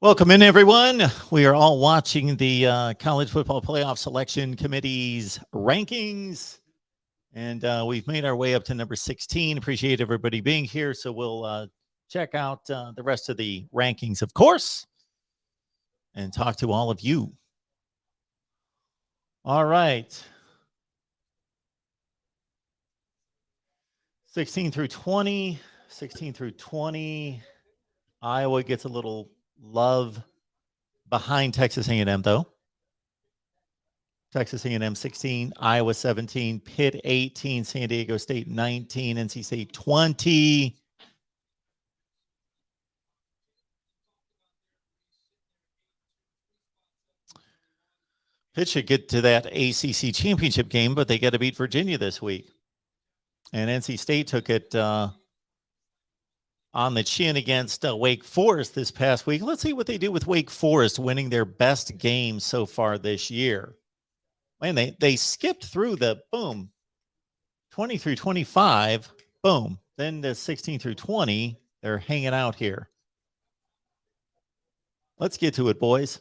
Welcome in, everyone. We are all watching the College Football Playoff Selection Committee's rankings, and we've made our way up to number 16. Appreciate everybody being here. So we'll check out the rest of the rankings, of course, and talk to all of you. All right. 16 through 20. 16 through 20. Iowa gets a little love behind Texas A&M, though. Texas A&M 16, Iowa 17, Pitt 18, San Diego State 19, NC State 20. Pitt should get to that ACC championship game, but they got to beat Virginia this week. And NC State took it on the chin against Wake Forest this past week. Let's see what they do with Wake Forest winning their best game so far this year. Man, they skipped through the boom, 20 through 25, boom. Then the 16 through 20, they're hanging out here. Let's get to it, boys.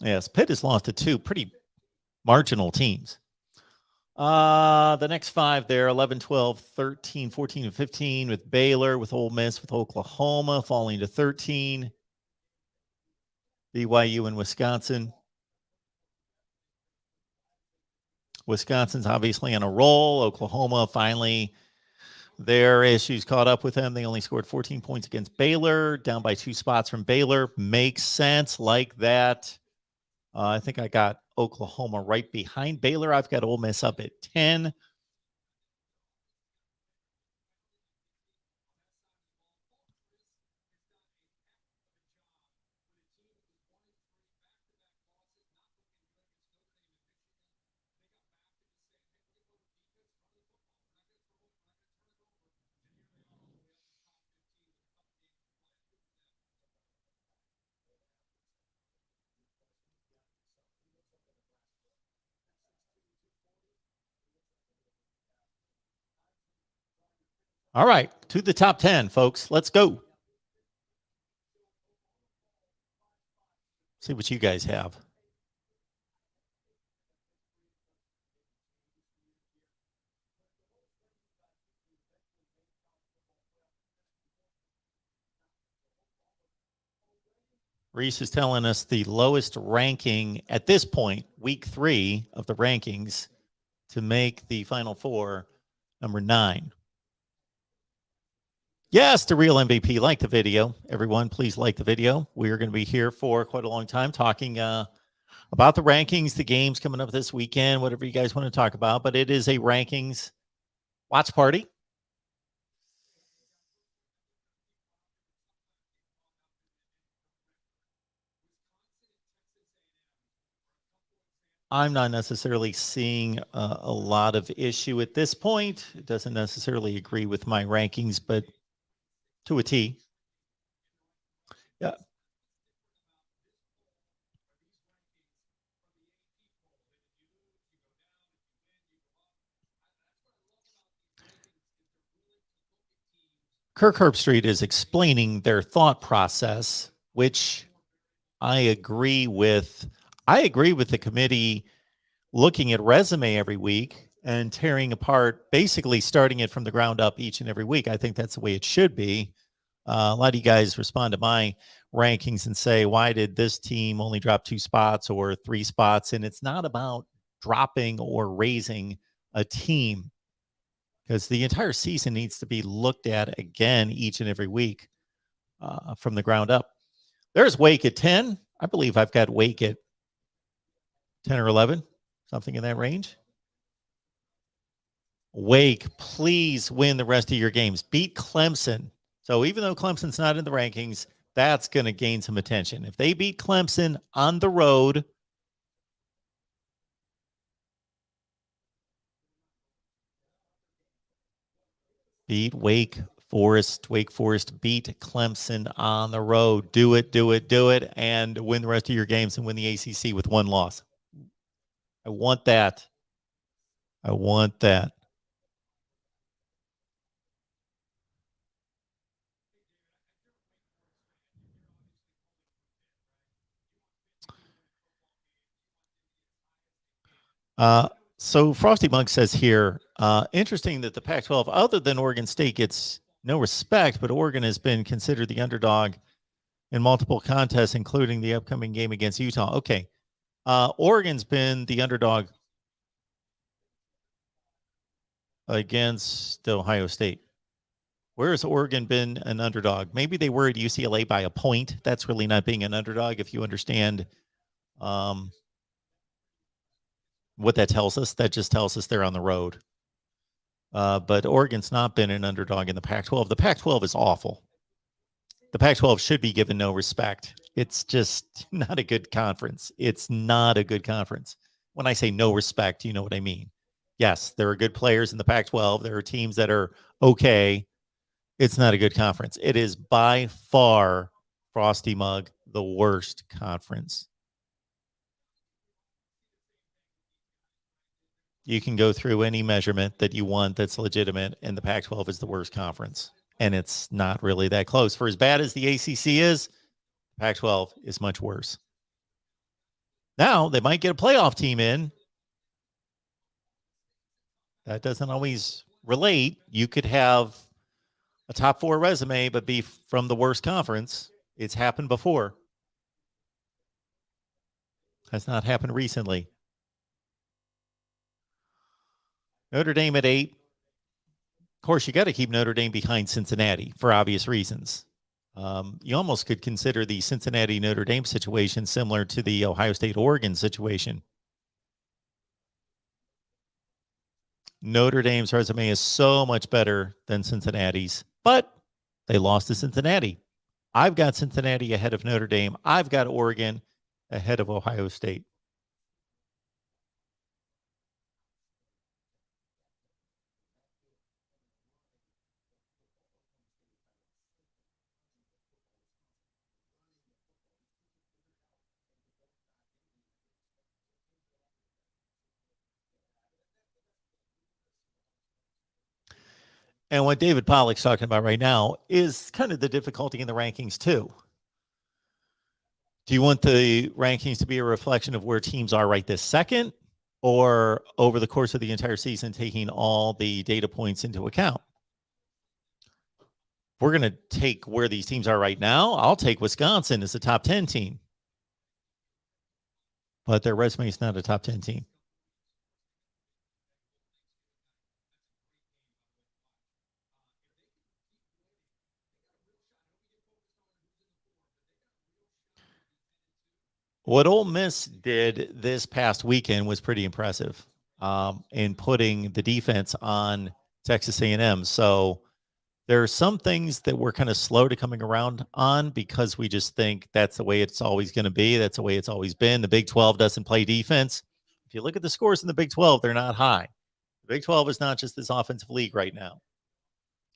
Yes, Pitt has lost to two pretty marginal teams. The next five there, 11, 12, 13, 14, and 15 with Baylor, with Ole Miss, with Oklahoma falling to 13. BYU and Wisconsin. Wisconsin's obviously on a roll. Oklahoma finally, their issues caught up with them. They only scored 14 points against Baylor, down by 2 spots from Baylor. Makes sense like that. I think I got Oklahoma right behind Baylor. I've got Ole Miss up at 10. All right, to the top 10, folks. Let's go. See what you guys have. Reese is telling us the lowest ranking at this point, week 3 of the rankings, to make the Final Four, number 9. Yes, the real MVP. Like the video. Everyone, please like the video. We are going to be here for quite a long time talking about the rankings, the games coming up this weekend, whatever you guys want to talk about. But it is a rankings watch party. I'm not necessarily seeing a lot of issue at this point. It doesn't necessarily agree with my rankings, but to a T. Yeah. Kirk Herbstreit is explaining their thought process, which I agree with. I agree with the committee looking at resume every week and tearing apart, basically starting it from the ground up each and every week. I think that's the way it should be. A lot of you guys respond to my rankings and say, why did this team only drop 2 spots or 3 spots? And it's not about dropping or raising a team, because the entire season needs to be looked at again each and every week from the ground up. There's Wake at 10. I believe I've got Wake at 10 or 11, something in that range. Wake, please win the rest of your games. Beat Clemson. So even though Clemson's not in the rankings, that's going to gain some attention. If they beat Clemson on the road, beat Wake Forest. Wake Forest beat Clemson on the road. Do it, do it, do it, and win the rest of your games and win the ACC with 1 loss. I want that. I want that. So Frosty Monk says here, interesting that the Pac-12, other than Oregon State, gets no respect, but Oregon has been considered the underdog in multiple contests, including the upcoming game against Utah. Okay. Oregon's been the underdog against Ohio State. Where has Oregon been an underdog? Maybe they were at UCLA by a point. That's really not being an underdog if you understand what that tells us. That just tells us they're on the road. But Oregon's not been an underdog in the Pac-12. The Pac-12 is awful. The Pac-12 should be given no respect. It's just not a good conference. It's not a good conference. When I say no respect, you know what I mean. Yes, there are good players in the Pac-12. There are teams that are okay. It's not a good conference. It is by far, Frosty Mug, the worst conference. You can go through any measurement that you want that's legitimate, and the Pac-12 is the worst conference. And it's not really that close. For as bad as the ACC is, Pac-12 is much worse. Now, they might get a playoff team in. That doesn't always relate. You could have a top 4 resume, but be from the worst conference. It's happened before. Has not happened recently. Notre Dame at 8. Of course, you got to keep Notre Dame behind Cincinnati for obvious reasons. You almost could consider the Cincinnati-Notre Dame situation similar to the Ohio State-Oregon situation. Notre Dame's resume is so much better than Cincinnati's, but they lost to Cincinnati. I've got Cincinnati ahead of Notre Dame. I've got Oregon ahead of Ohio State. And what David Pollock's talking about right now is kind of the difficulty in the rankings, too. Do you want the rankings to be a reflection of where teams are right this second, or over the course of the entire season, taking all the data points into account? We're going to take where these teams are right now. I'll take Wisconsin as a top 10 team, but their resume is not a top 10 team. What Ole Miss did this past weekend was pretty impressive in putting the defense on Texas A&M. So there are some things that we're kind of slow to coming around on because we just think that's the way it's always going to be. That's the way it's always been. The Big 12 doesn't play defense. If you look at the scores in the Big 12, they're not high. The Big 12 is not just this offensive league right now.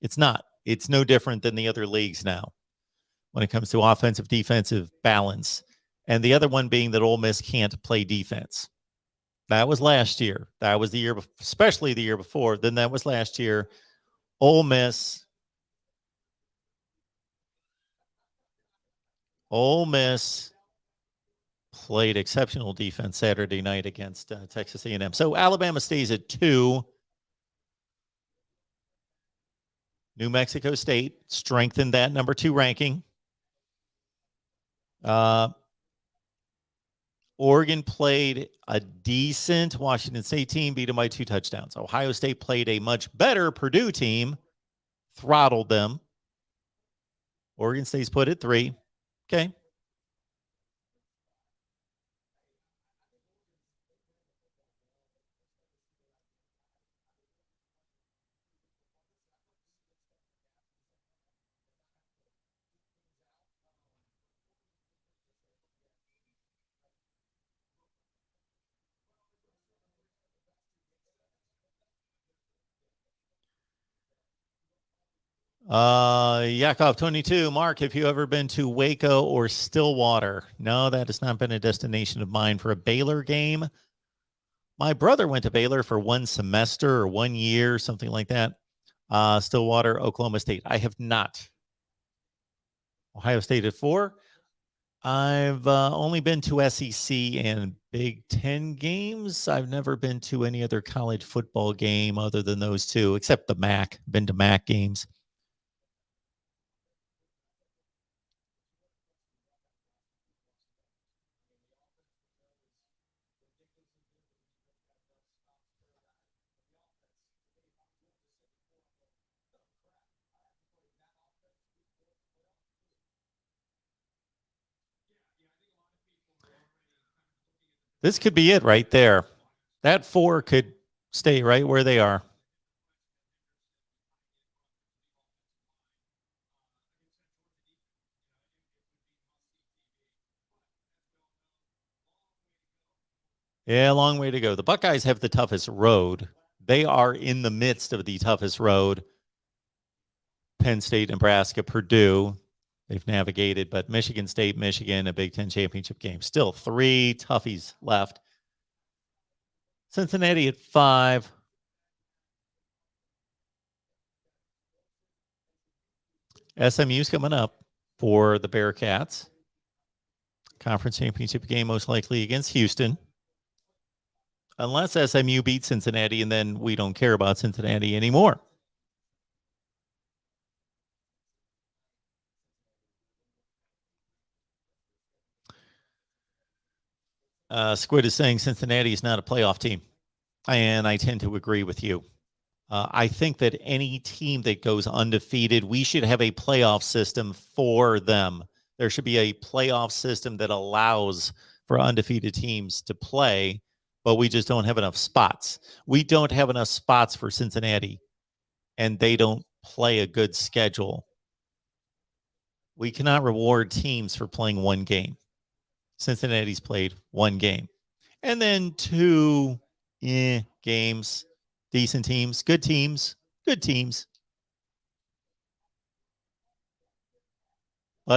It's not. It's no different than the other leagues now when it comes to offensive, defensive balance. And the other one being that Ole Miss can't play defense. That was last year. That was the year, especially the year before. Then that was last year. Ole Miss played exceptional defense Saturday night against Texas A&M. So Alabama stays at 2. New Mexico State strengthened that number 2 ranking. Oregon played a decent Washington State team, beat them by 2 touchdowns. Ohio State played a much better Purdue team, throttled them. Oregon State's put at 3. Okay. Yakov 22. Mark, have you ever been to Waco or Stillwater? No, that has not been a destination of mine for a Baylor game. My brother went to Baylor for 1 semester or 1 year, something like that. Stillwater, Oklahoma State. I have not. Ohio State at 4. I've only been to SEC and Big Ten games. I've never been to any other college football game other than those two, except the MAC. Been to MAC games. This could be it right there. That 4 could stay right where they are. Yeah, long way to go. The Buckeyes have the toughest road. They are in the midst of the toughest road. Penn State, Nebraska, Purdue. They've navigated, but Michigan State, Michigan, a Big Ten championship game. Still 3 toughies left. Cincinnati at 5. SMU's coming up for the Bearcats. Conference championship game most likely against Houston. Unless SMU beats Cincinnati, and then we don't care about Cincinnati anymore. Squid is saying Cincinnati is not a playoff team, and I tend to agree with you. I think that any team that goes undefeated, we should have a playoff system for them. There should be a playoff system that allows for undefeated teams to play, but we just don't have enough spots. We don't have enough spots for Cincinnati, and they don't play a good schedule. We cannot reward teams for playing one game. Cincinnati's played one game. And then 2 games, decent teams, good teams, good teams.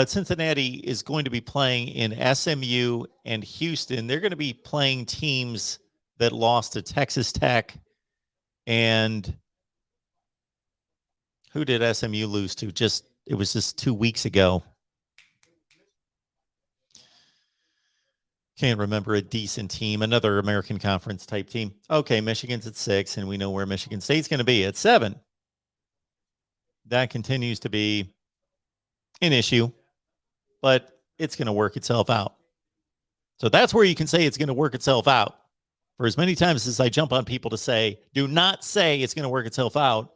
Cincinnati is going to be playing in SMU and Houston. They're going to be playing teams that lost to Texas Tech. And who did SMU lose to? It was just 2 weeks ago. Can't remember a decent team, another American Conference type team. Okay, Michigan's at 6, and we know where Michigan State's going to be at 7. That continues to be an issue, but it's going to work itself out. So that's where you can say it's going to work itself out. For as many times as I jump on people to say, do not say it's going to work itself out,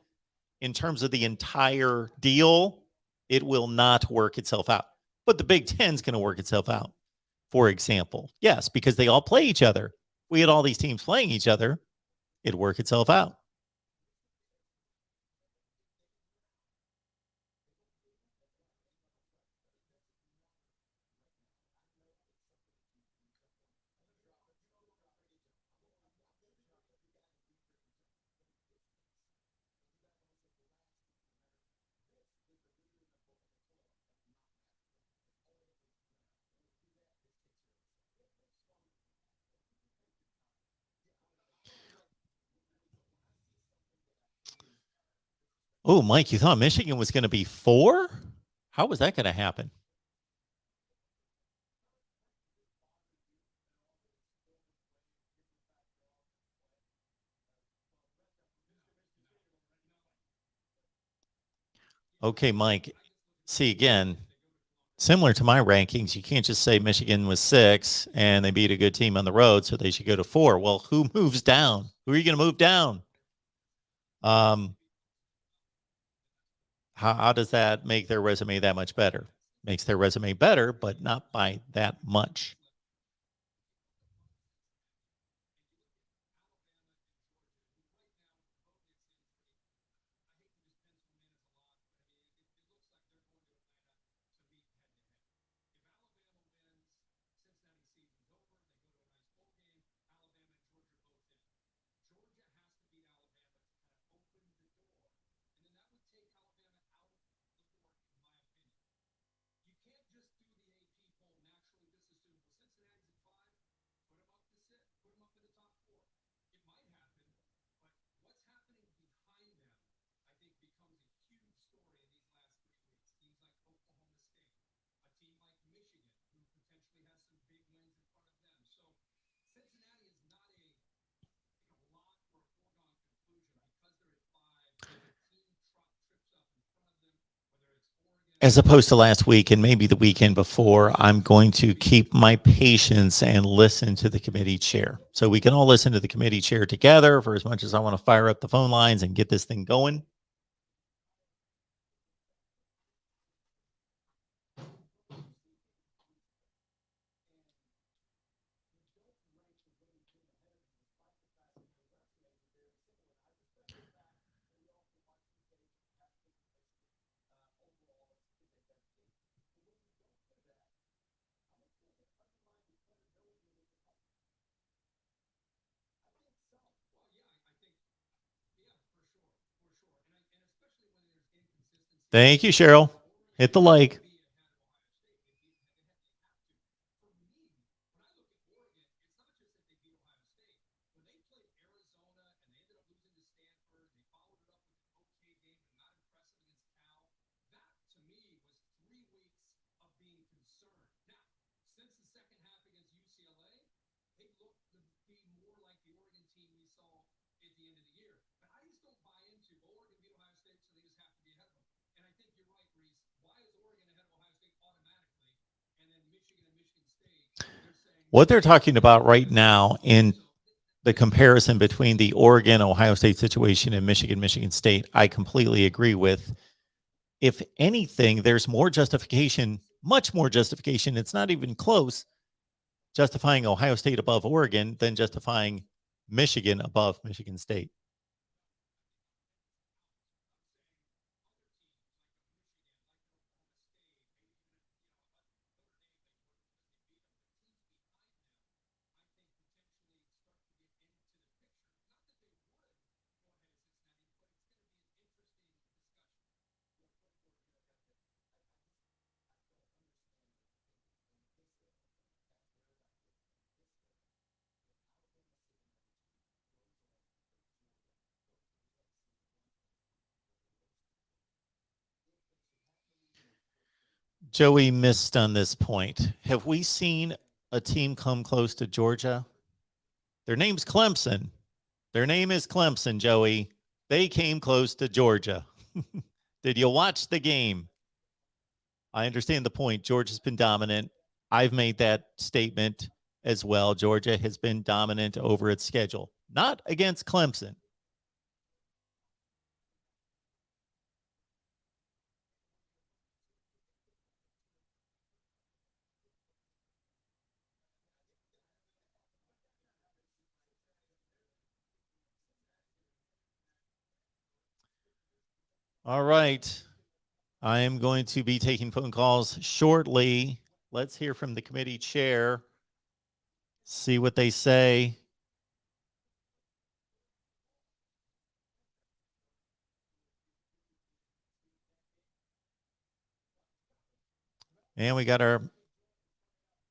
in terms of the entire deal, it will not work itself out. But the Big Ten's going to work itself out. For example, yes, because they all play each other. We had all these teams playing each other. It'd work itself out. Oh, Mike, you thought Michigan was going to be 4? How was that going to happen? Okay, Mike. See, again, similar to my rankings, you can't just say Michigan was 6 and they beat a good team on the road, so they should go to 4. Well, who moves down? Who are you going to move down? How does that make their resume that much better? Makes their resume better, but not by that much. as opposed to last week and maybe the weekend before, I'm going to keep my patience and listen to the committee chair. So we can all listen to the committee chair together for as much as I want to fire up the phone lines and get this thing going. Thank you, Cheryl. Hit the like. What they're talking about right now in the comparison between the Oregon Ohio State situation and Michigan State, I completely agree with. If anything, there's more justification, much more justification. It's not even close, justifying Ohio State above Oregon than justifying Michigan above Michigan State. Joey missed on this point. Have we seen a team come close to Georgia? Their name's Clemson. Their name is Clemson, Joey. They came close to Georgia. Did you watch the game? I understand the point. Georgia's been dominant. I've made that statement as well. Georgia has been dominant over its schedule, not against Clemson. All right. I am going to be taking phone calls shortly. Let's hear from the committee chair, see what they say. And we got our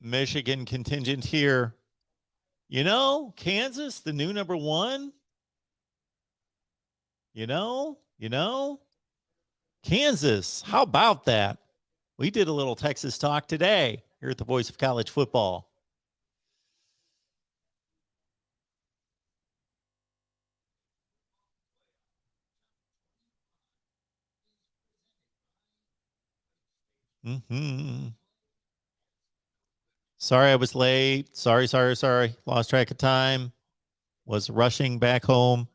Michigan contingent here. You know, Kansas, the new number one. You know, Kansas. How about that? We did a little Texas talk today here at the Voice of College Football. Sorry I was late. Sorry. Lost track of time. Was rushing back home.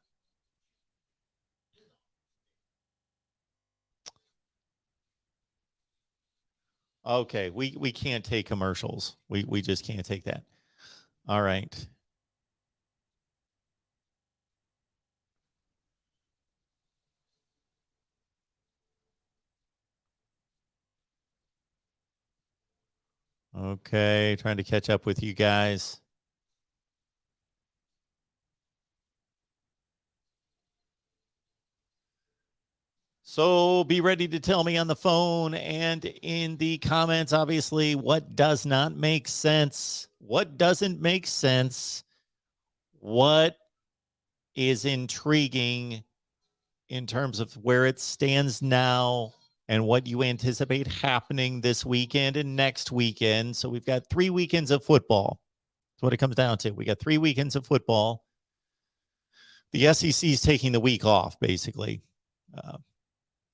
Okay, we can't take commercials. We just can't take that. All right. Okay, trying to catch up with you guys. So be ready to tell me on the phone and in the comments, obviously, what does not make sense, what doesn't make sense, what is intriguing in terms of where it stands now and what you anticipate happening this weekend and next weekend. So we've got 3 weekends of football. That's what it comes down to. We got 3 weekends of football. The SEC is taking the week off, basically.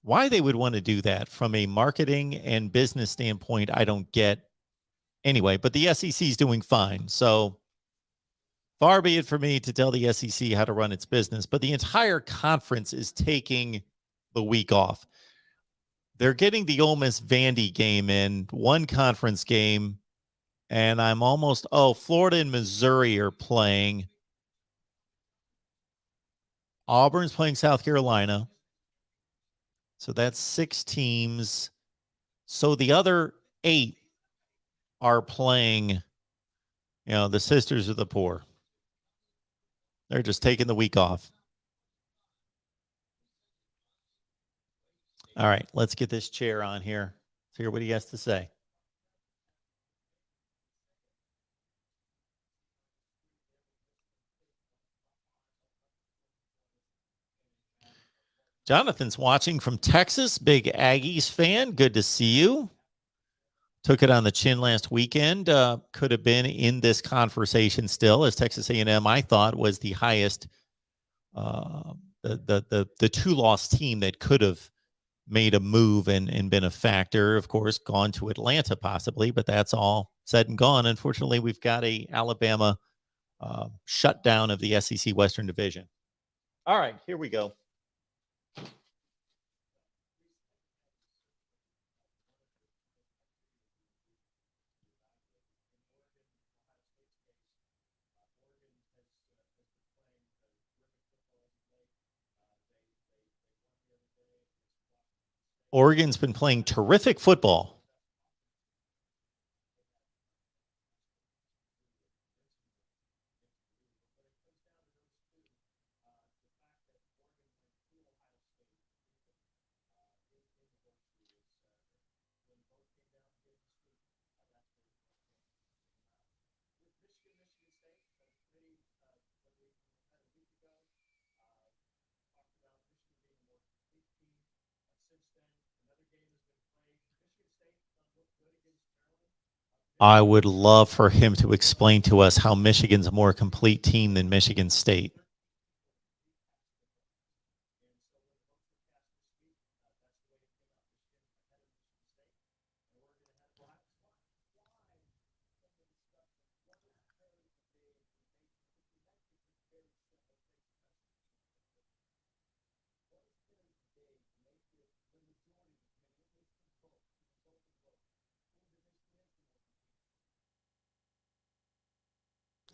Why they would want to do that from a marketing and business standpoint, I don't get anyway, but the SEC is doing fine. So far be it for me to tell the SEC how to run its business, but the entire conference is taking the week off. They're getting the Ole Miss Vandy game in, one conference game, and I'm almost, Florida and Missouri are playing. Auburn's playing South Carolina. So that's 6 teams. So the other 8 are playing, the Sisters of the Poor. They're just taking the week off. All right, let's get this chair on here. Let's hear what he has to say. Jonathan's watching from Texas, big Aggies fan. Good to see you. Took it on the chin last weekend. Could have been in this conversation still, as Texas A&M, I thought, was the highest, the 2-loss team that could have made a move and been a factor. Of course, gone to Atlanta possibly, but that's all said and gone. Unfortunately, we've got a Alabama shutdown of the SEC Western Division. All right, here we go. Oregon's been playing terrific football. I would love for him to explain to us how Michigan's a more complete team than Michigan State.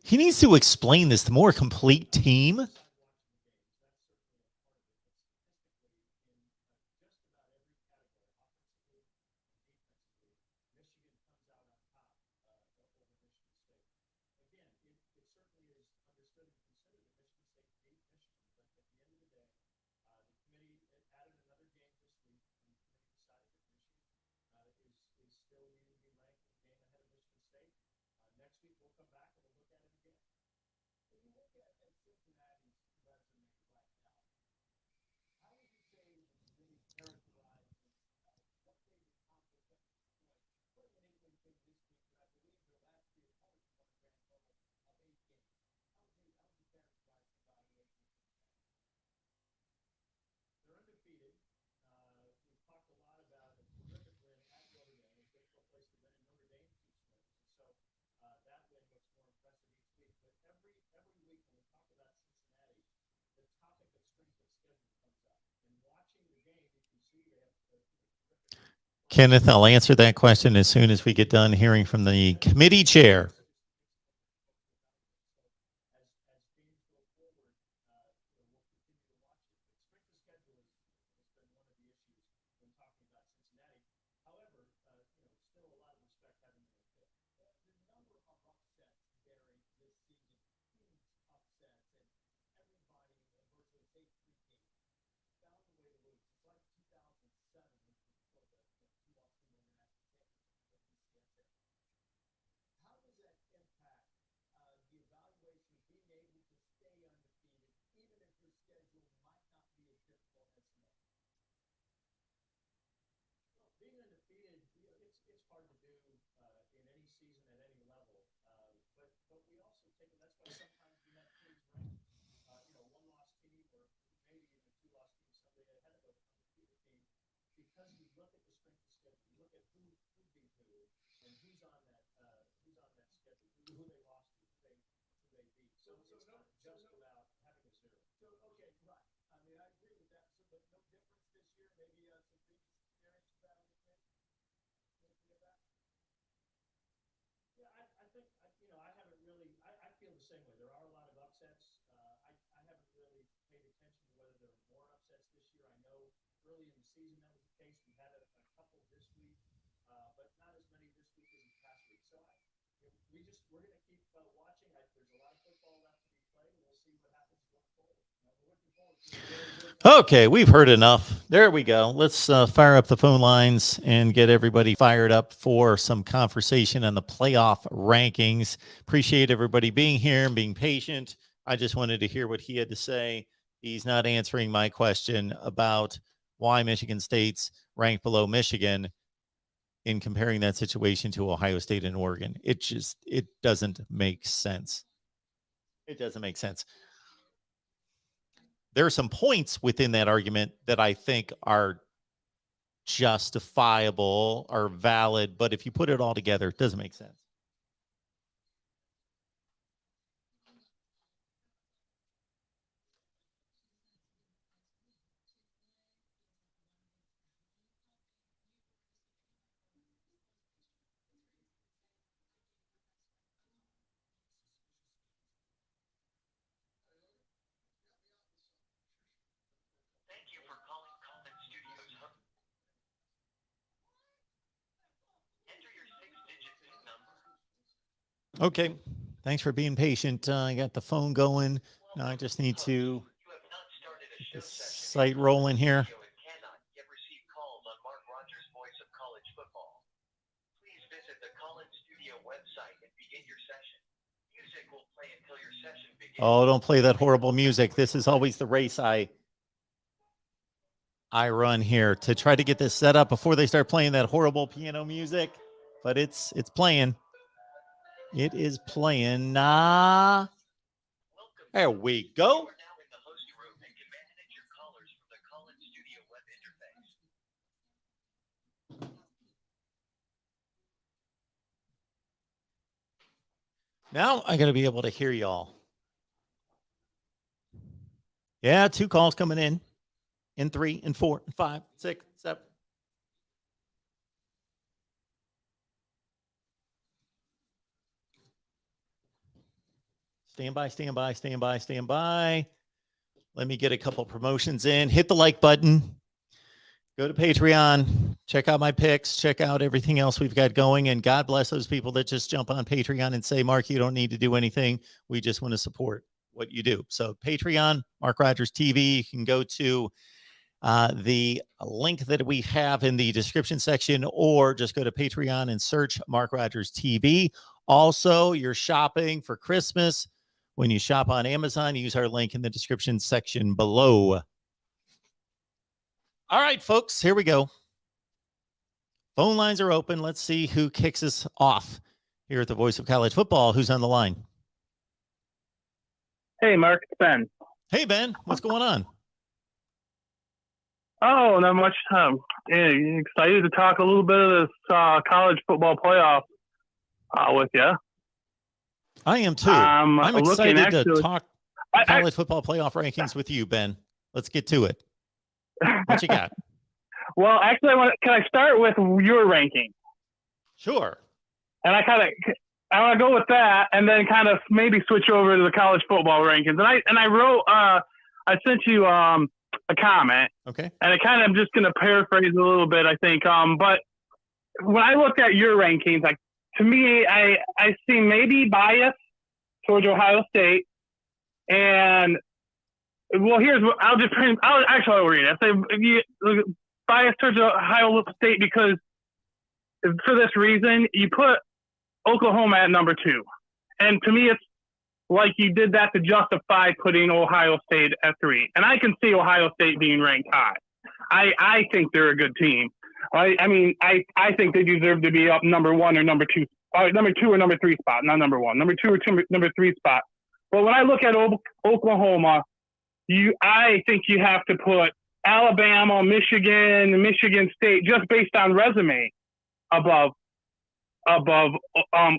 He needs to explain this. The more complete team. Kenneth, I'll answer that question as soon as we get done hearing from the committee chair. Okay, we've heard enough. There we go. Let's fire up the phone lines and get everybody fired up for some conversation on the playoff rankings. Appreciate everybody being here and being patient. I just wanted to hear what he had to say. He's not answering my question about why Michigan State's ranked below Michigan in comparing that situation to Ohio State and Oregon. It doesn't make sense. It doesn't make sense. There are some points within that argument that I think are justifiable or valid, but if you put it all together, it doesn't make sense. Okay, thanks for being patient. I got the phone going. Now I just need to get the site rolling here. Oh, don't play that horrible music. This is always the race I run here to try to get this set up before they start playing that horrible piano music. But it's playing. It is playing. There we go. Now I got to be able to hear y'all. Yeah, 2 calls coming in 3 and 4 and 5, 6, 7. Stand by, stand by, stand by, stand by. Let me get a couple promotions in. Hit the like button. Go to Patreon. Check out my picks. Check out everything else we've got going. And God bless those people that just jump on Patreon and say, Mark, you don't need to do anything. We just want to support what you do. So Patreon, MarkRogersTV. You can go to the link that we have in the description section, or just go to Patreon and search MarkRogersTV. Also, you're shopping for Christmas. When you shop on Amazon, use our link in the description section below. All right, folks, here we go. Phone lines are open. Let's see who kicks us off here at the Voice of College Football. Who's on the line? Hey, Mark, it's Ben. Hey, Ben, what's going on? Oh, not much. Excited to talk a little bit of this college football playoff with you. I am too. I'm excited to talk college football playoff rankings with you, Ben. Let's get to it. What you got? Well, actually, can I start with your ranking? Sure. And I want to go with that, and then kind of maybe switch over to the college football rankings. And I wrote, I sent you a comment. Okay. And I'm just going to paraphrase a little bit, I think. But when I looked at your rankings, like, to me, I see maybe bias towards Ohio State. And, well, here's what I'll read it. I say bias towards Ohio State because for this reason, you put Oklahoma at number 2. And to me, it's like you did that to justify putting Ohio State at 3. And I can see Ohio State being ranked high. I think they're a good team. I mean, I think they deserve to be up number 1 or number 2, number 2 or number 3 spot, not number 1, number 2 or number 3 spot. But when I look at Oklahoma, I think you have to put Alabama, Michigan, Michigan State, just based on resume above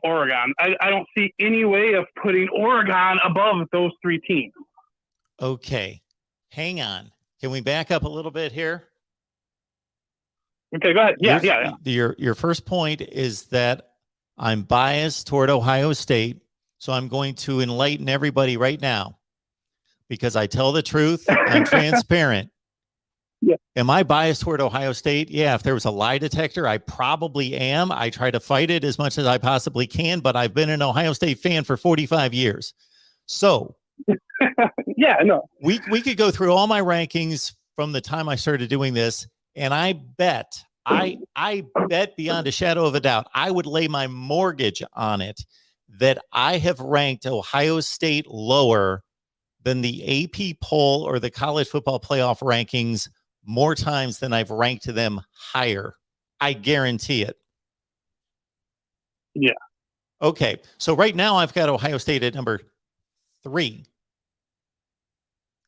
Oregon. I don't see any way of putting Oregon above those three teams. Okay, hang on. Can we back up a little bit here? Okay, go ahead. Yeah. Your first point is that I'm biased toward Ohio State, so I'm going to enlighten everybody right now because I tell the truth. I'm transparent. Yeah. Am I biased toward Ohio State? Yeah, if there was a lie detector, I probably am. I try to fight it as much as I possibly can, but I've been an Ohio State fan for 45 years. So yeah, no. We could go through all my rankings from the time I started doing this, and I bet beyond a shadow of a doubt, I would lay my mortgage on it that I have ranked Ohio State lower than the AP poll or the college football playoff rankings more times than I've ranked them higher. I guarantee it. Yeah. Okay. So right now I've got Ohio State at number 3.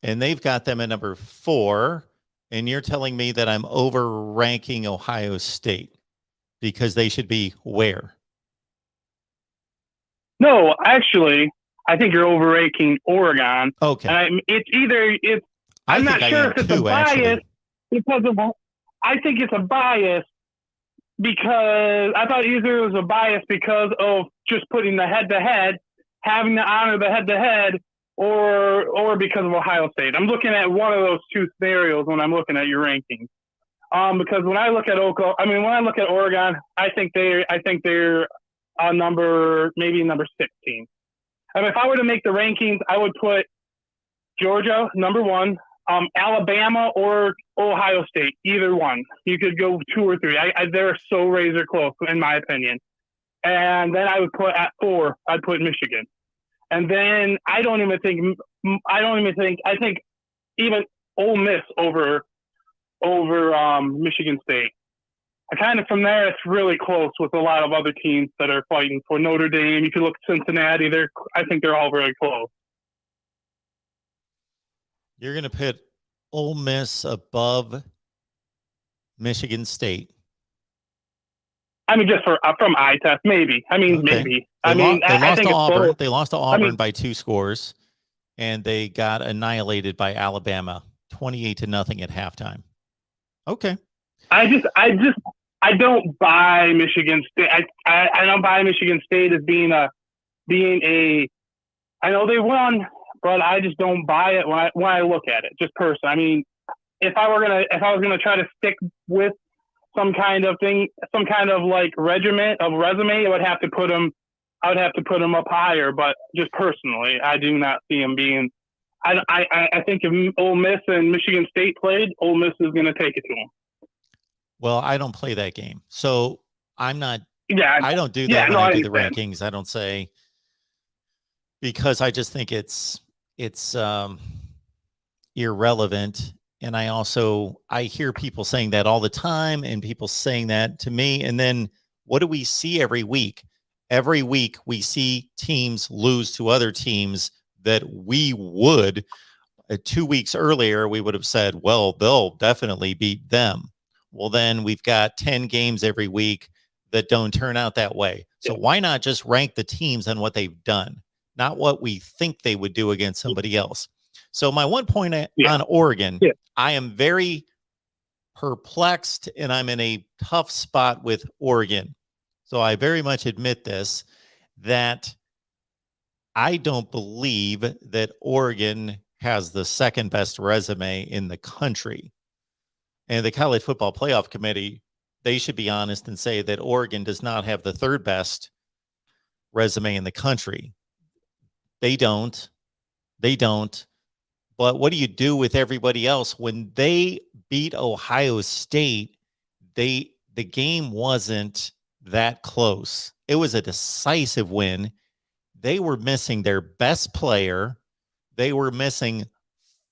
And they've got them at number 4. And you're telling me that I'm overranking Ohio State because they should be where? No, actually, I think you're overranking Oregon. Okay. And I'm not sure if it's a bias because of. I think it's a bias because I thought either it was a bias because of just putting the head-to-head, having to honor the head-to-head, or because of Ohio State. I'm looking at one of those two scenarios when I'm looking at your rankings. Because when I look at Oregon, I think they're maybe number 16. I mean, if I were to make the rankings, I would put Georgia number 1, Alabama or Ohio State, either one. You could go 2 or 3. They're so razor close, in my opinion. And then I would put at 4, I'd put Michigan. And then I think even Ole Miss over Michigan State. From there, it's really close with a lot of other teams that are fighting for Notre Dame. You can look at Cincinnati. I think they're all very close. You're going to put Ole Miss above Michigan State. I mean, just from eye test, maybe. I mean, okay. Maybe. I think Auburn. They lost to Auburn by 2 scores, and they got annihilated by Alabama, 28-0 at halftime. Okay. I don't buy Michigan State. I don't buy Michigan State as being a. I know they won, but I just don't buy it when I look at it. Just personally, I mean, if I was gonna try to stick with some kind of like resume, I would have to put them. I would have to put them up higher. But just personally, I do not see them being. I think if Ole Miss and Michigan State played, Ole Miss is going to take it to them. Well, I don't play that game, so I'm not. Yeah, I don't do that when I do the rankings. I don't say because I just think it's irrelevant. And I hear people saying that all the time and people saying that to me. And then what do we see every week? Every week we see teams lose to other teams that we would 2 weeks earlier, we would have said, well, they'll definitely beat them. Well, then we've got 10 games every week that don't turn out that way. So why not just rank the teams on what they've done, not what we think they would do against somebody else? So my one point on Oregon, I am very perplexed and I'm in a tough spot with Oregon. So I very much admit this, that I don't believe that Oregon has the second best resume in the country. And the College Football Playoff Committee, they should be honest and say that Oregon does not have the third best resume in the country. They don't. But what do you do with everybody else? When they beat Ohio State, the game wasn't that close. It was a decisive win. They were missing their best player. They were missing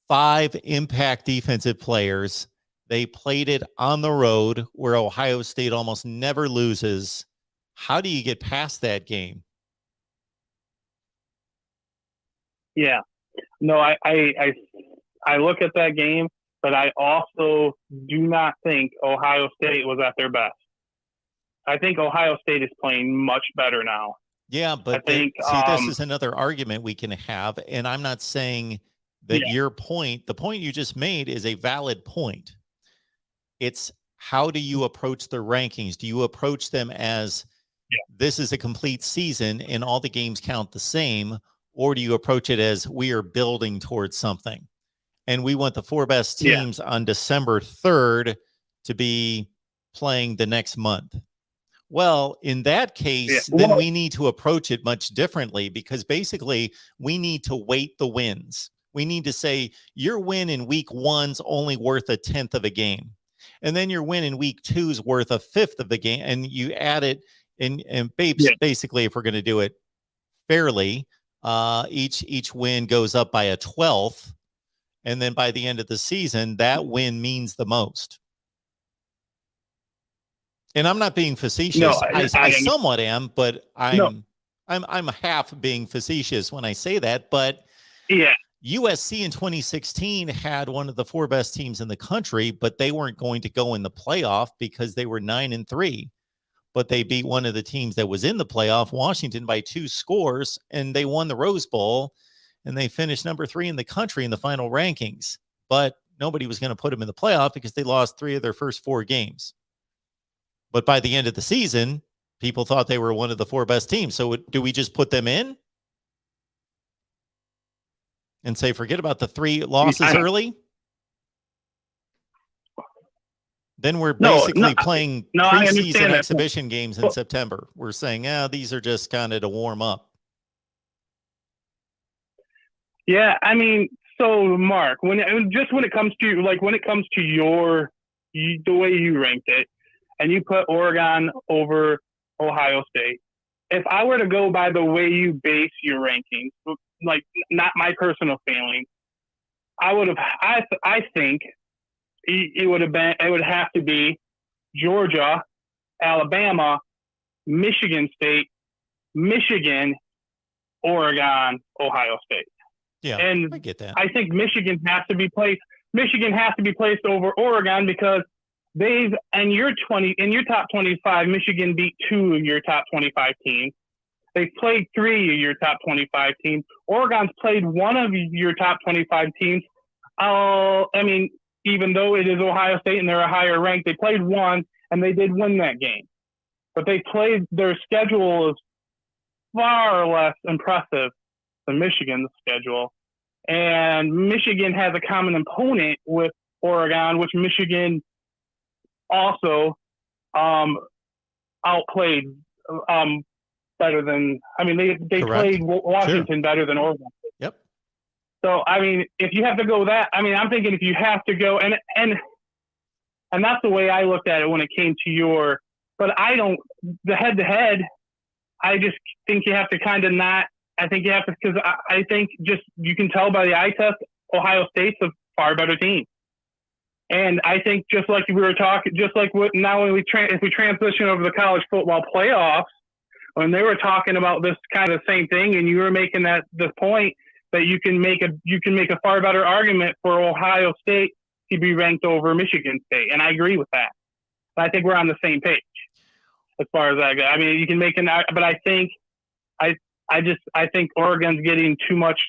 5 impact defensive players. They played it on the road where Ohio State almost never loses. How do you get past that game? Yeah. No, I look at that game but I also do not think Ohio State was at their best. I think Ohio State is playing much better now. Yeah, but I think, this is another argument we can have, and I'm not saying that your point, the point you just made, is a valid point. It's how do you approach the rankings? Do you approach them as this is a complete season and all the games count the same, or do you approach it as we are building towards something? And we want the 4 best teams on December 3rd to be playing the next month. Well, in that case, then we need to approach it much differently, because basically we need to weight the wins. We need to say your win in week 1's only worth 1/10 of a game. And then your win in week 2 is worth 1/5 of the game. And you add it and basically, if we're going to do it fairly, each win goes up by 1/12. And then by the end of the season, that win means the most. And I'm not being facetious. No, I somewhat am, but I'm half being facetious when I say that. But USC in 2016 had one of the 4 best teams in the country, but they weren't going to go in the playoff because they were 9-3. But they beat one of the teams that was in the playoff, Washington, by 2 scores, and they won the Rose Bowl, and they finished number 3 in the country in the final rankings. But nobody was going to put them in the playoff because they lost 3 of their first 4 games. But by the end of the season, people thought they were one of the 4 best teams. So do we just put them in and say, forget about the 3 losses early? Then we're basically playing preseason exhibition games in September. We're saying, these are just kind of to warm up. Yeah, I mean, so Mark, when it comes to the way you ranked it, and you put Oregon over Ohio State, if I were to go by the way you base your rankings, like not my personal feeling, I think it would have to be Georgia, Alabama, Michigan State, Michigan, Oregon, Ohio State. Yeah, and I get that. I think Michigan has to be placed over Oregon, because in your top 25, Michigan beat 2 of your top 25 teams. They've played 3 of your top 25 teams. Oregon's played 1 of your top 25 teams. I mean, even though it is Ohio State and they're a higher rank, they played 1 and they did win that game. But their schedule is far less impressive than Michigan's schedule. And Michigan has a common opponent with Oregon, which Michigan also outplayed better than. I mean, they played Washington better than Oregon. Yep. So I mean, if you have to go that, I mean, I'm thinking if you have to go and that's the way I looked at it when it came to your. But the head to head. I just think you have to kind of not. I think you have to, because I think just you can tell by the eye test, Ohio State's a far better team. And I think just like we were talking, just like now when if we transition over the college football playoffs, when they were talking about this kind of same thing, and you were making the point that you can make a far better argument for Ohio State to be ranked over Michigan State, and I agree with that. I think we're on the same page as far as that goes. I mean, you can make but I think I think Oregon's getting too much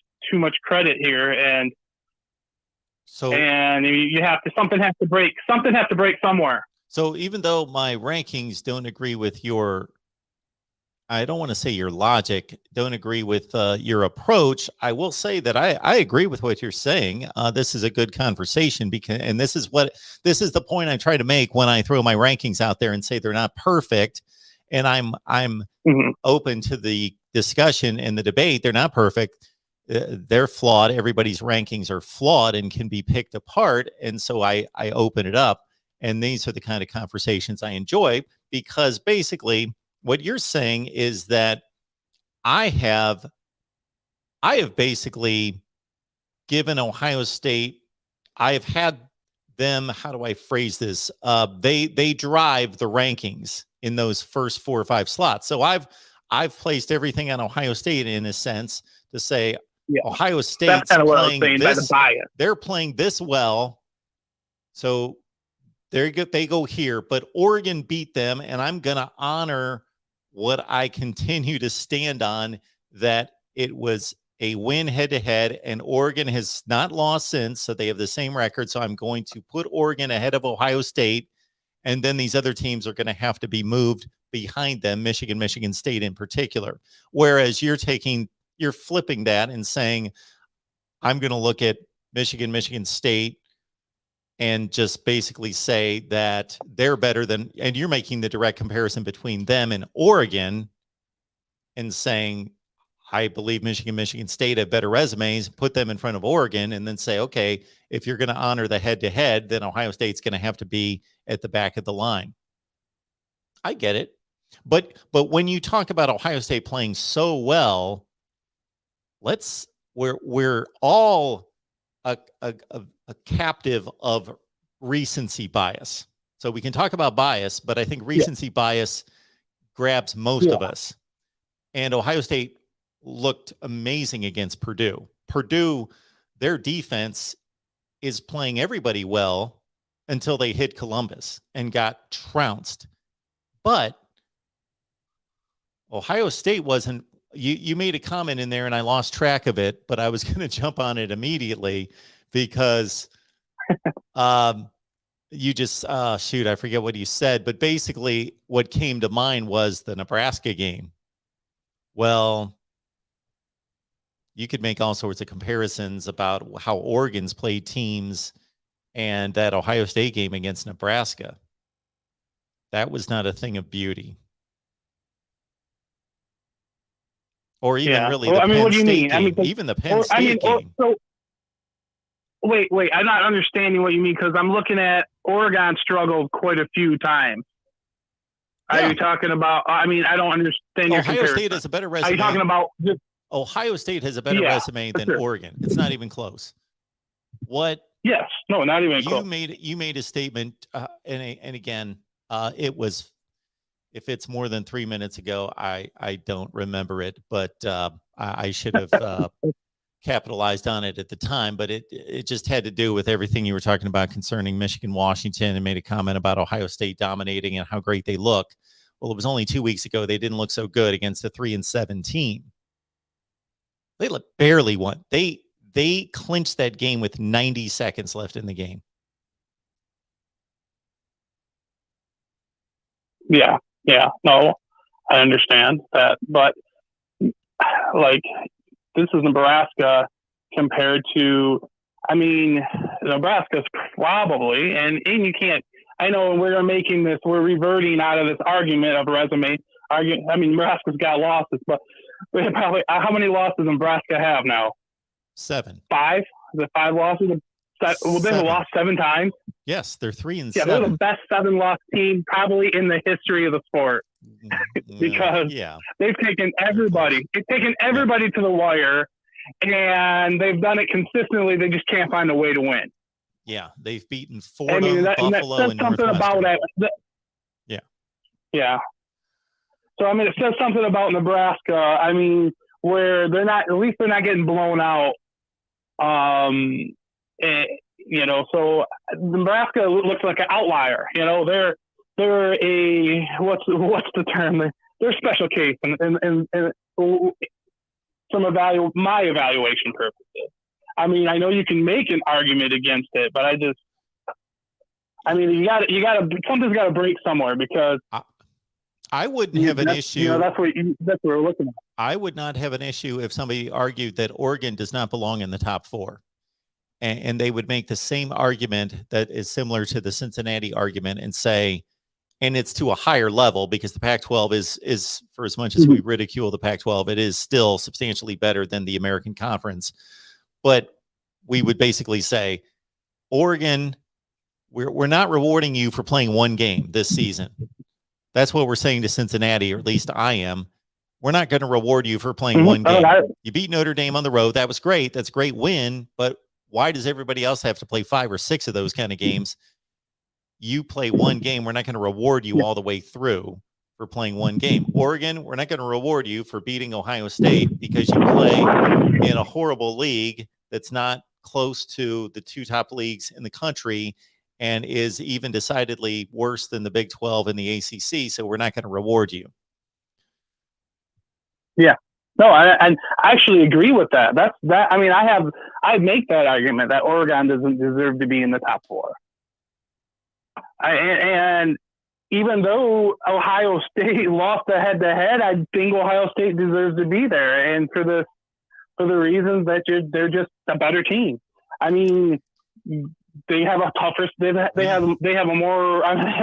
credit here, and you have to something has to break somewhere. So even though my rankings don't agree with your, I don't want to say your logic, don't agree with your approach, I will say that I agree with what you're saying. This is a good conversation, and this is the point I try to make when I throw my rankings out there and say they're not perfect. And I'm open to the discussion and the debate. They're not perfect. They're flawed. Everybody's rankings are flawed and can be picked apart. And so I open it up. And these are the kind of conversations I enjoy, because basically what you're saying is that I have basically given Ohio State, I've had them, how do I phrase this? They drive the rankings in those first 4 or 5 slots. So I've placed everything on Ohio State in a sense to say Ohio State's playing this. They're playing this well. So they go here, but Oregon beat them, and I'm going to honor what I continue to stand on, that it was a win head-to-head, and Oregon has not lost since, so they have the same record. So I'm going to put Oregon ahead of Ohio State, and then these other teams are going to have to be moved behind them, Michigan State in particular. Whereas you're flipping that and saying, I'm going to look at Michigan State and just basically say that they're better than, and you're making the direct comparison between them and Oregon and saying, I believe Michigan State have better resumes, put them in front of Oregon, and then say, okay, if you're going to honor the head-to-head, then Ohio State's going to have to be at the back of the line. I get it. But when you talk about Ohio State playing so well, we're all a captive of recency bias. So we can talk about bias, but I think recency bias grabs most of us. And Ohio State looked amazing against Purdue. Purdue, their defense is playing everybody well until they hit Columbus and got trounced. But Ohio State wasn't. You made a comment in there and I lost track of it, but I was going to jump on it immediately because you just shoot, I forget what you said, but basically what came to mind was the Nebraska game. Well, you could make all sorts of comparisons about how Oregon's played teams and that Ohio State game against Nebraska. That was not a thing of beauty. Or even really the Penn State game. Even the Penn State game. So, wait, I'm not understanding what you mean, because I'm looking at Oregon struggled quite a few times. Yeah. Are you talking about, I don't understand your comparison. Ohio State has a better resume. Are you talking about just, Ohio State has a better resume than Oregon. It's not even close. What? Yes. No, not even close. You made a statement, and again, it was, if it's more than 3 minutes ago, I don't remember it, but I should have capitalized on it at the time. But it just had to do with everything you were talking about concerning Michigan-Washington, and made a comment about Ohio State dominating and how great they look. Well, it was only 2 weeks ago they didn't look so good against a 3-7 team. They barely won. They clinched that game with 90 seconds left in the game. Yeah, no, I understand that, but like, this is Nebraska compared to, Nebraska's probably, and you can't, I know we're making this, we're reverting out of this argument of resume. Nebraska's got losses, but probably, how many losses does Nebraska have now? 7. 5? Is it 5 losses? Well, they've lost 7 times. Yes, they're 3-7. Yeah, they're the best 7-loss team probably in the history of the sport. Because they've taken everybody. They've taken everybody to the wire, and they've done it consistently. They just can't find a way to win. Yeah, they've beaten Fordham, Buffalo, and Northwestern. About that. Yeah. So it says something about Nebraska. Where they're not. At least they're not getting blown out. So Nebraska looks like an outlier. They're a what's the term? They're a special case, and from my evaluation purposes. I know you can make an argument against it, but you got something's got to break somewhere, because I wouldn't have an issue. That's what we're looking at. I would not have an issue if somebody argued that Oregon does not belong in the top 4. And they would make the same argument that is similar to the Cincinnati argument and say, and it's to a higher level, because the Pac-12 is for as much as we ridicule the Pac-12, it is still substantially better than the American Conference. But we would basically say, Oregon, we're not rewarding you for playing one game this season. That's what we're saying to Cincinnati, or at least I am. We're not going to reward you for playing one game. You beat Notre Dame on the road. That was great. That's a great win. But why does everybody else have to play 5 or 6 of those kind of games? You play one game. We're not going to reward you all the way through for playing one game. Oregon, we're not going to reward you for beating Ohio State because you play in a horrible league that's not close to the 2 top leagues in the country, and is even decidedly worse than the Big 12 and the ACC, so we're not going to reward you. Yeah. No, I actually agree with that. I mean, I make that argument that Oregon doesn't deserve to be in the top 4. And even though Ohio State lost the head-to-head, I think Ohio State deserves to be there, and for the reasons that they're just a better team. I mean, they have a tougher. They have a more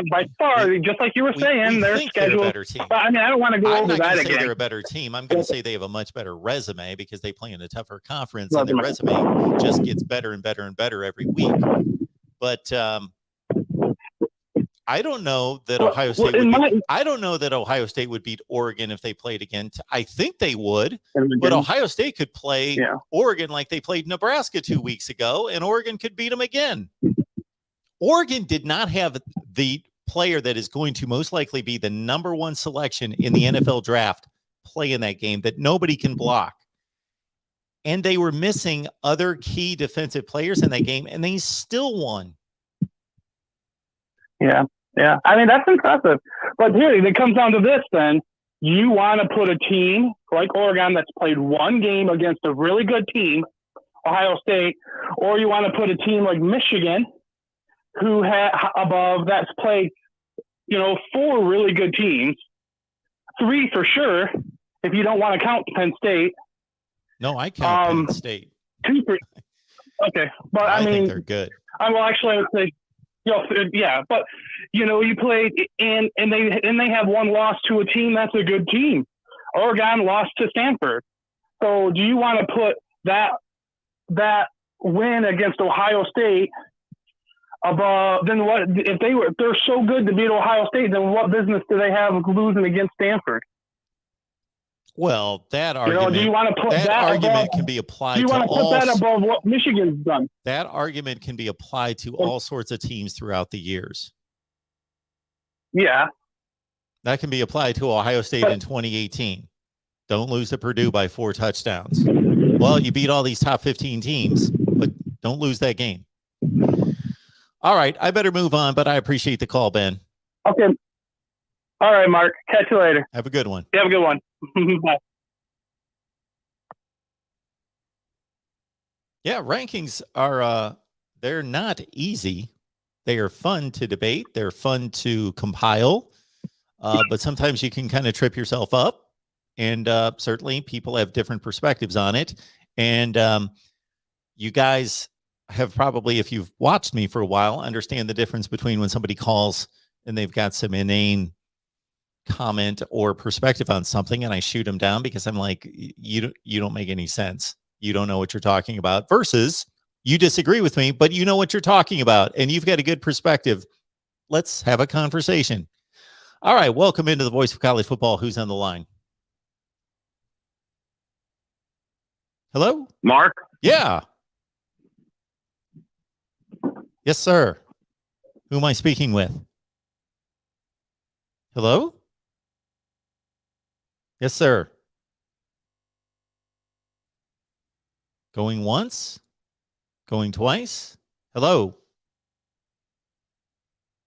by far. Just like you were saying, their schedule. They're a better team. But I mean, I don't want to go over that again. They're a better team. I'm going to say they have a much better resume because they play in a tougher conference, and their resume just gets better and better and better every week. But I don't know that Ohio State. I don't know that Ohio State would beat Oregon if they played again. I think they would, but Ohio State could play Oregon like they played Nebraska 2 weeks ago, and Oregon could beat them again. Oregon did not have the player that is going to most likely be the number 1 selection in the NFL draft play in that game that nobody can block. And they were missing other key defensive players in that game, and they still won. Yeah. I mean, that's impressive. But here, it comes down to this then. You want to put a team like Oregon that's played one game against a really good team, Ohio State, or you want to put a team like Michigan who that's played, 4 really good teams, 3 for sure, if you don't want to count Penn State. No, I count Penn State. 2 for, okay. But I mean, think they're good. Well, actually, I would say, yeah, but you played and they have one loss to a team that's a good team. Oregon lost to Stanford. So do you want to put that win against Ohio State above? Then what if they're so good to beat Ohio State? Then what business do they have losing against Stanford? Well, that argument. Do you want to put that argument above, can be applied? Do you to want to put that above what Michigan's done? That argument can be applied to all sorts of teams throughout the years. Yeah, that can be applied to Ohio State in 2018. Don't lose to Purdue by 4 touchdowns. Well, you beat all these top 15 teams, but don't lose that game. All right, I better move on, but I appreciate the call, Ben. Okay. All right, Mark. Catch you later. Have a good one. You have a good one. Bye. Yeah, rankings are they're not easy. They are fun to debate. They're fun to compile. But sometimes you can kind of trip yourself up. And certainly people have different perspectives on it. And you guys have probably, if you've watched me for a while, understand the difference between when somebody calls and they've got some inane comment or perspective on something and I shoot them down because I'm like, you don't make any sense. You don't know what you're talking about, versus you disagree with me, but you know what you're talking about and you've got a good perspective. Let's have a conversation. All right. Welcome into the Voice of College Football. Who's on the line? Hello? Mark? Yeah. Yes, sir. Who am I speaking with? Hello? Yes, sir. Going once? Going twice? Hello?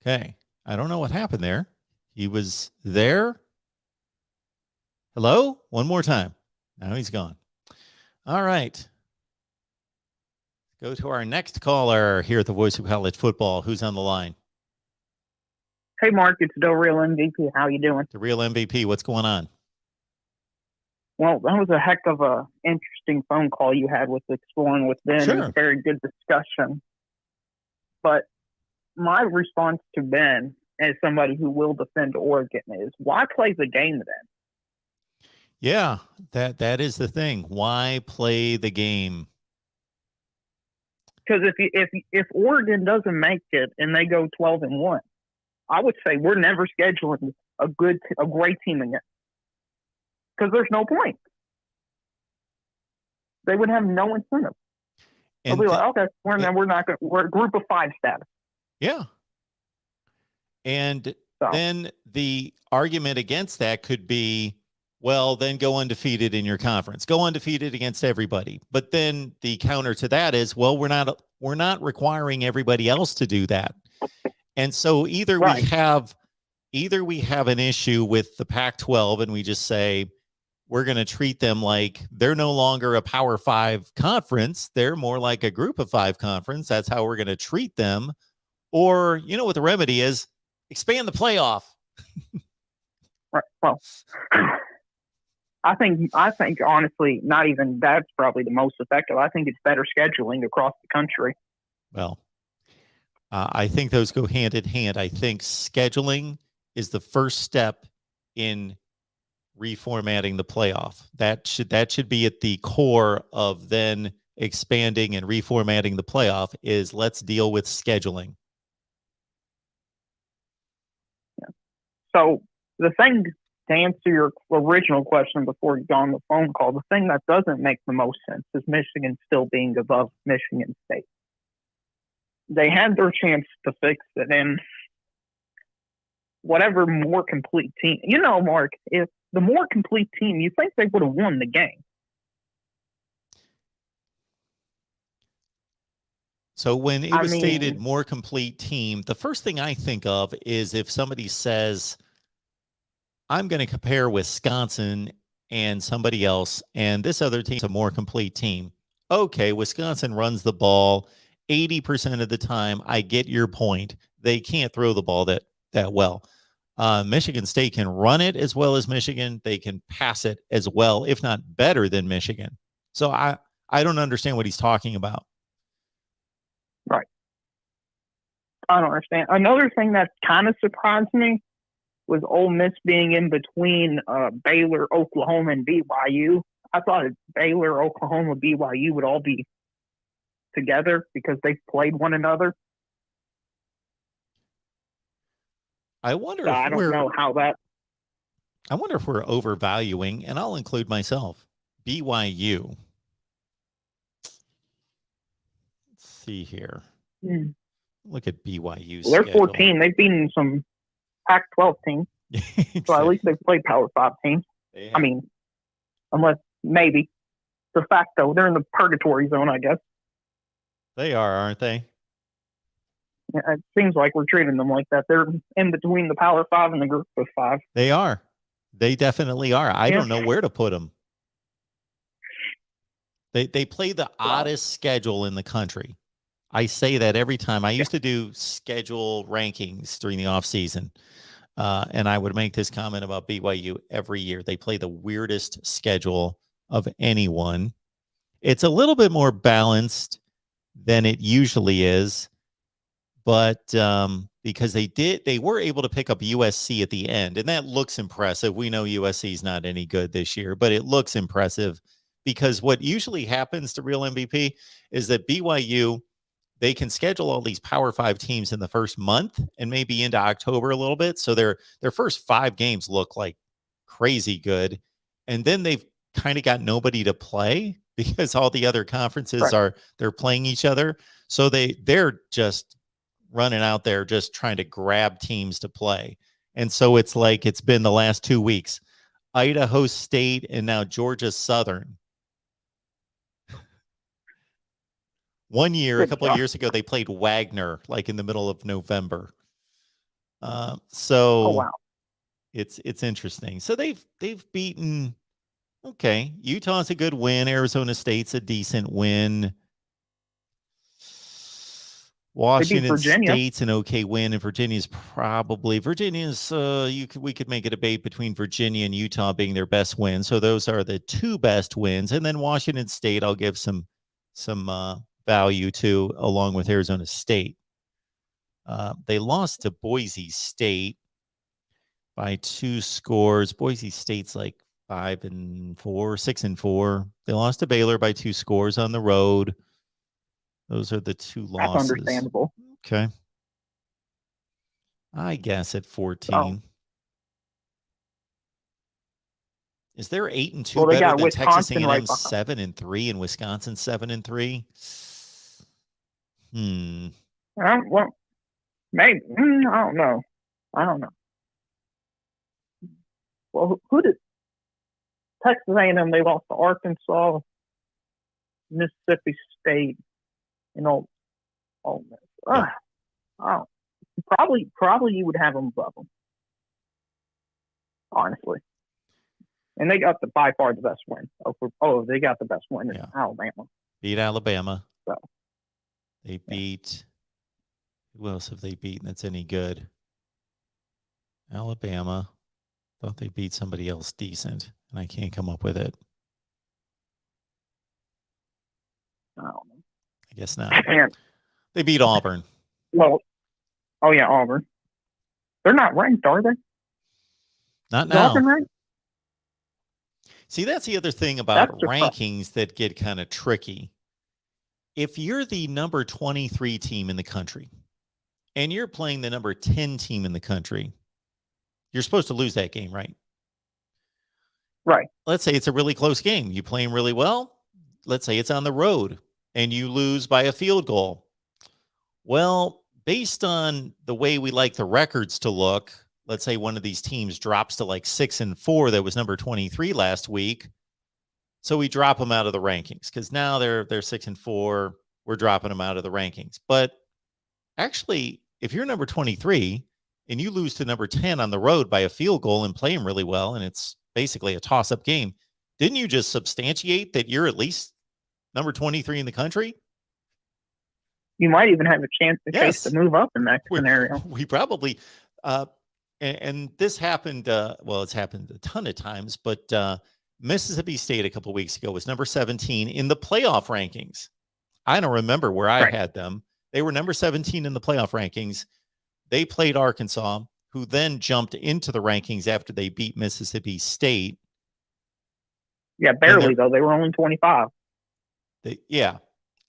Okay. I don't know what happened there. He was there. Hello? One more time. Now he's gone. All right. Go to our next caller here at the Voice of College Football. Who's on the line? Hey, Mark. It's the real MVP. How you doing? The real MVP. What's going on? Well, that was a heck of a interesting phone call you had with Exploring with Ben. Sure. It was a very good discussion. But my response to Ben, as somebody who will defend Oregon, is why play the game then? Yeah, that is the thing. Why play the game? Because if Oregon doesn't make it and they go 12-1, I would say we're never scheduling a great team again. Because there's no point. They would have no incentive. They'll be like, okay, we're not going. We're a group of 5 status. Yeah. And then the argument against that could be, well, then go undefeated in your conference. Go undefeated against everybody. But then the counter to that is, well, we're not requiring everybody else to do that. And so either Right. we have an issue with the Pac-12 and we just say we're going to treat them like they're no longer a Power 5 conference, they're more like a Group of 5 conference. That's how we're going to treat them. Or, you know what the remedy is? Expand the playoff. Right. Well, I think honestly, not even that's probably the most effective. I think it's better scheduling across the country. Well, I think those go hand in hand. I think scheduling is the first step in reformatting the playoff. That should be at the core of then expanding and reformatting the playoff is let's deal with scheduling. Yeah. So the thing, to answer your original question before you got on the phone call, the thing that doesn't make the most sense is Michigan still being above Michigan State. They had their chance to fix it, and whatever more complete team, Mark, if the more complete team, you think they would have won the game. So when it was stated more complete team, the first thing I think of is if somebody says, I'm going to compare Wisconsin and somebody else, and this other team's a more complete team. Okay, Wisconsin runs the ball 80% of the time. I get your point. They can't throw the ball that well. Michigan State can run it as well as Michigan. They can pass it as well, if not better than Michigan. So I don't understand what he's talking about. Right. I don't understand. Another thing that kind of surprised me was Ole Miss being in between Baylor, Oklahoma, and BYU. I thought Baylor, Oklahoma, BYU would all be together because they've played one another. I wonder so I don't know how that. I wonder if we're overvaluing, and I'll include myself, BYU. Let's see here. Look at BYU. Well, they're 14. They've beaten some Pac-12 teams. Exactly. So at least they've played Power 5 teams. I mean, unless maybe de facto they're in the purgatory zone, I guess. They are, aren't they? Yeah, it seems like we're treating them like that. They're in between the Power 5 and the Group of 5. They are. They definitely are. I don't know where to put them. They play the oddest schedule in the country. I say that every time. I used to do schedule rankings during the off season. And I would make this comment about BYU every year. They play the weirdest schedule of anyone. It's a little bit more balanced than it usually is, but because they were able to pick up USC at the end, and that looks impressive. We know USC is not any good this year, but it looks impressive because what usually happens to real MVP is that BYU, they can schedule all these Power 5 teams in the first month and maybe into October a little bit. So their first 5 games look like crazy good. And then they've kind of got nobody to play because all the other conferences they're playing each other. So they're just running out there just trying to grab teams to play. And so it's like it's been the last 2 weeks, Idaho State and now Georgia Southern. One year, a couple of years ago, they played Wagner like in the middle of November. It's interesting. So they've beaten. Okay, Utah's a good win. Arizona State's a decent win. Washington State's an okay win, and Virginia's we could make a debate between Virginia and Utah being their best win. So those are the 2 best wins, and then Washington State, I'll give some value to, along with Arizona State. They lost to Boise State by 2 scores. Boise State's like 5-4, 6-4. They lost to Baylor by 2 scores on the road. Those are the 2 losses. That's understandable. Okay. I guess at 14. Is there 8-2 better than Texas A&M 7-3 and Wisconsin 7-3? Well, maybe. I don't know. Well, who did Texas A&M? They lost to Arkansas, Mississippi State, and Ole Miss. Probably you would have them above them, honestly. And they got by far the best win. They got the best win in Alabama. Beat Alabama. So they beat. Who else have they beaten that's any good? Alabama. Thought they beat somebody else decent, and I can't come up with it. I don't know. I guess not. They beat Auburn. Well, Auburn. They're not ranked, are they? Not now. Auburn ranked? See, that's the other thing about rankings that get kind of tricky. If you're the number 23 team in the country and you're playing the number 10 team in the country, you're supposed to lose that game, right? Right. Let's say it's a really close game. You playing really well. Let's say it's on the road and you lose by a field goal. Well, based on the way we like the records to look, let's say one of these teams drops to like 6-4 that was number 23 last week. So we drop them out of the rankings because now they're 6-4. We're dropping them out of the rankings. But actually, if you're number 23 and you lose to number 10 on the road by a field goal and playing really well, and it's basically a toss-up game, didn't you just substantiate that you're at least number 23 in the country? You might even have a chance to move up in that scenario. We probably, and this happened, it's happened a ton of times, but Mississippi State a couple of weeks ago was number 17 in the playoff rankings. I don't remember where I had them. They were number 17 in the playoff rankings. They played Arkansas, who then jumped into the rankings after they beat Mississippi State. Yeah, barely, though. They were only 25.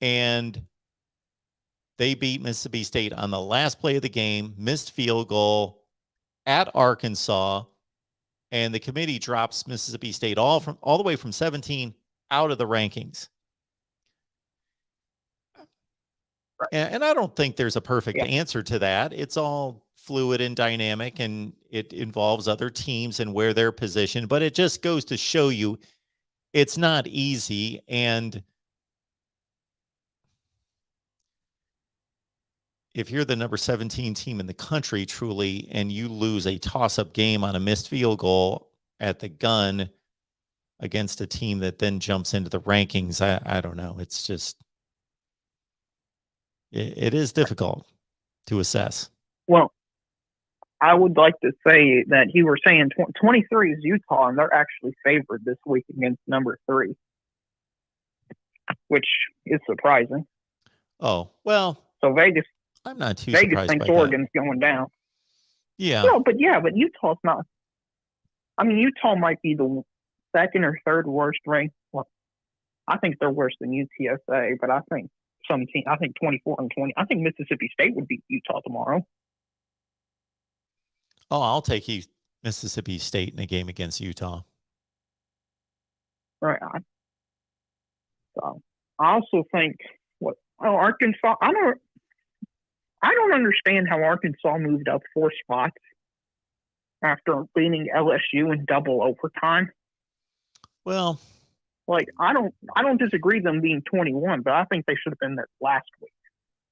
And they beat Mississippi State on the last play of the game, missed field goal at Arkansas, and the committee drops Mississippi State all the way from 17 out of the rankings. And I don't think there's a perfect answer to that. It's all fluid and dynamic, and it involves other teams and where they're positioned, but it just goes to show you it's not easy. And if you're the number 17 team in the country, truly, and you lose a toss-up game on a missed field goal at the gun against a team that then jumps into the rankings, I don't know. It's just, it is difficult to assess. Well, I would like to say that you were saying 23 is Utah, and they're actually favored this week against number 3, which is surprising. Oh, well. So Vegas. I'm not too surprised Vegas thinks by Oregon's going down. Yeah. No, but Utah's not. I mean, Utah might be the second or third worst ranked. Well, I think they're worse than UTSA, but I think 24 and 20. I think Mississippi State would beat Utah tomorrow. Oh, I'll take Mississippi State in a game against Utah. Right. So I also think Arkansas. I don't understand how Arkansas moved up 4 spots after beating LSU in double overtime. Well, I don't disagree them being 21, but I think they should have been there last week.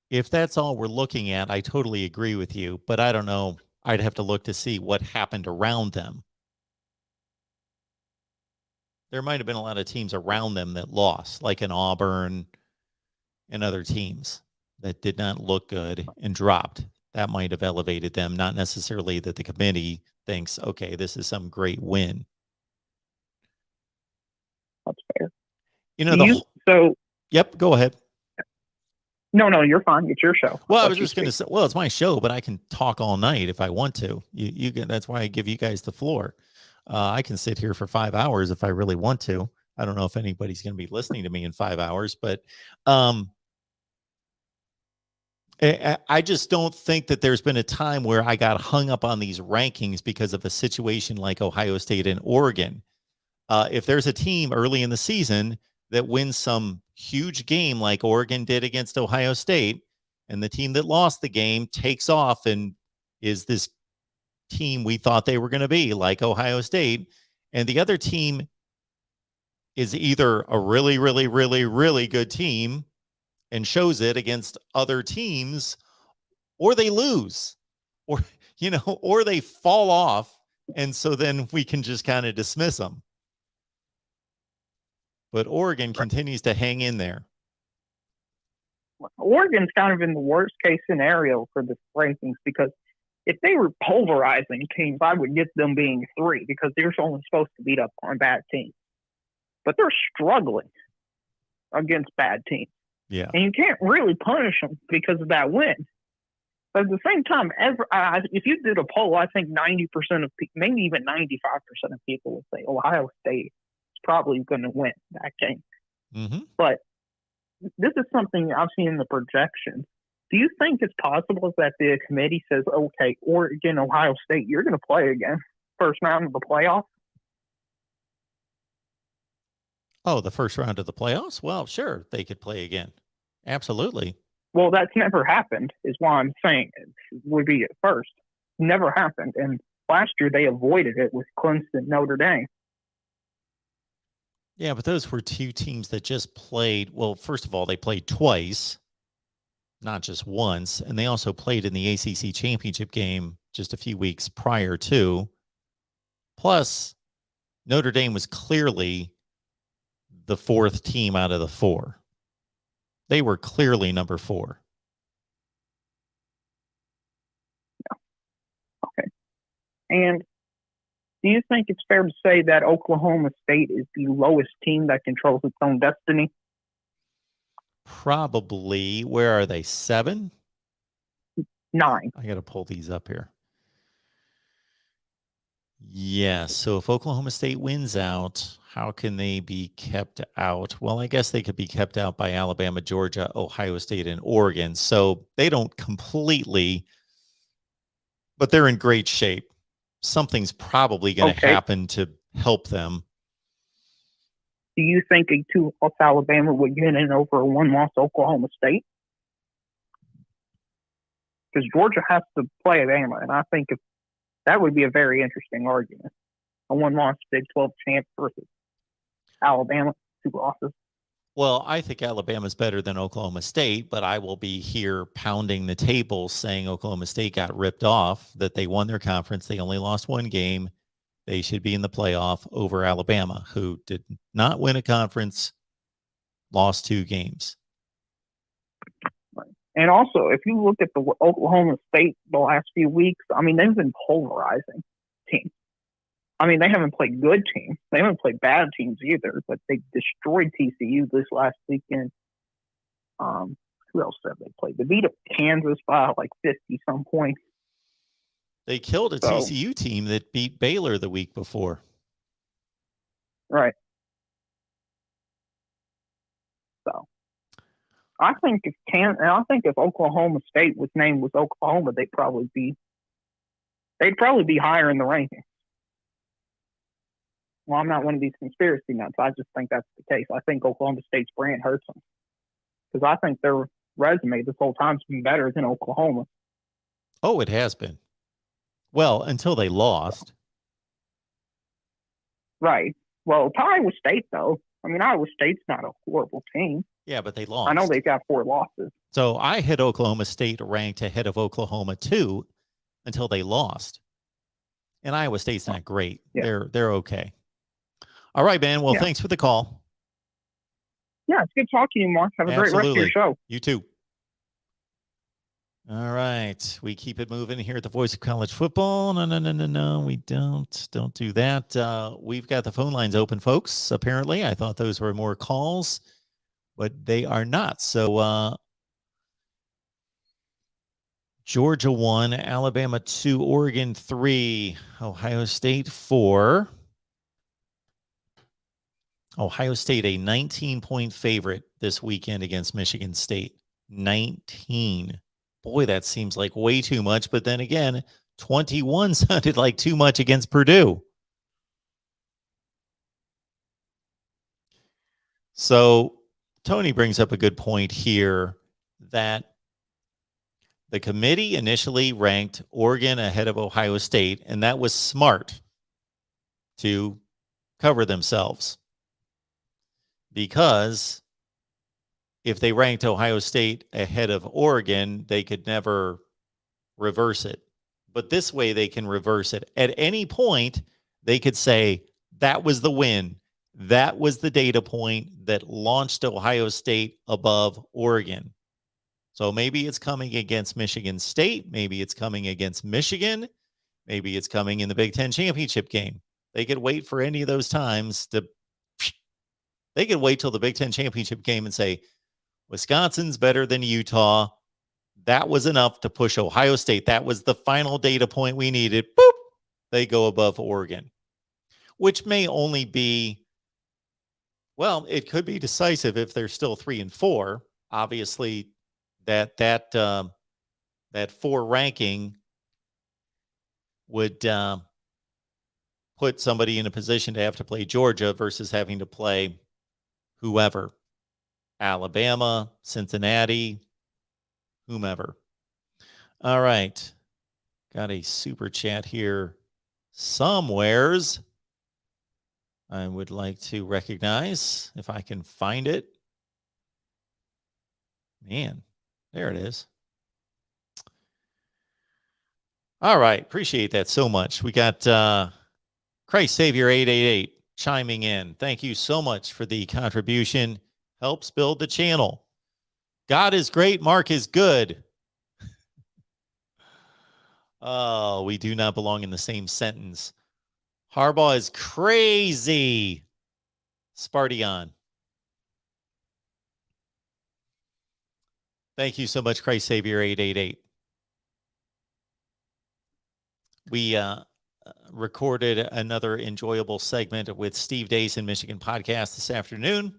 If that's all we're looking at, I totally agree with you, but I don't know. I'd have to look to see what happened around them. There might have been a lot of teams around them that lost, like an Auburn and other teams that did not look good and dropped. That might have elevated them, not necessarily that the committee thinks, okay, this is some great win. That's fair. Yep, go ahead. No, you're fine. It's your show. Well, I was just going to say, it's my show, but I can talk all night if I want to. That's why I give you guys the floor. I can sit here for 5 hours if I really want to. I don't know if anybody's going to be listening to me in 5 hours, but I just don't think that there's been a time where I got hung up on these rankings because of a situation like Ohio State and Oregon. If there's a team early in the season that wins some huge game like Oregon did against Ohio State, and the team that lost the game takes off and is this team we thought they were going to be, like Ohio State, and the other team is either a really, really, really, really good team and shows it against other teams, or they lose. or, or they fall off. And so then we can just kind of dismiss them. But Oregon continues to hang in there. Oregon's kind of in the worst case scenario for the rankings, because if they were pulverizing teams, I would get them being 3, because they're only supposed to beat up on bad teams. But they're struggling against bad teams. Yeah. And you can't really punish them because of that win. But at the same time, if you did a poll, I think 90% of people, maybe even 95% of people would say Ohio State is probably going to win that game. Mm-hmm. But this is something I've seen in the projections. Do you think it's possible that the committee says, okay, Oregon, Ohio State, you're going to play again, first round of the playoffs? Oh, the first round of the playoffs? Well, sure, they could play again. Absolutely. Well, that's never happened, is why I'm saying it would be at first. Never happened. And last year they avoided it with Clemson, Notre Dame. Yeah, but those were 2 teams that just played. Well, first of all, they played twice, not just once. And they also played in the ACC championship game just a few weeks prior to. Plus, Notre Dame was clearly the 4th team out of the 4. They were clearly number 4. Yeah. Okay. And do you think it's fair to say that Oklahoma State is the lowest team that controls its own destiny? Probably. Where are they? 7? 9. I got to pull these up here. Yeah. So if Oklahoma State wins out, how can they be kept out? Well, I guess they could be kept out by Alabama, Georgia, Ohio State, and Oregon. So they don't completely, but they're in great shape. Something's probably going to happen to help them. Do you think a 2-loss Alabama would get in over a 1-loss Oklahoma State? Because Georgia has to play Alabama, and I think that would be a very interesting argument. A 1-loss Big 12 champ versus Alabama, 2 losses. Well, I think Alabama's better than Oklahoma State, but I will be here pounding the table saying Oklahoma State got ripped off, that they won their conference. They only lost 1 game. They should be in the playoff over Alabama, who did not win a conference, lost 2 games. And also, if you look at the Oklahoma State the last few weeks, I mean, they've been pulverizing teams. I mean, they haven't played good teams. They haven't played bad teams either, but they destroyed TCU this last weekend. Who else have they played? They beat up Kansas by like 50-some points. They killed a TCU team that beat Baylor the week before. Right. So I think if Oklahoma State was named with Oklahoma, they'd probably be higher in the rankings. Well, I'm not one of these conspiracy nuts. I just think that's the case. I think Oklahoma State's brand hurts them, because I think their resume this whole time's been better than Oklahoma. Oh, it has been. Well, until they lost. Right. Well, Iowa State, though. I mean, Iowa State's not a horrible team. Yeah, but they lost. I know they've got 4 losses. So I had Oklahoma State ranked ahead of Oklahoma too until they lost. And Iowa State's not great. Yeah. They're okay. All right, man. Well, thanks for the call. Yeah, it's good talking to you, Mark. Have a great rest of your show. You too. All right. We keep it moving here at the Voice of College Football. No. We don't do that. We've got the phone lines open, folks. Apparently, I thought those were more calls, but they are not. So Georgia 1, Alabama 2, Oregon 3, Ohio State 4. Ohio State, a 19-point favorite this weekend against Michigan State. 19. Boy, that seems like way too much. But then again, 21 sounded like too much against Purdue. So Tony brings up a good point here that the committee initially ranked Oregon ahead of Ohio State, and that was smart to cover themselves. Because if they ranked Ohio State ahead of Oregon, they could never reverse it. But this way they can reverse it. At any point, they could say that was the win. That was the data point that launched Ohio State above Oregon. So maybe it's coming against Michigan State. Maybe it's coming against Michigan. Maybe it's coming in the Big Ten championship game. They could wait for any of those times they could wait till the Big Ten championship game and say, Wisconsin's better than Utah. That was enough to push Ohio State. That was the final data point we needed. Boop. They go above Oregon, which may only be, well, it could be decisive if they're still 3-4. Obviously, that 4 ranking would put somebody in a position to have to play Georgia versus having to play whoever, Alabama, Cincinnati, whomever. All right. Got a super chat here somewheres. I would like to recognize if I can find it. Man, there it is. All right. Appreciate that so much. We got Christ Savior 888 chiming in. Thank you so much for the contribution. Helps build the channel. God is great. Mark is good. Oh, we do not belong in the same sentence. Harbaugh is crazy. Spartion. Thank you so much, Christ Savior 888. We recorded another enjoyable segment with Steve Dace in Michigan podcast this afternoon.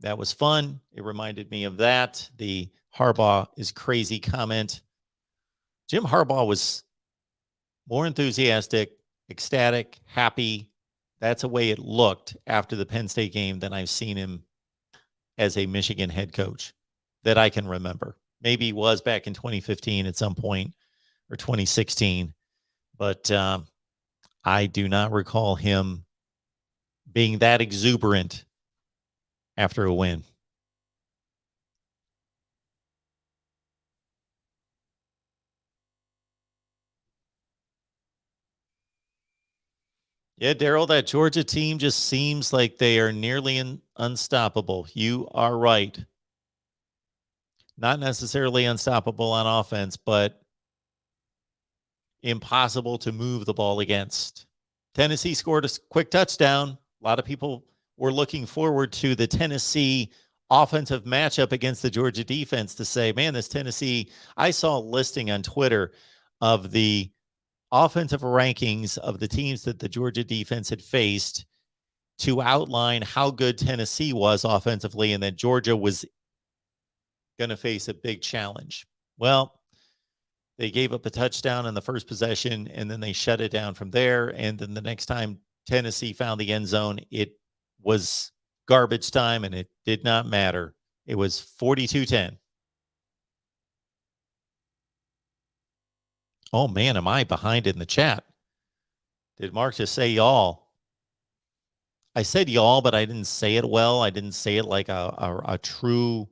That was fun. It reminded me of that. The Harbaugh is crazy comment. Jim Harbaugh was more enthusiastic, ecstatic, happy. That's the way it looked after the Penn State game than I've seen him as a Michigan head coach that I can remember. Maybe he was back in 2015 at some point or 2016, but I do not recall him being that exuberant after a win. Yeah, Daryl, that Georgia team just seems like they are nearly unstoppable. You are right. Not necessarily unstoppable on offense, but impossible to move the ball against. Tennessee scored a quick touchdown. A lot of people were looking forward to the Tennessee offensive matchup against the Georgia defense to say, man, this Tennessee, I saw a listing on Twitter of the offensive rankings of the teams that the Georgia defense had faced to outline how good Tennessee was offensively and that Georgia was going to face a big challenge. Well, they gave up a touchdown in the first possession and then they shut it down from there. And then the next time Tennessee found the end zone, it was garbage time and it did not matter. It was 42-10. Oh, man, am I behind in the chat? Did Mark just say y'all? I said y'all, but I didn't say it well. I didn't say it like a true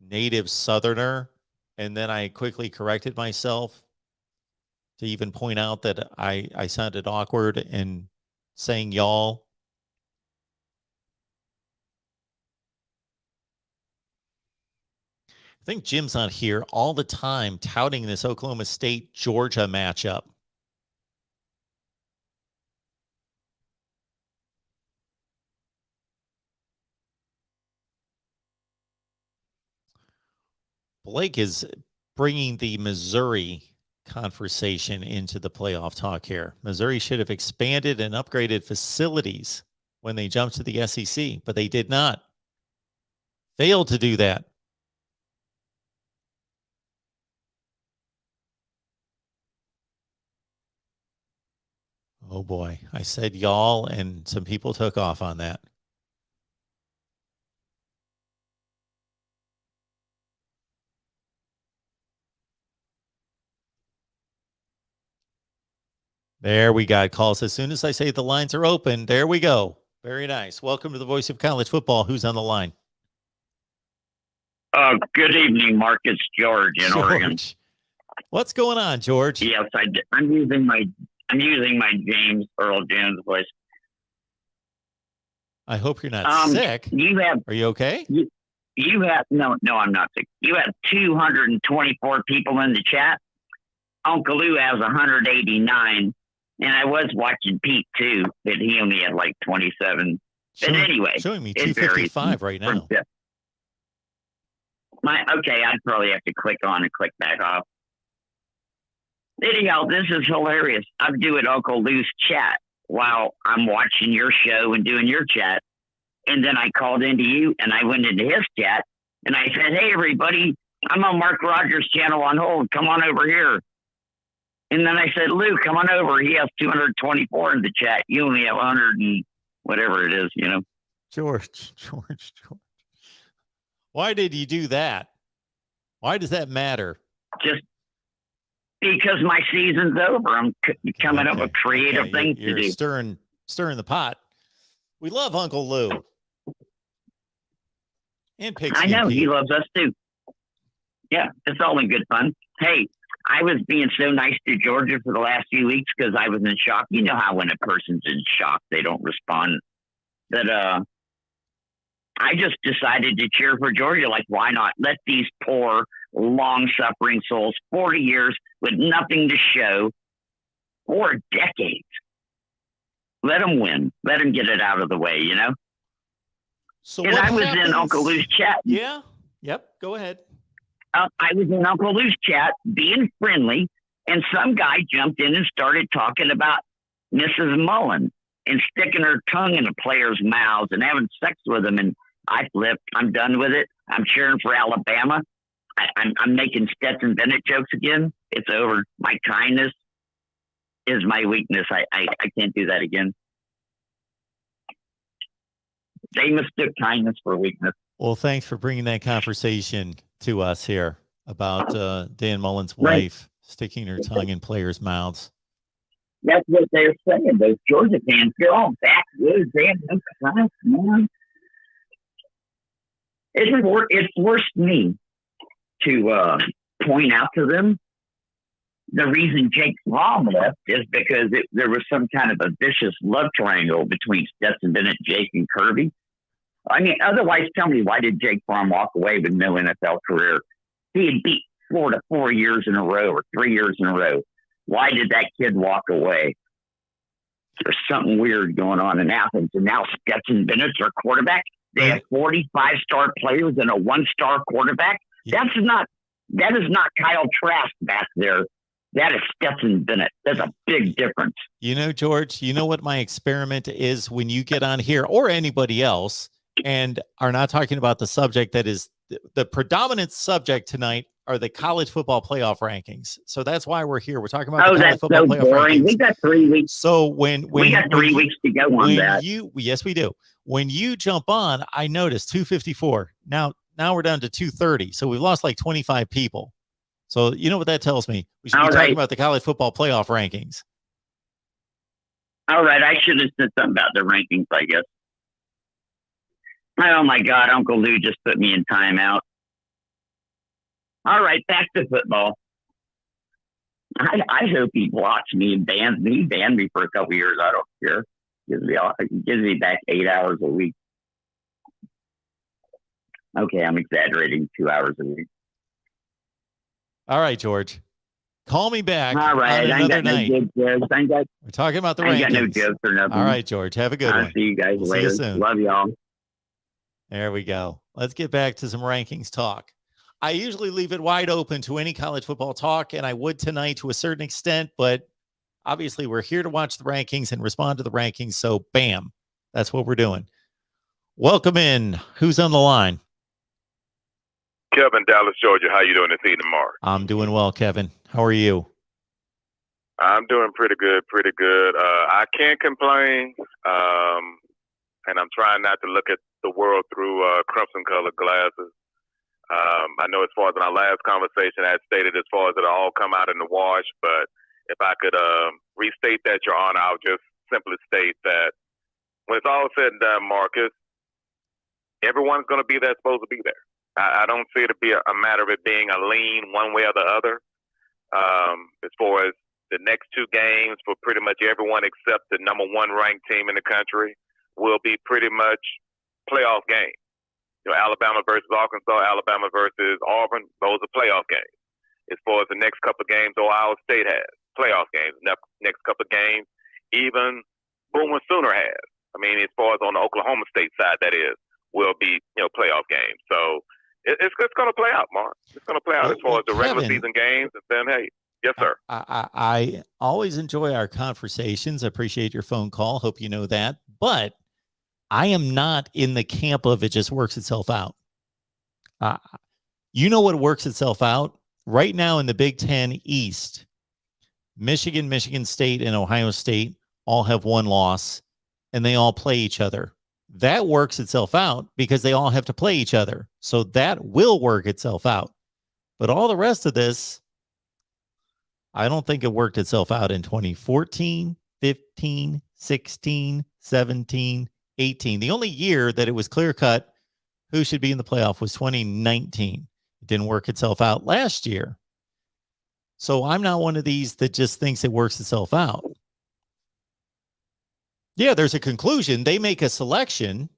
native Southerner. And then I quickly corrected myself to even point out that I sounded awkward in saying y'all. I think Jim's on here all the time touting this Oklahoma State-Georgia matchup. Blake is bringing the Missouri conversation into the playoff talk here. Missouri should have expanded and upgraded facilities when they jumped to the SEC, but they did not. Failed to do that. Oh boy, I said y'all, and some people took off on that. There we got calls. As soon as I say the lines are open, there we go. Very nice. Welcome to the Voice of College Football. Who's on the line? Good evening, Mark. It's George in Oregon. What's going on, George? Yes, I'm using my James Earl Jones voice. I hope you're not sick. Are you okay? You have no, I'm not sick. You have 224 people in the chat. Uncle Lou has 189, and I was watching Pete too, but he only had like 27. But anyway, showing me 255 right now. Okay, I'd probably have to click on and click back off. Anyhow, this is hilarious. I'm doing Uncle Lou's chat while I'm watching your show and doing your chat. And then I called into you and I went into his chat and I said, hey, everybody, I'm on Mark Rogers' channel on hold. Come on over here. And then I said, Lou, come on over. He has 224 in the chat. You only have 100 and whatever it is, you know. George. Why did you do that? Why does that matter? Just because my season's over. I'm coming up with creative things to do. Stirring the pot. We love Uncle Lou. And Pigskin I know, Pete. he loves us too. Yeah, it's all in good fun. Hey, I was being so nice to Georgia for the last few weeks because I was in shock. You know how when a person's in shock, they don't respond. But I just decided to cheer for Georgia. Like, why not? Let these poor, long-suffering souls, 40 years with nothing to show, 4 decades. Let them win. Let them get it out of the way, you know? So and I was in Uncle Lou's chat. Yeah. Yep. Go ahead. I was in Uncle Lou's chat being friendly, and some guy jumped in and started talking about Mrs. Mullen and sticking her tongue in a player's mouths and having sex with them. And I flipped. I'm done with it. I'm cheering for Alabama. I'm making Stetson Bennett jokes again. It's over. My kindness is my weakness. I can't do that again. They mistook kindness for weakness. Well, thanks for bringing that conversation to us here about Dan Mullen's wife sticking her tongue in players' mouths. That's what they're saying. Those Georgia fans go, oh, backwoods, man. It forced me to point out to them the reason Jake Fromm left is because there was some kind of a vicious love triangle between Stetson Bennett, Jake, and Kirby. I mean, otherwise, tell me, why did Jake Fromm walk away with no NFL career? He had beat Florida 4 years in a row or 3 years in a row. Why did that kid walk away? There's something weird going on in Athens. And now Stetson Bennett's our quarterback. They have 45-star players and a 1-star quarterback. Yeah. That is not Kyle Trask back there. That is Stetson Bennett. There's a big difference. You know, George, you know what my experiment is when you get on here or anybody else and are not talking about the subject that is the predominant subject tonight are the college football playoff rankings. So that's why we're here. We're talking about the college football playoff boring. rankings. We got 3 weeks. So we got 3 weeks to go on that. Yes, we do. When you jump on, I noticed 254. Now we're down to 230. So we've lost like 25 people. So you know what that tells me? We should be talking about the college football playoff rankings. All right. I should have said something about the rankings, I guess. Oh, my God. Uncle Lou just put me in timeout. All right. Back to football. I hope he blocks me and bans me. He banned me for a couple years. I don't care. Gives me back 8 hours a week. Okay. I'm exaggerating, 2 hours a week. All right, George. Call me back. All right. On another night. We're talking about the rankings. I got no jokes or nothing. All right, George. Have a good one. I'll see you guys We'll later. See you soon. Love y'all. There we go. Let's get back to some rankings talk. I usually leave it wide open to any college football talk, and I would tonight to a certain extent, but obviously we're here to watch the rankings and respond to the rankings. So bam, that's what we're doing. Welcome in. Who's on the line? Kevin, Dallas, Georgia. How you doing this evening, Mark? I'm doing well, Kevin. How are you? I'm doing pretty good. I can't complain, and I'm trying not to look at the world through crimson-colored glasses. I know as far as our last conversation, I had stated as far as it'll all come out in the wash, but if I could restate that, Your Honor, I'll just simply state that when it's all said and done, Marcus, everyone's going to be there supposed to be there. I don't see it to be a matter of it being a lean one way or the other. as far as the next two games for pretty much everyone except the number one ranked team in the country will be pretty much playoff games. You know, Alabama versus Arkansas, Alabama versus Auburn, those are playoff games. As far as the next couple of games, Ohio State has playoff games. Next couple of games, even Boomer Sooner has. I mean, as far as on the Oklahoma State side, that is, will be, you know, playoff games. So it's going to play out, Mark. It's going to play out as far as the regular season games. And then, hey, yes, sir. I always enjoy our conversations. I appreciate your phone call. Hope you know that. But I am not in the camp of it just works itself out. You know what works itself out? Right now in the Big Ten East, Michigan, Michigan State, and Ohio State all have one loss, and they all play each other. That works itself out because they all have to play each other. So that will work itself out. But all the rest of this, I don't think it worked itself out in 2014, 15, 16, 17, 18. The only year that it was clear-cut who should be in the playoff was 2019. It didn't work itself out last year. So I'm not one of these that just thinks it works itself out. Yeah, there's a conclusion. They make a selection.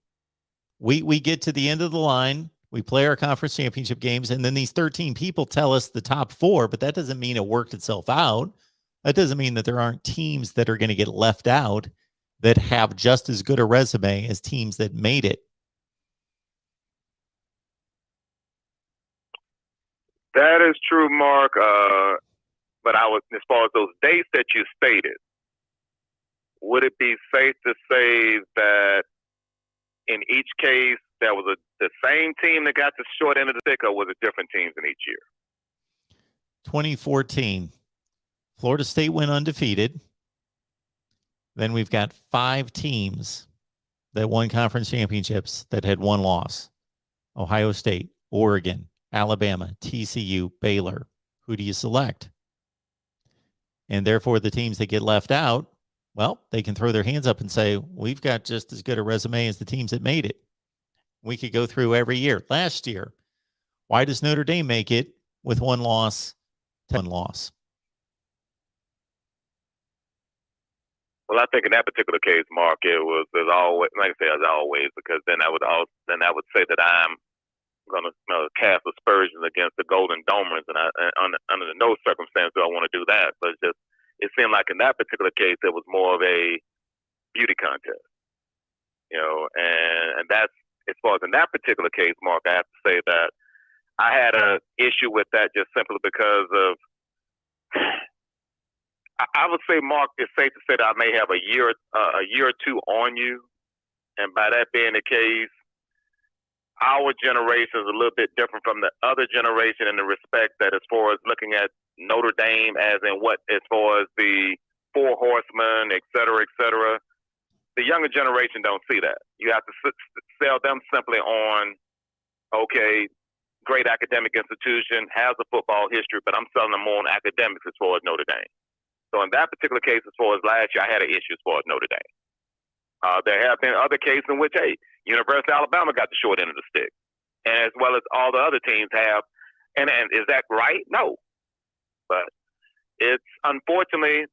We get to the end of the line. We play our conference championship games, and then these 13 people tell us the top four, but that doesn't mean it worked itself out. That doesn't mean that there aren't teams that are going to get left out that have just as good a resume as teams that made it. That is true, Mark. But as far as those dates that you stated, would it be safe to say that in each case there was the same team that got the short end of the stick, or was it different teams in each year? 2014, Florida State went undefeated. Then we've got 5 teams that won conference championships that had one loss. Ohio State, Oregon, Alabama, TCU, Baylor. Who do you select? And therefore, the teams that get left out, well, they can throw their hands up and say, we've got just as good a resume as the teams that made it. We could go through every year. Last year, why does Notre Dame make it with one loss, 10 loss? Well, I think in that particular case, Mark, it was as always, like I say, as always, because then I would say that I'm going to cast aspersions against the Golden Domers, and under no circumstance do I want to do that. But it seemed like in that particular case, it was more of a beauty contest, you know, and that's, as far as in that particular case, Mark, I have to say that I had an issue with that just simply because of, I would say, Mark, it's safe to say that I may have a year or two on you, and by that being the case, our generation is a little bit different from the other generation in the respect that as far as looking at Notre Dame as far as the Four Horsemen, et cetera, the younger generation don't see that. You have to sell them simply on, okay, great academic institution, has a football history, but I'm selling them more on academics as far as Notre Dame. So in that particular case, as far as last year, I had an issue as far as Notre Dame. There have been other cases in which, hey, University of Alabama got the short end of the stick, and as well as all the other teams have. And is that right? No. But it's unfortunately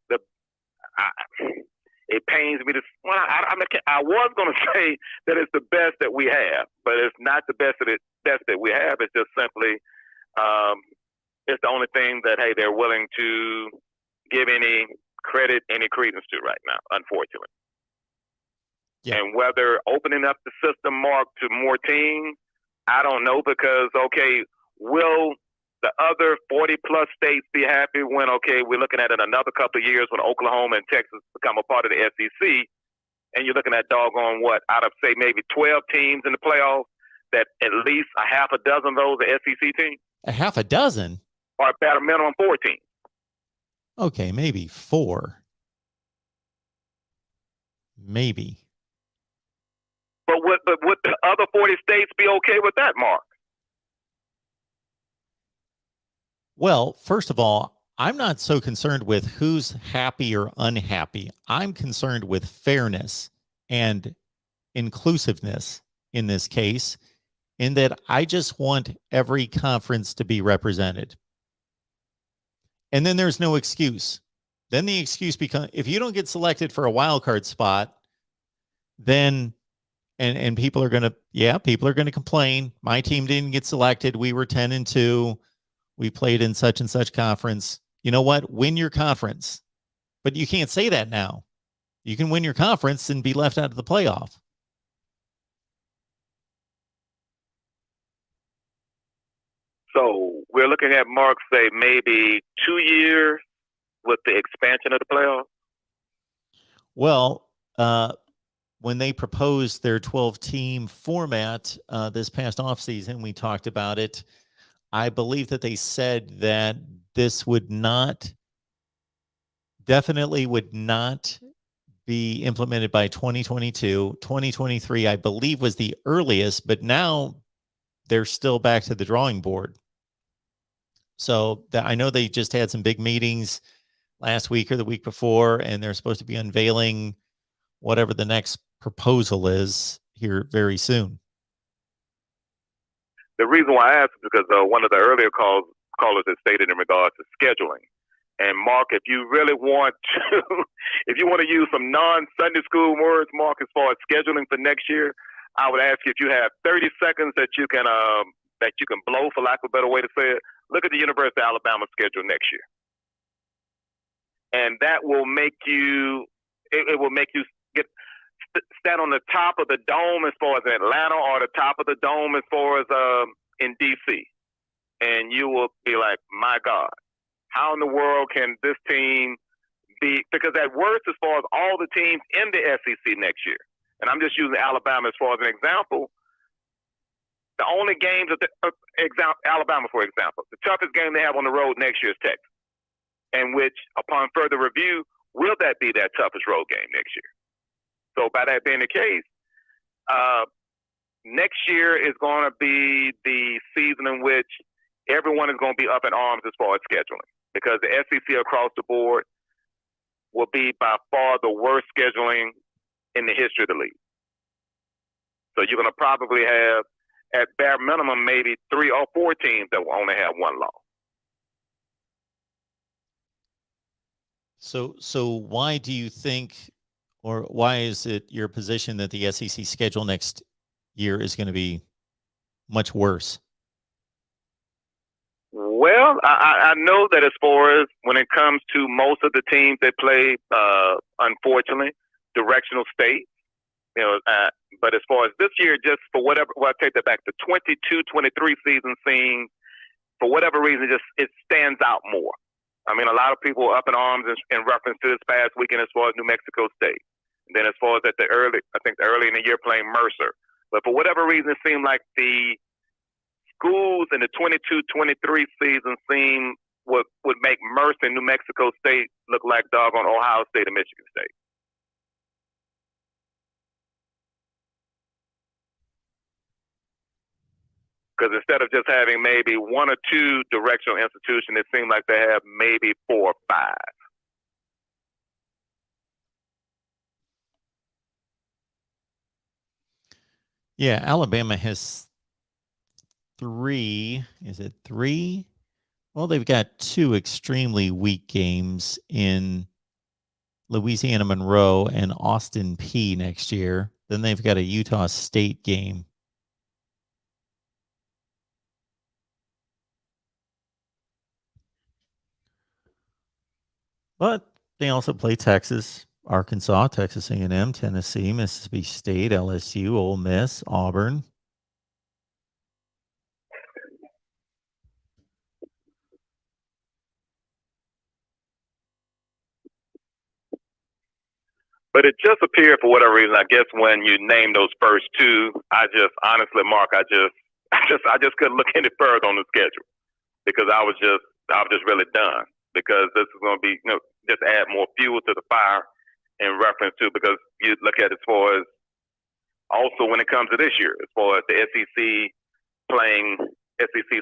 it pains me to. Well, I was going to say that it's the best that we have, but it's not the best that we have. It's just simply it's the only thing that, hey, they're willing to give any credit, any credence to right now, unfortunately. Yeah. And whether opening up the system, Mark, to more teams, I don't know, because, okay, will the other 40-plus states be happy when, okay, we're looking at it another couple of years when Oklahoma and Texas become a part of the SEC, and you're looking at doggone what, out of, say, maybe 12 teams in the playoffs, that at least a half a dozen of those are SEC teams? A half a dozen? Or about a minimum 4 teams. Okay, maybe 4. Maybe. But would the other 40 states be okay with that, Mark? Well, first of all, I'm not so concerned with who's happy or unhappy. I'm concerned with fairness and inclusiveness in this case, in that I just want every conference to be represented. And then there's no excuse. Then the excuse becomes, if you don't get selected for a wild card spot, then and people are gonna complain. My team didn't get selected. We were 10-2. We played in such and such conference. You know what? Win your conference. But you can't say that now. You can win your conference and be left out of the playoff. So we're looking at Mark say maybe 2 years with the expansion of the playoffs. Well, when they proposed their 12-team format this past offseason, we talked about it. I believe that they said that this definitely would not be implemented by 2022. 2023, I believe, was the earliest, but now they're still back to the drawing board. So I know they just had some big meetings last week or the week before, and they're supposed to be unveiling whatever the next proposal is here very soon. The reason why I asked is because one of the earlier callers had stated in regards to scheduling. And Mark, if you really want to, if you want to use some non-Sunday school words, Mark, as far as scheduling for next year, I would ask you if you have 30 seconds that you can blow, for lack of a better way to say it. Look at the University of Alabama schedule next year, and that will make you. It will make you stand on the top of the dome as far as Atlanta, or the top of the dome as far as in DC, and you will be like, my God, how in the world can this team be? Because at worst, as far as all the teams in the SEC next year, and I'm just using Alabama as far as an example. The only games of Alabama, for example, the toughest game they have on the road next year is Texas, and which, upon further review, will that be their toughest road game next year? So by that being the case, next year is going to be the season in which everyone is going to be up in arms as far as scheduling, because the SEC across the board will be by far the worst scheduling in the history of the league. So you're going to probably have, at bare minimum, maybe 3 or 4 teams that will only have one loss. So why do you think, or why is it your position that the SEC schedule next year is going to be much worse? Well, I know that as far as when it comes to most of the teams that play, unfortunately, directional states, but as far as this year, just for whatever, well, I take that back. The 22-23 season seems, for whatever reason, it stands out more. I mean, a lot of people are up in arms in reference to this past weekend as far as New Mexico State. And then as far as early in the year playing Mercer. But for whatever reason, it seemed like the schools in the 22-23 season would make Mercer and New Mexico State look like doggone Ohio State and Michigan State. Because instead of just having maybe 1 or 2 directional institutions, it seemed like they have maybe 4 or 5. Yeah, Alabama has 3. Is it 3? Well, they've got 2 extremely weak games in Louisiana Monroe and Austin P next year. Then they've got a Utah State game. But they also play Texas, Arkansas, Texas A&M, Tennessee, Mississippi State, LSU, Ole Miss, Auburn. But it just appeared, for whatever reason, I guess when you name those first 2, I just honestly, Mark, I just couldn't look any further on the schedule, because I was just really done. Because this is going to be, just add more fuel to the fire in reference to, because you look at it as far as also when it comes to this year, as far as the SEC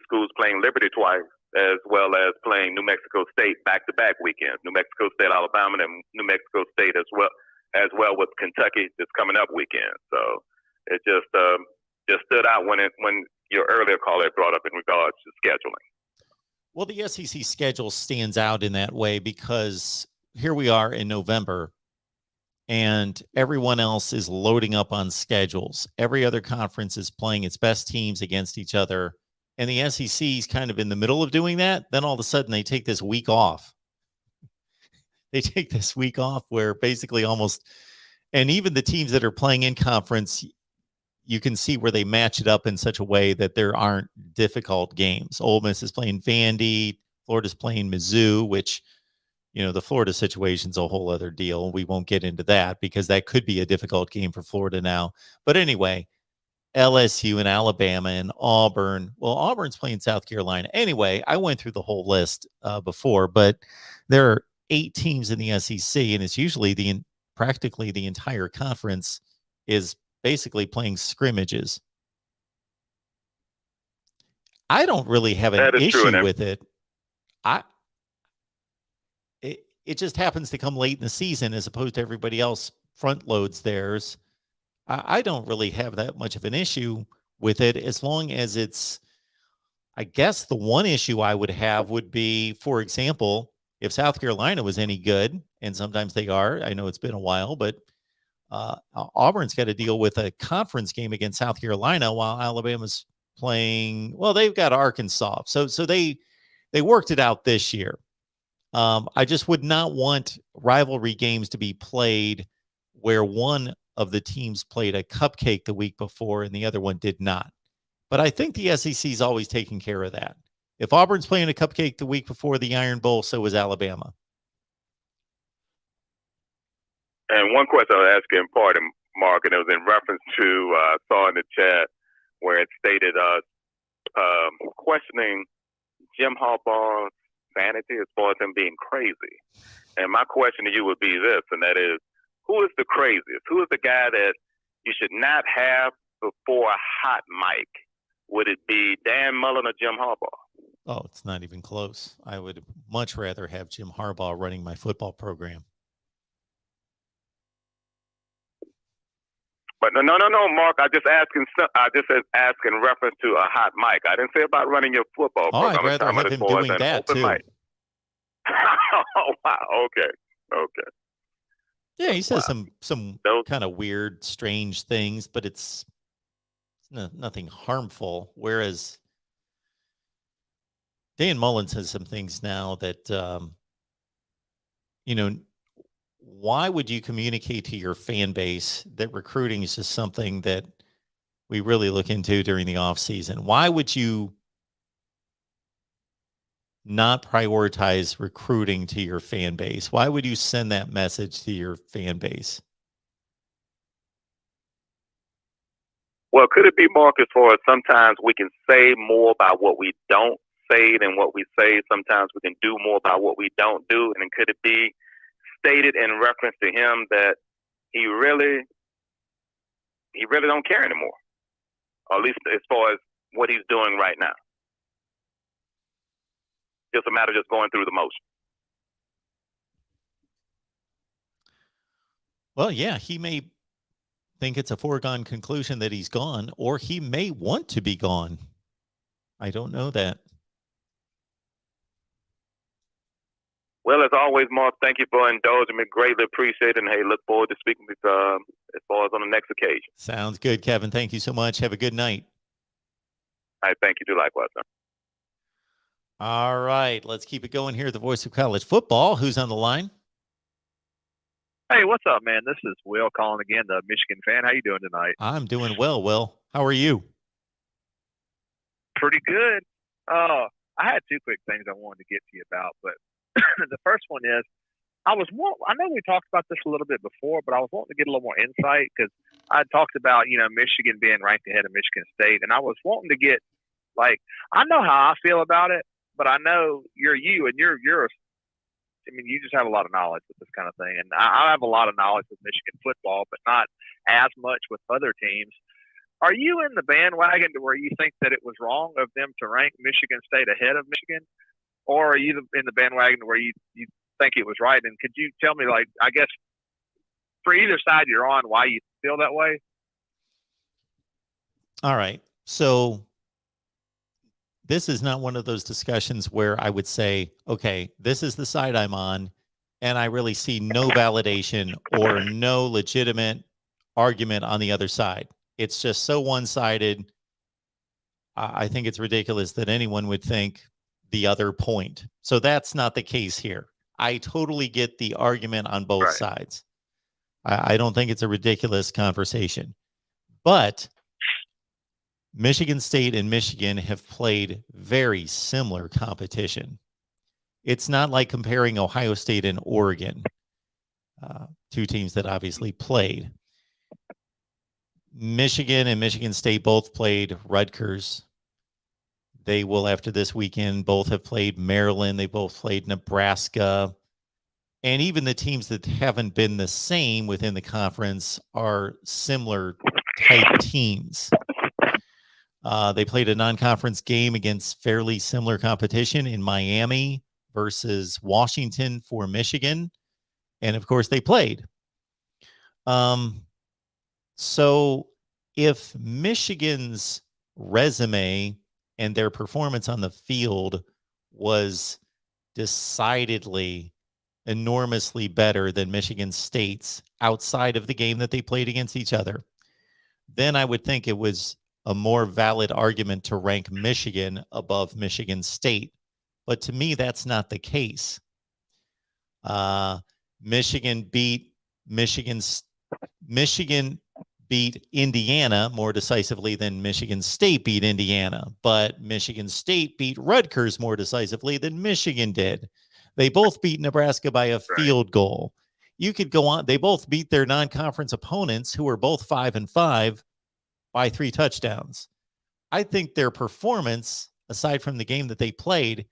schools playing Liberty twice, as well as playing New Mexico State back-to-back weekends, New Mexico State, Alabama, and New Mexico State as well with Kentucky this coming up weekend. So it just stood out when your earlier caller brought up in regards to scheduling. Well, the SEC schedule stands out in that way because here we are in November and everyone else is loading up on schedules. Every other conference is playing its best teams against each other. And the SEC is kind of in the middle of doing that. Then all of a sudden they take this week off. They take this week off where basically almost, and even the teams that are playing in conference, you can see where they match it up in such a way that there aren't difficult games. Ole Miss is playing Vandy. Florida's playing Mizzou, which, the Florida situation's a whole other deal. We won't get into that because that could be a difficult game for Florida now. But anyway, LSU and Alabama and Auburn. Well, Auburn's playing South Carolina. Anyway, I went through the whole list before, but there are 8 teams in the SEC, and it's usually practically the entire conference is basically playing scrimmages. I don't really have an issue with it. It just happens to come late in the season as opposed to everybody else front loads theirs. I don't really have that much of an issue with it as long as it's, I guess the one issue I would have would be, for example, if South Carolina was any good, and sometimes they are, I know it's been a while, but Auburn's got to deal with a conference game against South Carolina while Alabama's playing. Well, they've got Arkansas, so they worked it out this year. I just would not want rivalry games to be played where one of the teams played a cupcake the week before and the other one did not. But I think the SEC is always taking care of that. If Auburn's playing a cupcake the week before the Iron Bowl, so is Alabama. And one question I was asking, pardon, Mark, and it was in reference to saw in the chat where it stated questioning Jim Harbaugh's vanity as far as him being crazy. And my question to you would be this, and that is, who is the craziest? Who is the guy that you should not have before a hot mic? Would it be Dan Mullen or Jim Harbaugh? Oh, it's not even close. I would much rather have Jim Harbaugh running my football program. But no, Mark. I just asked in reference to a hot mic. I didn't say about running your football program. I'd rather have him doing that too. Oh, wow. Okay. Yeah, he says some kind of weird, strange things, but it's nothing harmful. Whereas Dan Mullen says some things now that, why would you communicate to your fan base that recruiting is just something that we really look into during the off season? Why would you not prioritize recruiting to your fan base? Why would you send that message to your fan base? Well, could it be, Mark, as far as sometimes we can say more about what we don't say than what we say? Sometimes we can do more about what we don't do. And could it be stated in reference to him that he really don't care anymore, or at least as far as what he's doing right now? Just a matter of just going through the motion. Well, yeah, he may think it's a foregone conclusion that he's gone, or he may want to be gone. I don't know that. Well, as always, Mark, thank you for indulging me. Greatly appreciate it. And hey, look forward to speaking with as far as on the next occasion. Sounds good, Kevin. Thank you so much. Have a good night. All right, thank you. Do likewise, sir. All right, let's keep it going here at the Voice of College Football. Who's on the line? Hey, what's up, man? This is Will calling again, the Michigan fan. How you doing tonight? I'm doing well, Will. How are you? Pretty good. I had 2 quick things I wanted to get to you about, but the first one is I know we talked about this a little bit before, but I was wanting to get a little more insight because I talked about, Michigan being ranked ahead of Michigan State, and I was wanting to get, I know how I feel about it, but I know you're you, and you're you just have a lot of knowledge with this kind of thing. And I have a lot of knowledge with Michigan football, but not as much with other teams. Are you in the bandwagon to where you think that it was wrong of them to rank Michigan State ahead of Michigan? Or are you in the bandwagon where you think it was right? And could you tell me, I guess, for either side you're on, why you feel that way? All right. So this is not one of those discussions where I would say, okay, this is the side I'm on, and I really see no validation or no legitimate argument on the other side. It's just so one-sided. I think it's ridiculous that anyone would think the other point. So that's not the case here. I totally get the argument on both sides. I don't think it's a ridiculous conversation. But Michigan State and Michigan have played very similar competition. It's not like comparing Ohio State and Oregon, two teams that obviously played. Michigan and Michigan State both played Rutgers. They will, after this weekend, both have played Maryland. They both played Nebraska. And even the teams that haven't been the same within the conference are similar type teams. They played a non-conference game against fairly similar competition in Miami versus Washington for Michigan. And of course, they played. So if Michigan's resume and their performance on the field was decidedly enormously better than Michigan State's outside of the game that they played against each other, then I would think it was a more valid argument to rank Michigan above Michigan State. But to me, that's not the case. Michigan beat Indiana more decisively than Michigan State beat Indiana, but Michigan State beat Rutgers more decisively than Michigan did. They both beat Nebraska by a field goal. You could go on. They both beat their non-conference opponents, who were both 5-5, by 3 touchdowns. I think their performance, aside from the game that they played,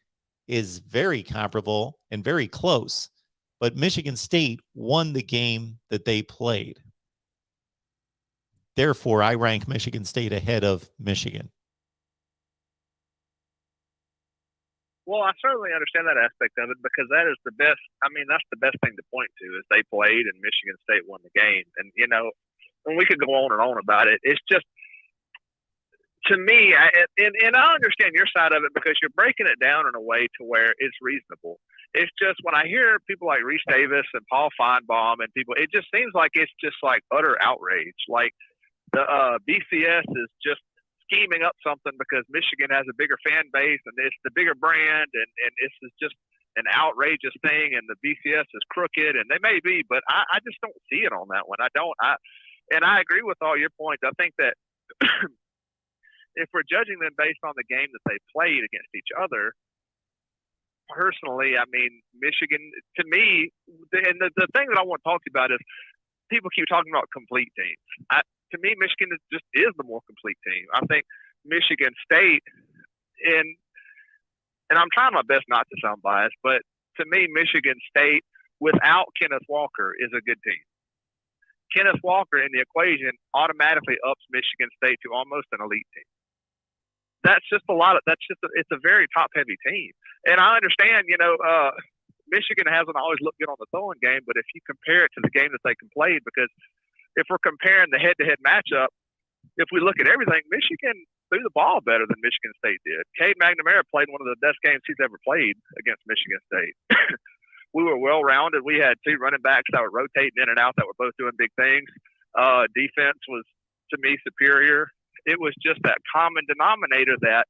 is very comparable and very close. But Michigan State won the game that they played. Therefore, I rank Michigan State ahead of Michigan. Well, I certainly understand that aspect of it, because that is the best. I mean, that's the best thing to point to, is they played and Michigan State won the game. And, you know, and we could go on and on about it. It's just, to me, and I understand your side of it, because you're breaking it down in a way to where it's reasonable. It's just, when I hear people like Reese Davis and Paul Feinbaum and people, it just seems like it's just like utter outrage. Like the BCS is just scheming up something because Michigan has a bigger fan base and it's the bigger brand, and this is just an outrageous thing, and the BCS is crooked, and they may be, but I just don't see it on that one. And I agree with all your points. I think that if we're judging them based on the game that they played against each other, personally, I mean, Michigan, to me, and the thing that I want to talk to you about is, people keep talking about complete teams. To me, Michigan is the more complete team. I think Michigan State, and I'm trying my best not to sound biased, but to me, Michigan State without Kenneth Walker is a good team. Kenneth Walker in the equation automatically ups Michigan State to almost an elite team. It's a very top heavy team. And I understand, Michigan hasn't always looked good on the throwing game, but if you compare it to the game that they played, because if we're comparing the head-to-head matchup, if we look at everything, Michigan threw the ball better than Michigan State did. Cade McNamara played one of the best games he's ever played against Michigan State. We were well-rounded. We had 2 running backs that were rotating in and out that were both doing big things. Defense was, to me, superior. It was just that common denominator that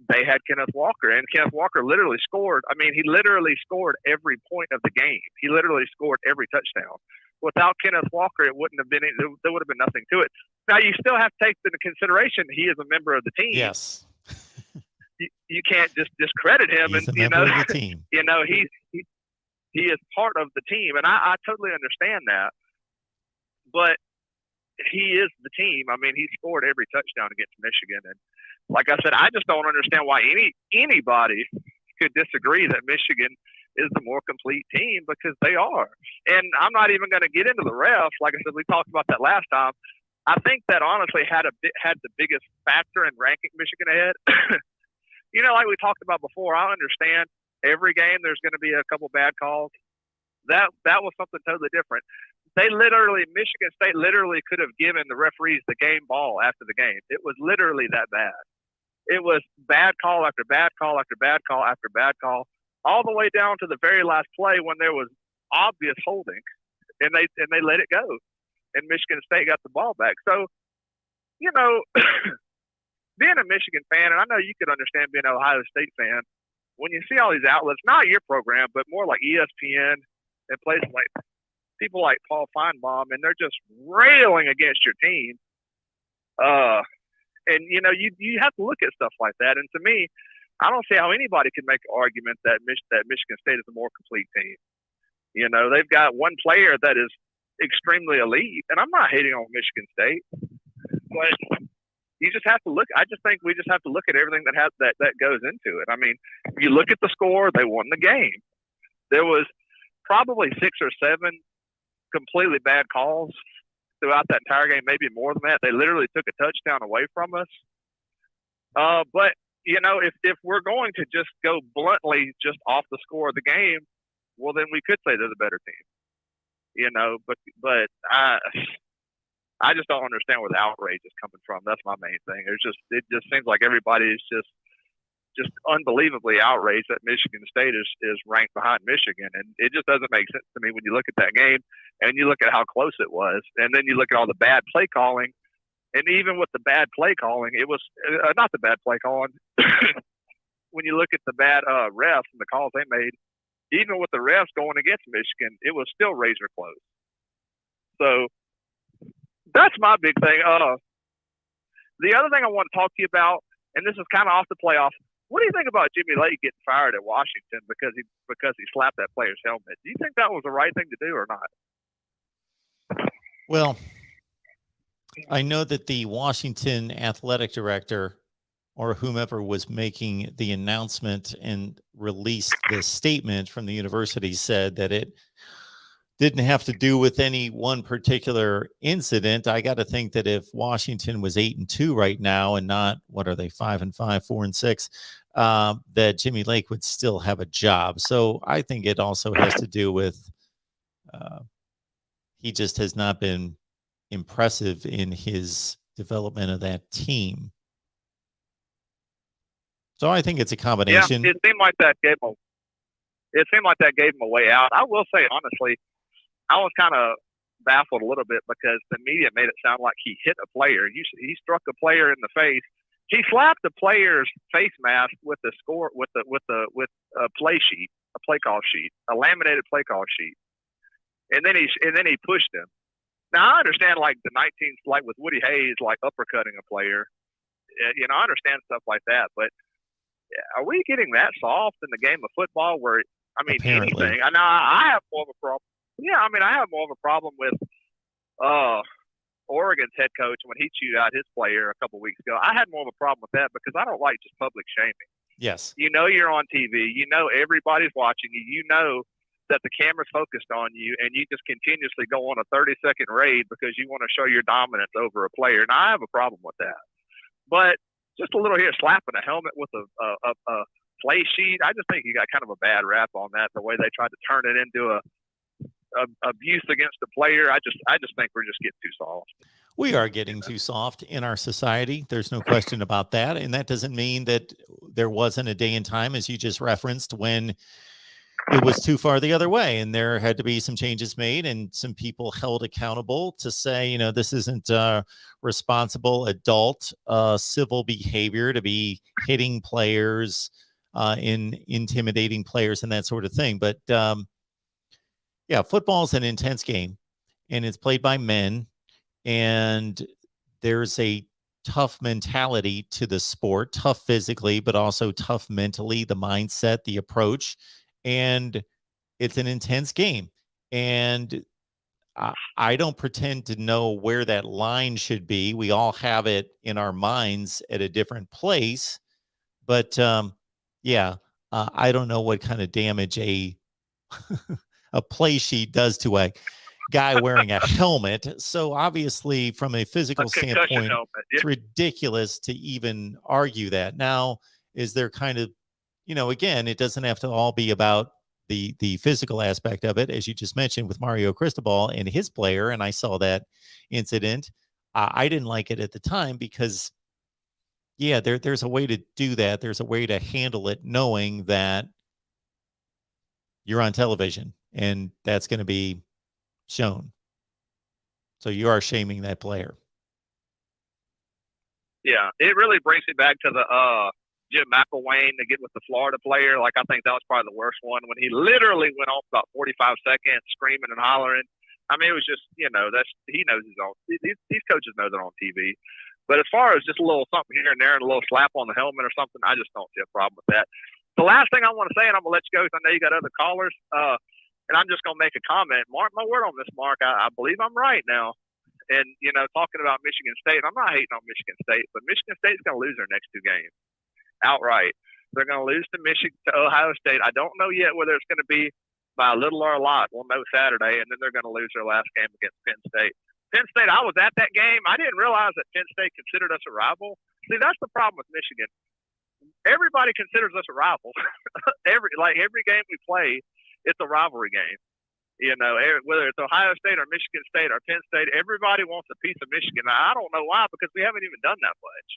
they had Kenneth Walker, and Kenneth Walker literally scored. I mean, he literally scored every point of the game. He literally scored every touchdown. Without Kenneth Walker, there would have been nothing to it. Now, you still have to take into consideration he is a member of the team. Yes. You can't just discredit him. He's and a member of the team. He is part of the team, and I totally understand that. But he is the team. I mean, he scored every touchdown against Michigan, and like I said, I just don't understand why anybody could disagree that Michigan is the more complete team, because they are. And I'm not even going to get into the refs. Like I said, we talked about that last time. I think that honestly had the biggest factor in ranking Michigan ahead. Like we talked about before, I understand every game there's going to be a couple bad calls. That was something totally different. Michigan State literally could have given the referees the game ball after the game. It was literally that bad. it was bad call after bad call after bad call after bad call, all the way down to the very last play when there was obvious holding, and they let it go, and Michigan State got the ball back. So, you know, being a Michigan fan, and I know you could understand being an Ohio State fan, when you see all these outlets, not your program, but more like ESPN and places like people like Paul Feinbaum, and they're just railing against your team. And you know, you have to look at stuff like that. And to me, I don't see how anybody can make an argument that Michigan State is a more complete team. You know, they've got one player that is extremely elite, and I'm not hating on Michigan State, but you just have to look. I just think we just have to look at everything that goes into it. I mean, you look at the score; they won the game. There was probably 6 or 7 completely bad calls throughout that entire game, maybe more than that. They literally took a touchdown away from us. But you know, if we're going to just go bluntly just off the score of the game, well, then we could say they're the better team. You know, but I just don't understand where the outrage is coming from. That's my main thing. It just seems like everybody is just unbelievably outraged that Michigan State is ranked behind Michigan, and it just doesn't make sense to me when you look at that game and you look at how close it was, and then you look at all the bad play calling, and even with the bad play calling, it was not the bad play calling. When you look at the bad refs and the calls they made, even with the refs going against Michigan, it was still razor close. So that's my big thing. The other thing I want to talk to you about, and this is kind of off the playoff. What do you think about Jimmy Lake getting fired at Washington because he slapped that player's helmet? Do you think that was the right thing to do or not? Well, I know that the Washington athletic director or whomever was making the announcement and released the statement from the university said that it didn't have to do with any one particular incident. I got to think that if Washington was 8-2 right now and not, what are they, 5-5, 4-6, that Jimmy Lake would still have a job. So I think it also has to do with he just has not been impressive in his development of that team. So I think it's a combination. Yeah, it seemed like that gave him a way out. I will say honestly, I was kind of baffled a little bit because the media made it sound like he hit a player. He struck a player in the face. He slapped the player's face mask with a play sheet, a play call sheet, a laminated play call sheet, and then he pushed him. Now I understand like the 19th, like with Woody Hayes, like uppercutting a player. You know, I understand stuff like that, but are we getting that soft in the game of football? Where I mean, Apparently. anything. I know I have more of a problem. Yeah, I mean, I have more of a problem with Oregon's head coach when he chewed out his player a couple weeks ago. I had more of a problem with that because I don't like just public shaming. Yes. You know you're on TV. You know everybody's watching you. You know that the camera's focused on you, and you just continuously go on a 30-second raid because you want to show your dominance over a player. And I have a problem with that. But just a little here slapping a helmet with a play sheet, I just think you got kind of a bad rap on that, the way they tried to turn it into a abuse against the player. I just think we're just getting too soft. We are getting too soft in our society. There's no question about that. And that doesn't mean that there wasn't a day and time, as you just referenced, when it was too far the other way. And there had to be some changes made and some people held accountable to say, you know, this isn't responsible adult civil behavior to be hitting players, in intimidating players and that sort of thing. But yeah, football is an intense game and it's played by men, and there's a tough mentality to the sport, tough physically, but also tough mentally, the mindset, the approach, and it's an intense game. And I don't pretend to know where that line should be. We all have it in our minds at a different place, but I don't know what kind of damage a play sheet does to a guy wearing a helmet. So obviously from a physical standpoint, it's ridiculous to even argue that. Now, is there kind of, you know, again, it doesn't have to all be about the physical aspect of it, as you just mentioned with Mario Cristobal and his player. And I saw that incident. I didn't like it at the time because Yeah, there's a way to do that. There's a way to handle it knowing that you're on television and that's going to be shown. So you are shaming that player. Yeah, it really brings me back to the Jim McElwain to get with the Florida player. Like, I think that was probably the worst one when he literally went off about 45 seconds screaming and hollering. I mean, it was just, he knows he's on. These coaches know they're on TV. But as far as just a little something here and there and a little slap on the helmet or something, I just don't see a problem with that. The last thing I want to say, and I'm going to let you go because I know you got other callers, and I'm just going to make a comment. Mark my word on this, Mark. I believe I'm right now. And, talking about Michigan State, I'm not hating on Michigan State, but Michigan State's going to lose their next two games outright. They're going to lose to Ohio State. I don't know yet whether it's going to be by a little or a lot. We'll know Saturday, and then they're going to lose their last game against Penn State. Penn State, I was at that game. I didn't realize that Penn State considered us a rival. See, that's the problem with Michigan. Everybody considers us a rival. every game we play, it's a rivalry game. Whether it's Ohio State or Michigan State or Penn State, everybody wants a piece of Michigan. I don't know why, because we haven't even done that much.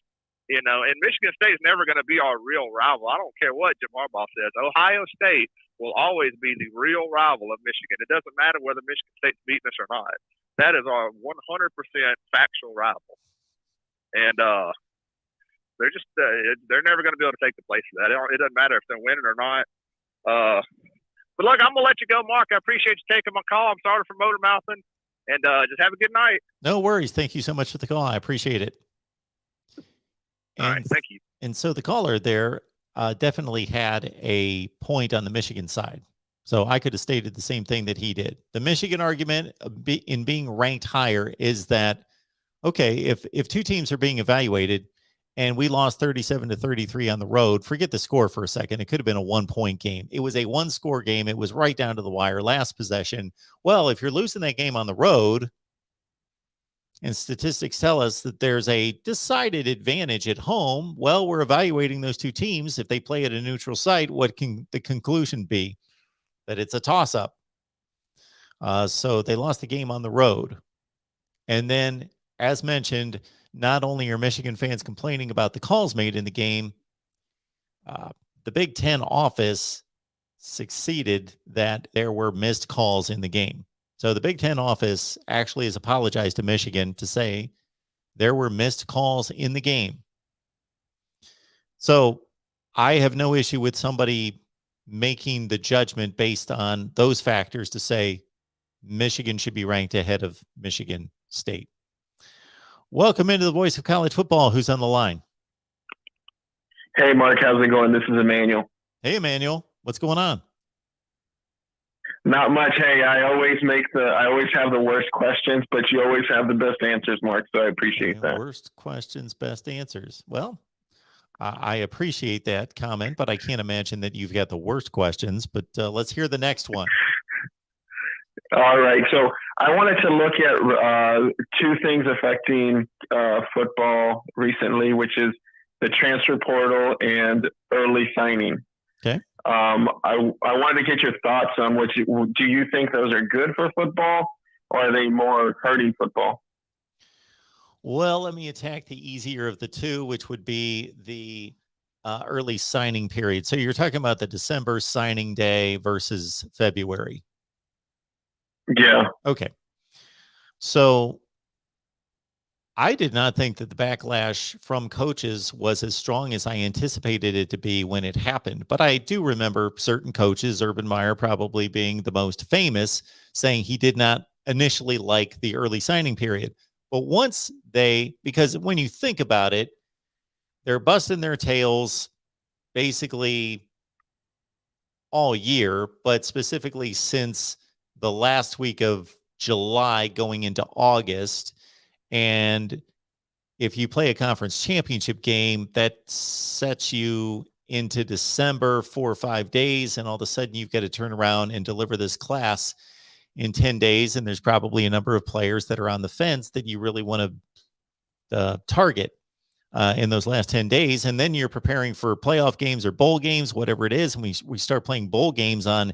And Michigan State is never going to be our real rival. I don't care what Jim Harbaugh says. Ohio State will always be the real rival of Michigan. It doesn't matter whether Michigan State's beating us or not. That is our 100% factual rival. And they're never going to be able to take the place of that. It doesn't matter if they're winning or not. But look, I'm going to let you go, Mark. I appreciate you taking my call. I'm sorry for motor mouthing. And just have a good night. No worries. Thank you so much for the call. I appreciate it. All right. Thank you. And so the caller there definitely had a point on the Michigan side. So I could have stated the same thing that he did. The Michigan argument in being ranked higher is that, okay, if two teams are being evaluated and we lost 37-33 on the road, forget the score for a second. It could have been a 1-point game. It was a 1-score game. It was right down to the wire, last possession. Well, if you're losing that game on the road, and statistics tell us that there's a decided advantage at home, well, we're evaluating those two teams. If they play at a neutral site, what can the conclusion be? That it's a toss-up. So they lost the game on the road. And then, as mentioned, not only are Michigan fans complaining about the calls made in the game, the Big Ten office succeeded that there were missed calls in the game. So the Big Ten office actually has apologized to Michigan to say there were missed calls in the game. So I have no issue with somebody making the judgment based on those factors to say Michigan should be ranked ahead of Michigan State. Welcome into the Voice of College Football. Who's on the line? Hey, Mark. How's it going? This is Emmanuel. Hey, Emmanuel. What's going on? Not much. Hey, I always have the worst questions, but you always have the best answers, Mark. So I appreciate that. Worst questions, best answers. Well, I appreciate that comment, but I can't imagine that you've got the worst questions. But let's hear the next one. All right. So I wanted to look at two things affecting football recently, which is the transfer portal and early signing. Okay. I wanted to get your thoughts on do you think those are good for football, or are they more hurting football? Well, let me attack the easier of the two, which would be the early signing period. So you're talking about the December signing day versus February. Yeah. Okay. So I did not think that the backlash from coaches was as strong as I anticipated it to be when it happened. But I do remember certain coaches, Urban Meyer probably being the most famous, saying he did not initially like the early signing period. But because when you think about it, they're busting their tails basically all year, but specifically since the last week of July going into August. And if you play a conference championship game, that sets you into December 4 or 5 days. And all of a sudden you've got to turn around and deliver this class in 10 days. And there's probably a number of players that are on the fence that you really want to target in those last 10 days. And then you're preparing for playoff games or bowl games, whatever it is. And we start playing bowl games on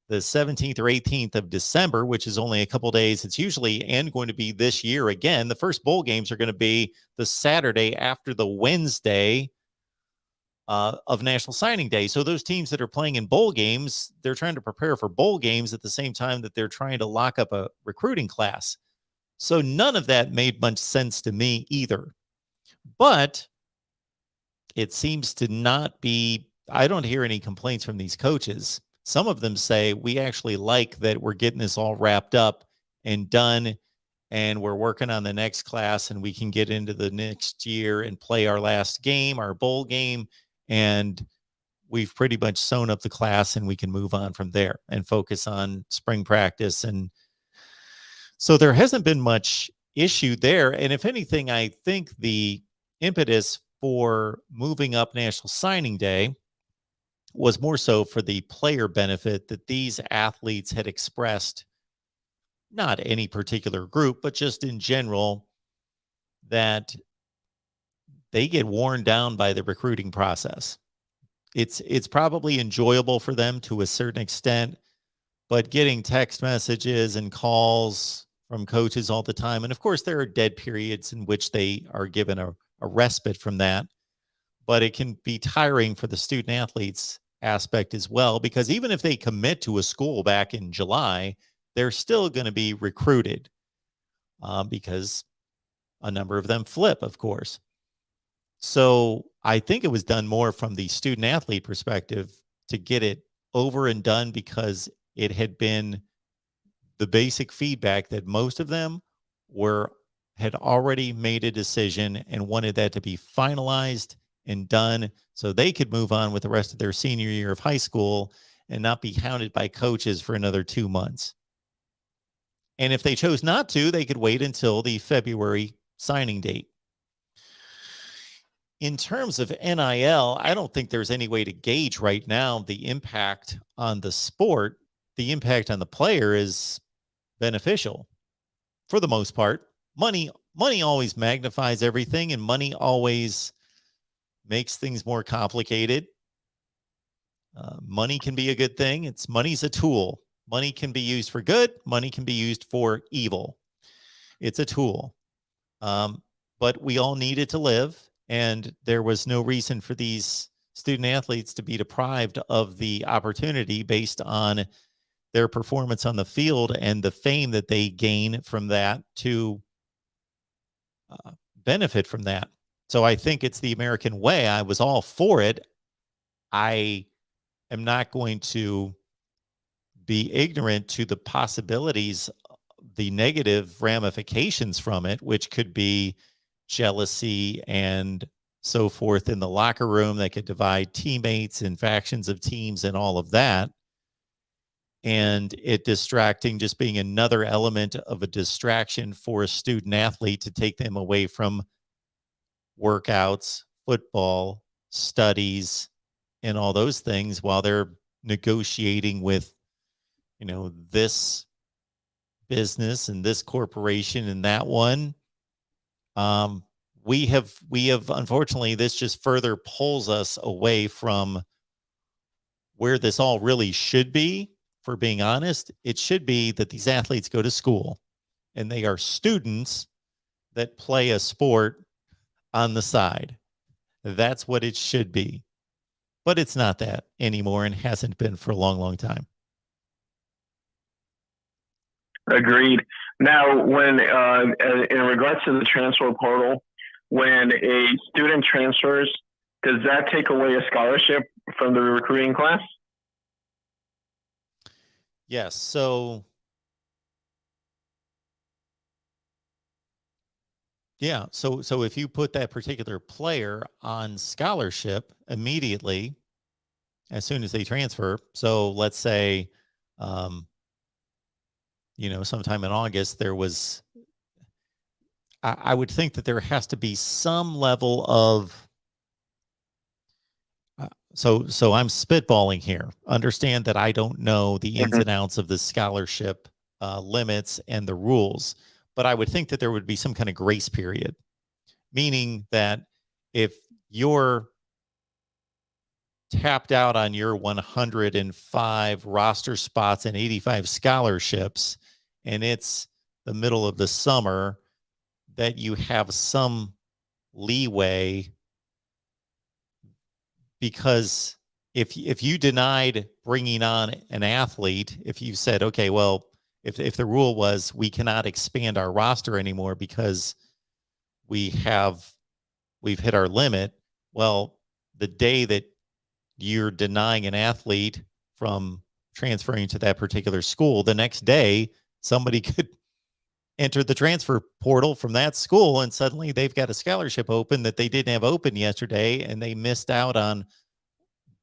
the 17th or 18th of December, which is only a couple days. It's usually and going to be this year again. The first bowl games are going to be the Saturday after the Wednesday of National Signing Day. So those teams that are playing in bowl games, they're trying to prepare for bowl games at the same time that they're trying to lock up a recruiting class. So none of that made much sense to me either. But it seems to not be, I don't hear any complaints from these coaches. Some of them say, we actually like that we're getting this all wrapped up and done, and we're working on the next class, and we can get into the next year and play our last game, our bowl game, and we've pretty much sewn up the class, and we can move on from there and focus on spring practice. And so there hasn't been much issue there. And if anything, I think the impetus for moving up National Signing Day was more so for the player benefit that these athletes had expressed, not any particular group, but just in general, that they get worn down by the recruiting process. It's probably enjoyable for them to a certain extent, but getting text messages and calls from coaches all the time, and of course there are dead periods in which they are given a respite from that, but it can be tiring for the student athletes aspect as well, because even if they commit to a school back in July, they're still going to be recruited because a number of them flip, of course. So I think it was done more from the student athlete perspective to get it over and done, because it had been the basic feedback that most of them had already made a decision and wanted that to be finalized and done so they could move on with the rest of their senior year of high school and not be hounded by coaches for another 2 months. And if they chose not to, they could wait until the February signing date. In terms of NIL, I don't think there's any way to gauge right now the impact on the sport. The impact on the player is beneficial for the most part. Money always magnifies everything, and money always makes things more complicated. Money can be a good thing. Money's a tool. Money can be used for good. Money can be used for evil. It's a tool. But we all need it to live. And there was no reason for these student athletes to be deprived of the opportunity based on their performance on the field and the fame that they gain from that to benefit from that. So I think it's the American way. I was all for it. I am not going to be ignorant to the possibilities, the negative ramifications from it, which could be jealousy and so forth in the locker room that could divide teammates and factions of teams and all of that. And it distracting, just being another element of a distraction for a student athlete to take them away from workouts, football, studies, and all those things while they're negotiating with, this business and this corporation and that one. We have unfortunately, this just further pulls us away from where this all really should be. For being honest, it should be that these athletes go to school and they are students that play a sport on the side. That's what it should be. But it's not that anymore and hasn't been for a long, long time. Agreed. Now, when in regards to the transfer portal, when a student transfers, does that take away a scholarship from the recruiting class? Yes. So, yeah. So if you put that particular player on scholarship immediately, as soon as they transfer, so let's say, sometime in August, there was, I would think that there has to be some level of, so I'm spitballing here. Understand that I don't know the ins and outs of the scholarship limits and the rules, but I would think that there would be some kind of grace period, meaning that if you're tapped out on your 105 roster spots and 85 scholarships, and it's the middle of the summer, that you have some leeway, because if you denied bringing on an athlete, if you said, okay, well, if the rule was we cannot expand our roster anymore because we've hit our limit, well, the day that you're denying an athlete from transferring to that particular school, the next day somebody could enter the transfer portal from that school, and suddenly they've got a scholarship open that they didn't have open yesterday, and they missed out on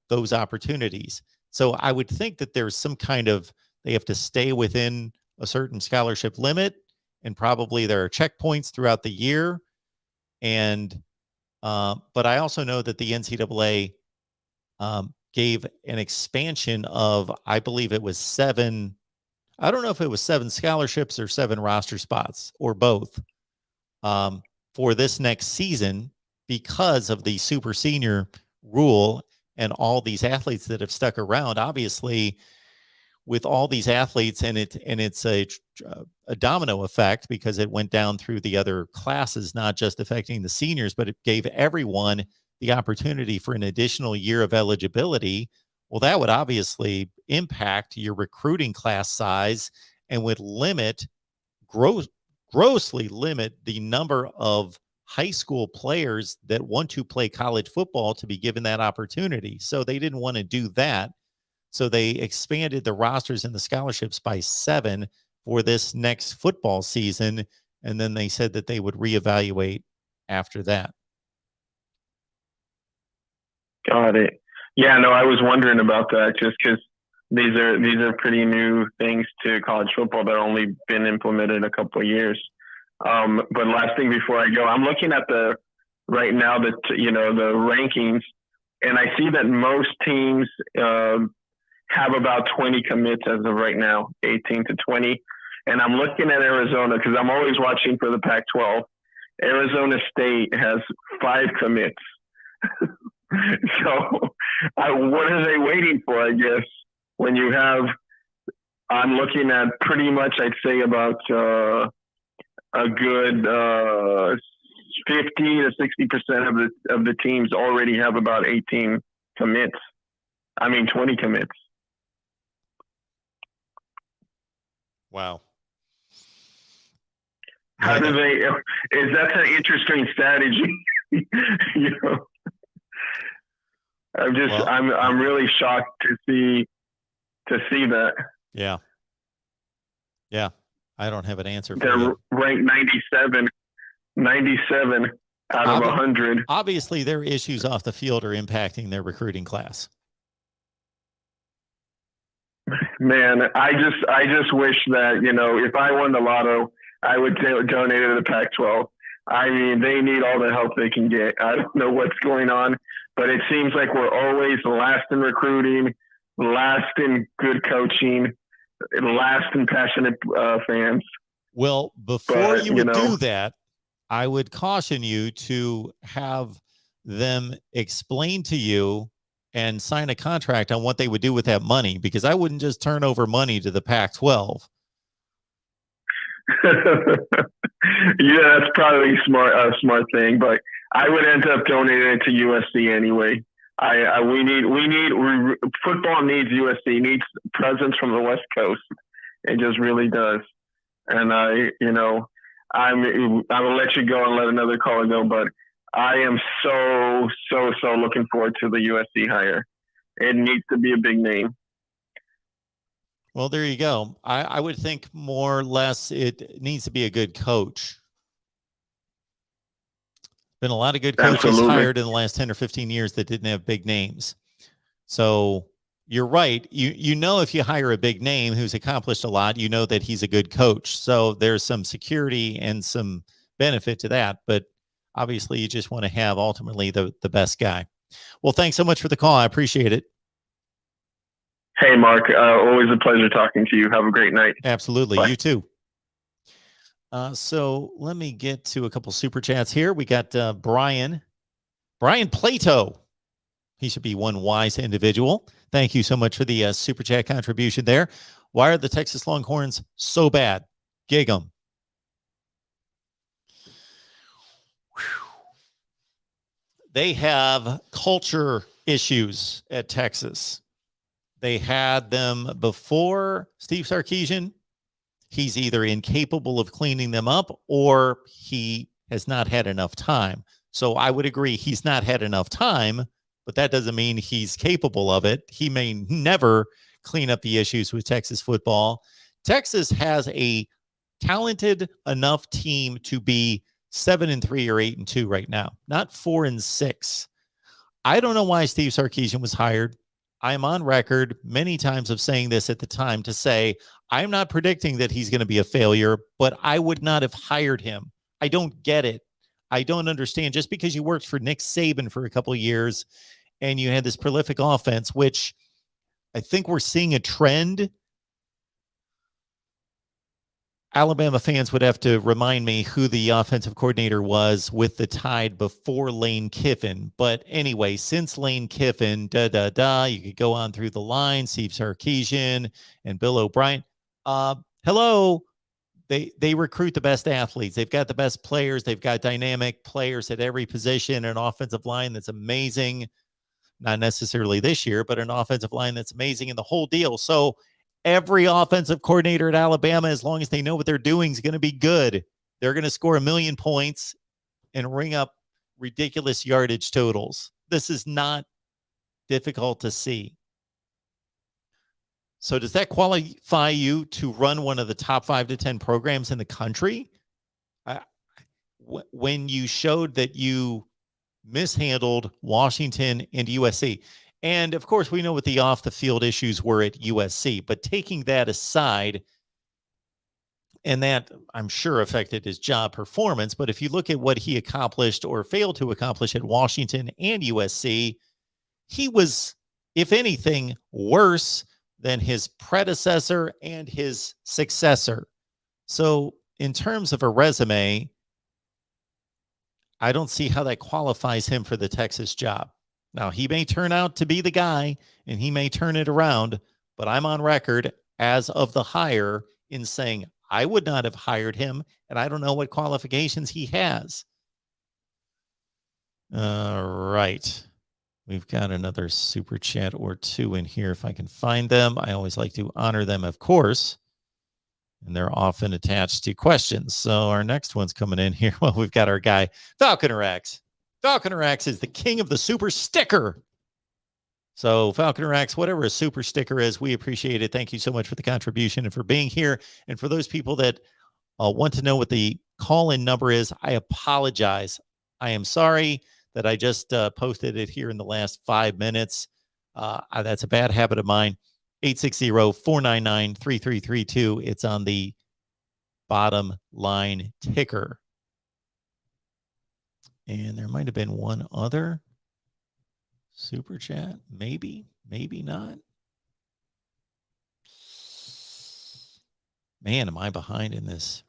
those opportunities. So I would think that there's some kind of, they have to stay within a certain scholarship limit, and probably there are checkpoints throughout the year. And but I also know that the NCAA gave an expansion of, I believe it was 7. I don't know if it was 7 scholarships or 7 roster spots or both, for this next season, because of the super senior rule and all these athletes that have stuck around. Obviously, with all these athletes, and it's a domino effect, because it went down through the other classes, not just affecting the seniors, but it gave everyone the opportunity for an additional year of eligibility. Well, that would obviously impact your recruiting class size and would grossly limit the number of high school players that want to play college football to be given that opportunity. So they didn't want to do that. So they expanded the rosters and the scholarships by 7 for this next football season. And then they said that they would reevaluate after that. Got it. Yeah, no, I was wondering about that, just because these are pretty new things to college football that have only been implemented a couple of years. But last thing before I go, I'm looking at the rankings, and I see that most teams have about 20 commits as of right now, 18 to 20. And I'm looking at Arizona because I'm always watching for the Pac-12. Arizona State has 5 commits. So what are they waiting for, I guess, when you have, I'm looking at pretty much, I'd say about a good 50 to 60% of the teams already have about 18 commits. 20 commits. Wow. How do they, that's an interesting strategy. I'm really shocked to see that. Yeah. Yeah. I don't have an answer for They're you. ranked 97 out of 100. Obviously, their issues off the field are impacting their recruiting class. Man, I just wish that, if I won the lotto, I would donate it to the Pac-12. They need all the help they can get. I don't know what's going on, but it seems like we're always last in recruiting, last in good coaching, last in passionate fans. Well, before you would do that, I would caution you to have them explain to you and sign a contract on what they would do with that money, because I wouldn't just turn over money to the Pac-12. Yeah, that's probably a smart thing, but I would end up donating it to USC anyway. Football needs USC, needs presence from the West Coast. It just really does. And I will let you go and let another caller go, but I am so looking forward to the USC hire. It needs to be a big name. Well, there you go. I would think more or less it needs to be a good coach. Been a lot of good coaches hired in the last 10 or 15 years that didn't have big names. So you're right. If you hire a big name who's accomplished a lot, that he's a good coach. So there's some security and some benefit to that. But obviously, you just want to have ultimately the best guy. Well, thanks so much for the call. I appreciate it. Hey, Mark. Always a pleasure talking to you. Have a great night. Absolutely. Bye. You too. So let me get to a couple super chats here. We got Brian Plato. He should be one wise individual. Thank you so much for the super chat contribution there. Why are the Texas Longhorns so bad? Gig 'em. They have culture issues at Texas. They had them before Steve Sarkisian. He's either incapable of cleaning them up or he has not had enough time. So I would agree he's not had enough time, but that doesn't mean he's capable of it. He may never clean up the issues with Texas football. Texas has a talented enough team to be 7-3 or 8-2 right now, not 4-6. I don't know why Steve Sarkisian was hired. I'm on record many times of saying this at the time to say, I'm not predicting that he's going to be a failure, but I would not have hired him. I don't get it. I don't understand. Just because you worked for Nick Saban for a couple of years and you had this prolific offense, which I think we're seeing a trend. Alabama fans would have to remind me who the offensive coordinator was with the Tide before Lane Kiffin. But anyway, since Lane Kiffin, you could go on through the line, Steve Sarkisian and Bill O'Brien. Hello. They recruit the best athletes. They've got the best players. They've got dynamic players at every position, an offensive line that's amazing. Not necessarily this year, but an offensive line that's amazing in the whole deal. So every offensive coordinator at Alabama, as long as they know what they're doing, is going to be good. They're going to score 1,000,000 points and ring up ridiculous yardage totals. This is not difficult to see. So does that qualify you to run one of the top 5 to 10 programs in the country? When you showed that you mishandled Washington and USC. And of course, we know what the off the field issues were at USC, but taking that aside, and that I'm sure affected his job performance. But if you look at what he accomplished or failed to accomplish at Washington and USC, he was, if anything, worse than his predecessor and his successor. So in terms of a resume, I don't see how that qualifies him for the Texas job. Now, he may turn out to be the guy and he may turn it around, but I'm on record as of the hire in saying I would not have hired him, and I don't know what qualifications he has. All right. We've got another super chat or two in here if I can find them. I always like to honor them, of course. And they're often attached to questions. So our next one's coming in here. Well, we've got our guy, Falconer X. Falconer X is the king of the super sticker. So Falconer X, whatever a super sticker is, we appreciate it. Thank you so much for the contribution and for being here. And for those people that want to know what the call-in number is, I apologize. I am sorry that I just posted it here in the last 5 minutes. That's a bad habit of mine. 860-499-3332. It's on the bottom line ticker. And there might have been one other super chat. Maybe, maybe not. Man, am I behind in this?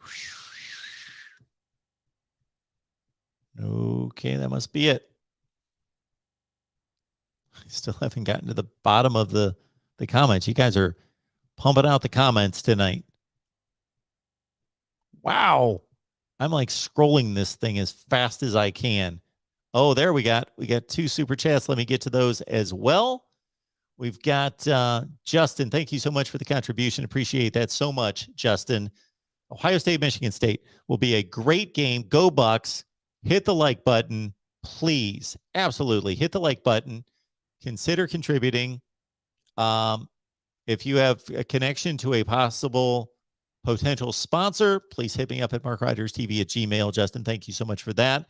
Okay, that must be it. I still haven't gotten to the bottom of the comments. You guys are pumping out the comments tonight. Wow. I'm like scrolling this thing as fast as I can. Oh, there we got 2 super chats. Let me get to those as well. We've got Justin. Thank you so much for the contribution. Appreciate that so much, Justin. Ohio State, Michigan State will be a great game. Go Bucks. Hit the like button, please. Absolutely. Hit the like button. Consider contributing. If you have a connection to a possible potential sponsor, please hit me up at MarkRogersTV at Gmail. Justin, thank you so much for that.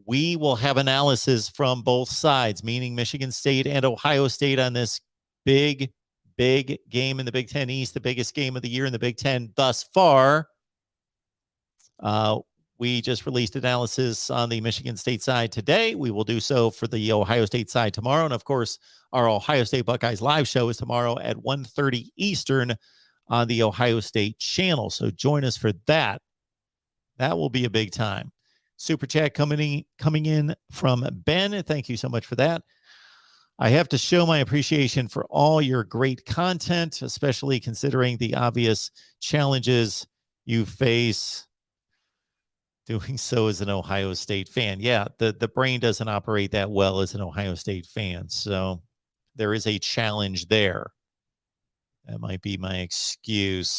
We will have analysis from both sides, meaning Michigan State and Ohio State, on this big game in the Big Ten East, the biggest game of the year in the Big Ten thus far. We just released analysis on the Michigan State side today. We will do so for the Ohio State side tomorrow. And of course, our Ohio State Buckeyes live show is tomorrow at 1:30 Eastern on the Ohio State channel. So join us for that. That will be a big time. Super chat coming in from Ben. Thank you so much for that. I have to show my appreciation for all your great content, especially considering the obvious challenges you face doing so as an Ohio State fan. Yeah, the brain doesn't operate that well as an Ohio State fan. So there is a challenge there. That might be my excuse.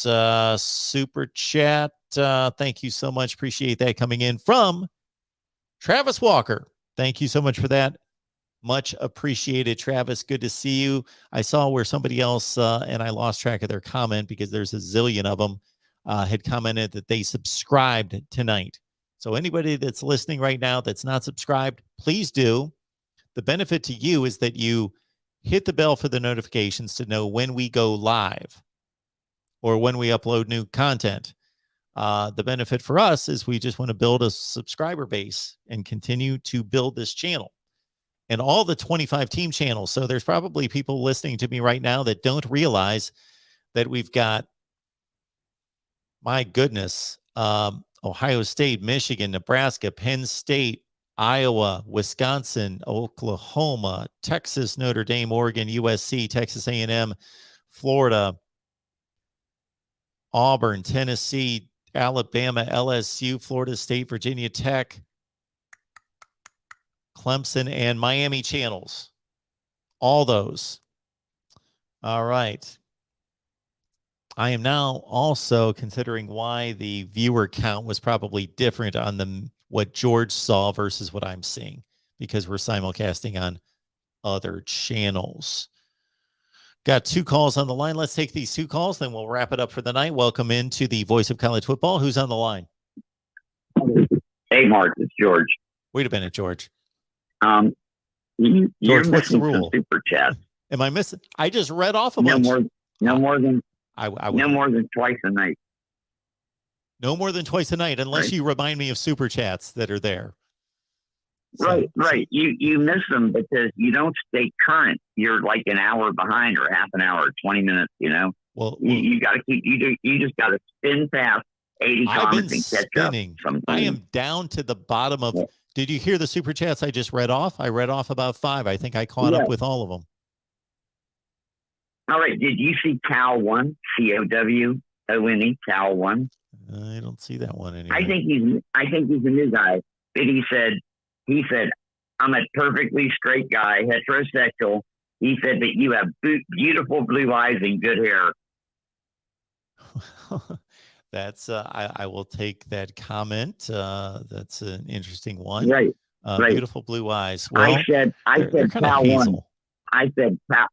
Super chat. Thank you so much. Appreciate that coming in from Travis Walker. Thank you so much for that. Much appreciated, Travis. Good to see you. I saw where somebody else, and I lost track of their comment because there's a zillion of them, had commented that they subscribed tonight. So anybody that's listening right now that's not subscribed, please do. The benefit to you is that you hit the bell for the notifications to know when we go live or when we upload new content. The benefit for us is we just want to build a subscriber base and continue to build this channel and all the 25 team channels. So there's probably people listening to me right now that don't realize that we've got, my goodness, Ohio State, Michigan, Nebraska, Penn State, Iowa, Wisconsin, Oklahoma, Texas, Notre Dame, Oregon, USC, Texas A&M, Florida, Auburn, Tennessee, Alabama, LSU, Florida State, Virginia Tech, Clemson, and Miami channels. All those. All right. I am now also considering why the viewer count was probably different on what George saw versus what I'm seeing, because we're simulcasting on other channels. Got 2 calls on the line. Let's take these 2 calls, then we'll wrap it up for the night. Welcome into the Voice of College Football. Who's on the line? Hey, Mark, it's George. Wait a minute, George. You're George, what's the missing some rule? super chats. Am I missing? I just read off a No bunch. more than No more than twice a night. No more than twice a night, unless Right. you remind me of super chats that are there. So, Right. You miss them because you don't stay current. You're like an hour behind, or half an hour, 20 minutes. Well, You got to keep. You just got to spin past 80 I've been comments and catch spinning. up. Sometimes. I am down to the bottom of. Yeah. Did you hear the super chats I just read off? I read off about 5. I think I caught Yeah. up with all of them. All right. Did you see Cal 1? COWONE, Cal 1. I don't see that one anymore. I think he's a new guy. But he said, I'm a perfectly straight guy, heterosexual. He said that you have beautiful blue eyes and good hair. That's I will take that comment. That's an interesting one. Right. Right. Beautiful blue eyes. Well, I said they're kind of Cal 1. hazel. I said Cal.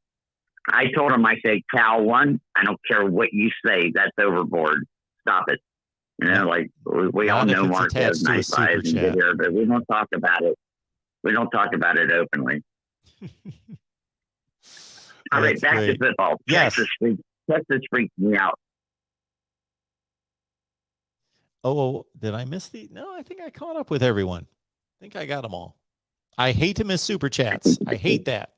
I told him, I said, Cal 1, I don't care what you say. That's overboard. Stop it. Like we all Not if know it's Mark has attached to a nice super eyes and chat. good hair, but we don't talk about it. We don't talk about it openly. All right, back to football. Yes. Texas freaked me out. Oh, did I miss No, I think I caught up with everyone. I think I got them all. I hate to miss super chats. I hate that.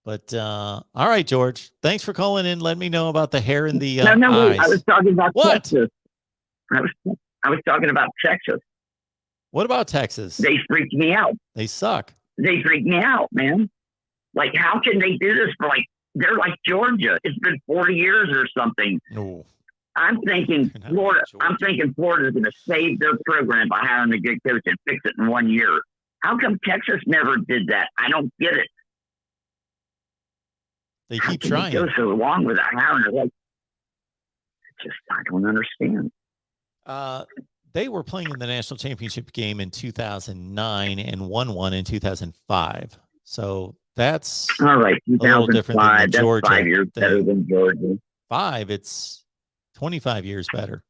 But all right, George. Thanks for calling in. Let me know about the hair and the eyes. Wait, I was talking about What? Texas. I was talking about Texas. What about Texas? They freaked me out. They suck. They freaked me out, man. Like, how can they do this for they're like Georgia. It's been 40 years or something. No. I'm thinking They're not Florida. like Georgia. I'm thinking Florida's going to save their program by hiring a good coach and fix it in 1 year. How come Texas never did that? I don't get it. They How keep can trying. it go so long without hiring a I don't understand. They were playing in the national championship game in 2009 and won one in 2005. So that's All right, a little different than 2005. the That's Georgia 5 years better thing. than Georgia. 5, it's 25 years better.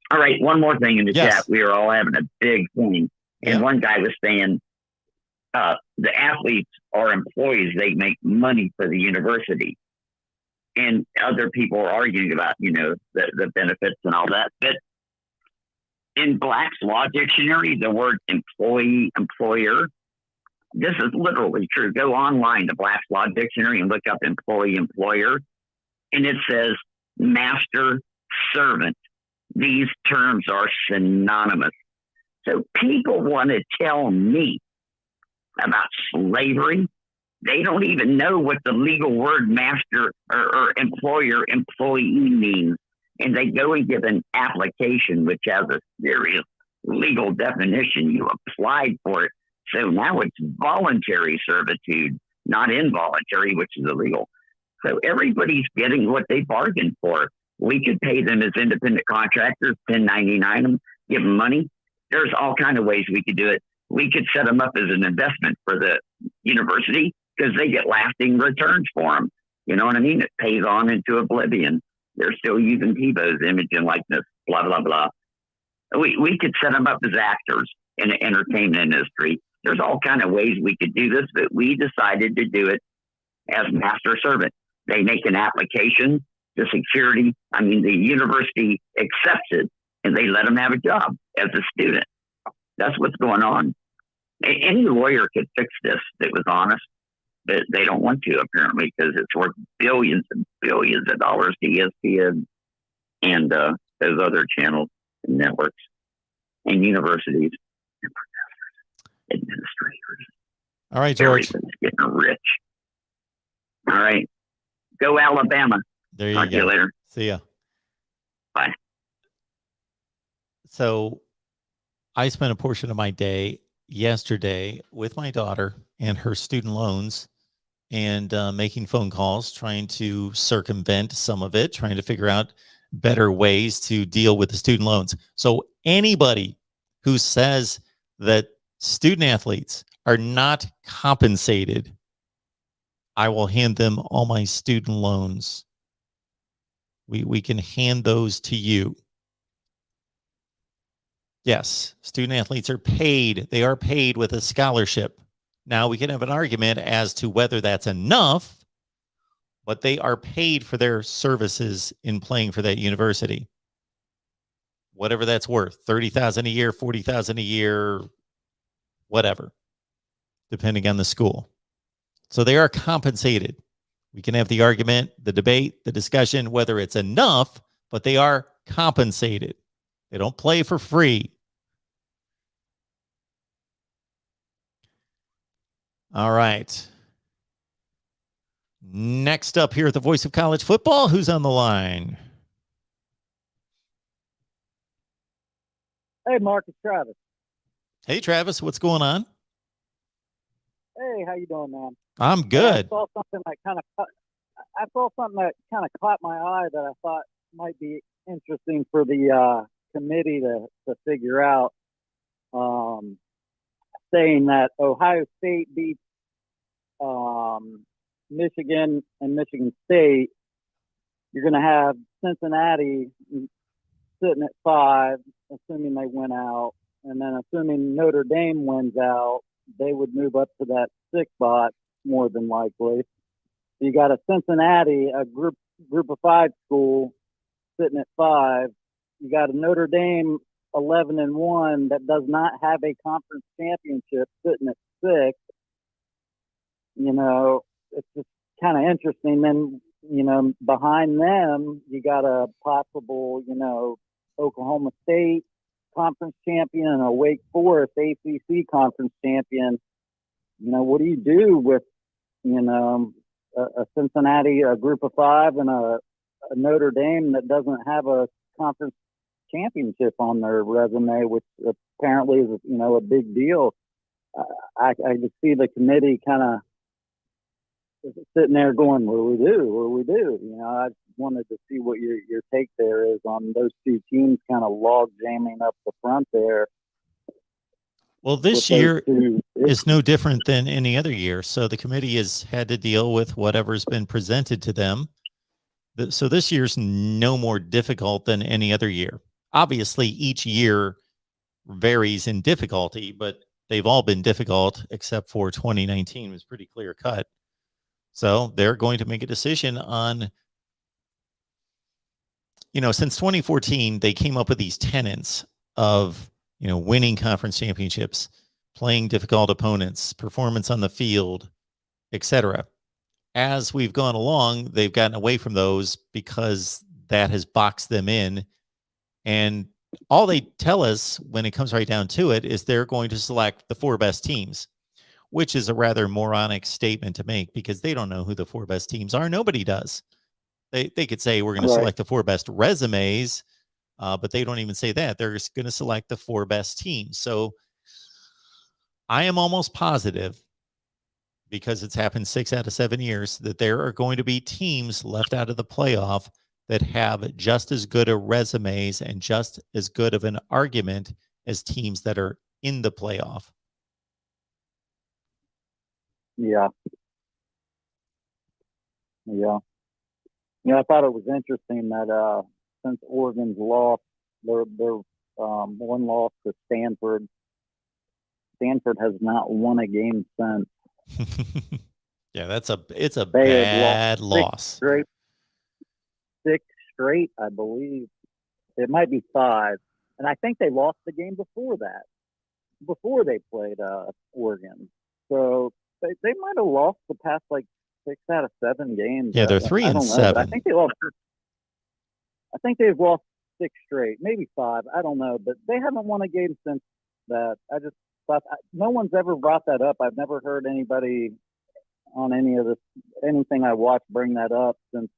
All right, one more thing in the Yes. chat. We are all having a big thing. And Yeah. one guy was saying the athletes are employees. They make money for the university. And other people are arguing about, the benefits and all that. But in Black's Law Dictionary, the word employee, employer, this is literally true. Go online to Black's Law Dictionary and look up employee, employer. And it says master, servant. These terms are synonymous. So people want to tell me about slavery. They don't even know what the legal word master or employer employee means. And they go and give an application which has a serious legal definition. You applied for it. So now it's voluntary servitude, not involuntary, which is illegal. So everybody's getting what they bargained for. We could pay them as independent contractors, 1099 them, give them money. There's all kinds of ways we could do it. We could set them up as an investment for the university because they get lasting returns for them. You know what I mean? It pays on into oblivion. They're still using Tebow's image and likeness, blah, blah, blah. We could set them up as actors in the entertainment industry. There's all kinds of ways we could do this, but we decided to do it as master servant. They make an application to security. I mean, the university accepts it and they let them have a job as a student. That's what's going on. Any lawyer could fix this that was honest, but they don't want to apparently because it's worth billions and billions of dollars to ESPN and those other channels and networks and universities and professors, administrators. All right, George. Everything's getting rich. All right. Go Alabama. There you Talk to go. you later. See ya. Bye. So I spent a portion of my day yesterday with my daughter and her student loans and making phone calls, trying to circumvent some of it, trying to figure out better ways to deal with the student loans. So anybody who says that student athletes are not compensated, I will hand them all my student loans. We can hand those to you. Yes, student athletes are paid. They are paid with a scholarship. Now, we can have an argument as to whether that's enough, but they are paid for their services in playing for that university. Whatever that's worth, $30,000 a year, $40,000 a year, whatever, depending on the school. So they are compensated. We can have the argument, the debate, the discussion, whether it's enough, but they are compensated. They don't play for free. All right. Next up here at the Voice of College Football, who's on the line? Hey, Mark, it's Travis. Hey, Travis, what's going on? Hey, how you doing, man? I'm good. I saw something that kind of caught my eye that I thought might be interesting for the committee to figure out. Saying that Ohio State beats Michigan and Michigan State, you're going to have Cincinnati sitting at 5, assuming they win out, and then assuming Notre Dame wins out, they would move up to that 6th spot more than likely. You got a Cincinnati, a group of 5 school, sitting at 5. You got a Notre Dame 11-1 that does not have a conference championship, sitting at 6. You know, it's just kind of interesting. Then, you know, behind them, you got a possible, you know, Oklahoma State conference champion and a Wake Forest ACC conference champion. You know, what do you do with, you know, a Cincinnati, a group of 5, and a Notre Dame that doesn't have a conference championship on their resume, which apparently is, you know, a big deal. I just see the committee kind of sitting there going, what do we do? What do we do? You know, I wanted to see what your take there is on those two teams kind of log jamming up the front there. Well, this year is no different than any other year. So the committee has had to deal with whatever's been presented to them. So this year's no more difficult than any other year. Obviously, each year varies in difficulty, but they've all been difficult except for 2019 was pretty clear cut. So they're going to make a decision on, you know, since 2014, they came up with these tenets of, you know, winning conference championships, playing difficult opponents, performance on the field, etc. As we've gone along, they've gotten away from those because that has boxed them in. And all they tell us when it comes right down to it is they're going to select the 4 best teams. which is a rather moronic statement to make because they don't know who the 4 best teams are. Nobody does. They could say we're going to select the 4 best resumes, but they don't even say that. They're just going to select the 4 best teams. So I am almost positive, because it's happened 6 out of 7 years, that there are going to be teams left out of the playoff that have just as good a resumes and just as good of an argument as teams that are in the playoff. Yeah. Yeah. I thought it was interesting that since Oregon's lost their one loss to Stanford has not won a game since. Yeah, it's a bad loss. 6 straight, I believe. It might be 5. And I think they lost the game before that, before they played Oregon. So they might have lost the past 6 out of 7 games. Yeah, they're 3 and 7. I think they lost. I think they've lost 6 straight, maybe 5. I don't know, but they haven't won a game since that. I just thought no one's ever brought that up. I've never heard anybody on anything I watched bring that up since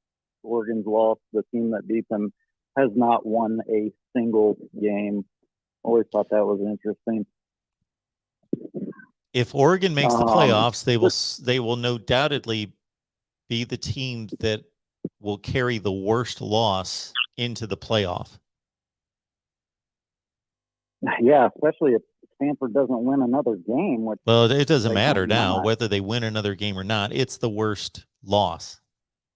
Oregon's lost. The team that beat them has not won a single game. Always thought that was interesting. If Oregon makes the playoffs, they will no doubtedly be the team that will carry the worst loss into the playoff. Yeah, especially if Stanford doesn't win another game. Well, it doesn't matter now whether they win another game or not. It's the worst loss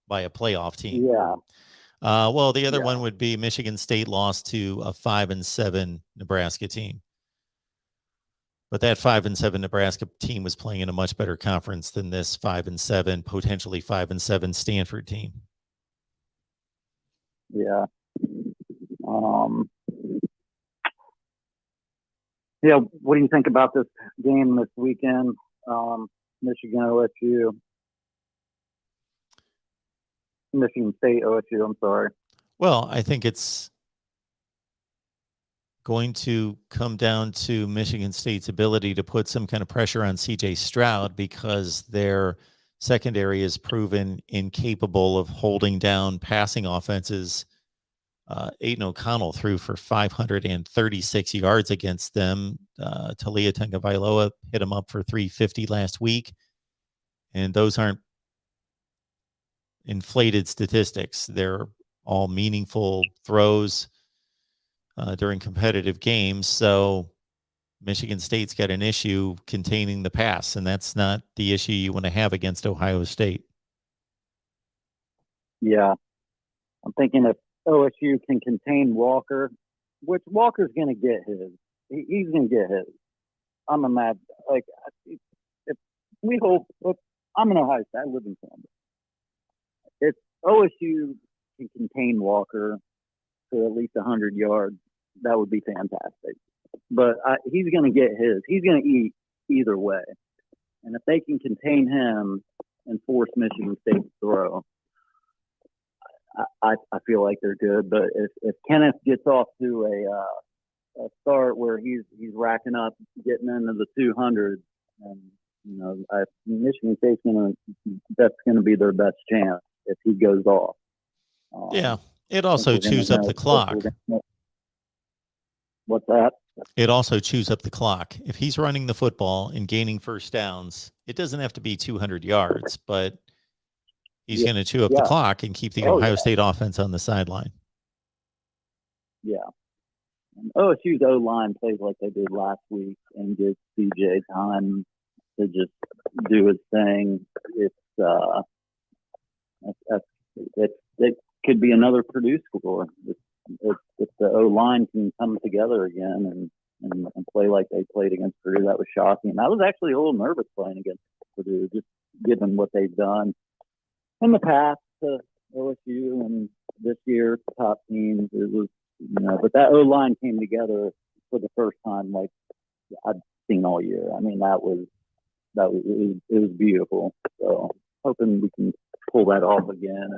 by a playoff team. Yeah. Well, the other one would be Michigan State lost to a 5-7 Nebraska team. But that 5-7 Nebraska team was playing in a much better conference than this 5-7, potentially 5-7 Stanford team. Yeah. What do you think about this game this weekend? Michigan OSU. Michigan State OSU, I'm sorry. Well, I think it's going to come down to Michigan State's ability to put some kind of pressure on CJ Stroud, because their secondary is proven incapable of holding down passing offenses. Aiden O'Connell threw for 536 yards against them. Talia Tagovailoa hit him up for 350 last week. And those aren't inflated statistics. They're all meaningful throws during competitive games. So Michigan State's got an issue containing the pass, and that's not the issue you want to have against Ohio State. Yeah. I'm thinking if OSU can contain Walker, which Walker's going to get his. He's going to get his. I'm a mad, if we hope, I'm an Ohio State, I live in Columbus. If OSU can contain Walker to at least 100 yards, that would be fantastic. But he's going to get his. He's going to eat either way. And if they can contain him and force Michigan State to throw, I feel like they're good. But if Kenneth gets off to a start where he's racking up, getting into the 200s, and Michigan State's that's going to be their best chance if he goes off. Yeah, it also chews up the clock. What's that? It also chews up the clock. If he's running the football and gaining first downs, it doesn't have to be 200 yards, but he's going to chew up the clock and keep the Ohio State offense on the sideline. Yeah. And OSU's O-line plays like they did last week and gives CJ time to just do his thing. It could be another Purdue score. If the O-line can come together again and play like they played against Purdue, that was shocking. I was actually a little nervous playing against Purdue, just given what they've done in the past to OSU and this year top teams. It was, but that O-line came together for the first time like I've seen all year. I mean, it was beautiful. So hoping we can pull that off again.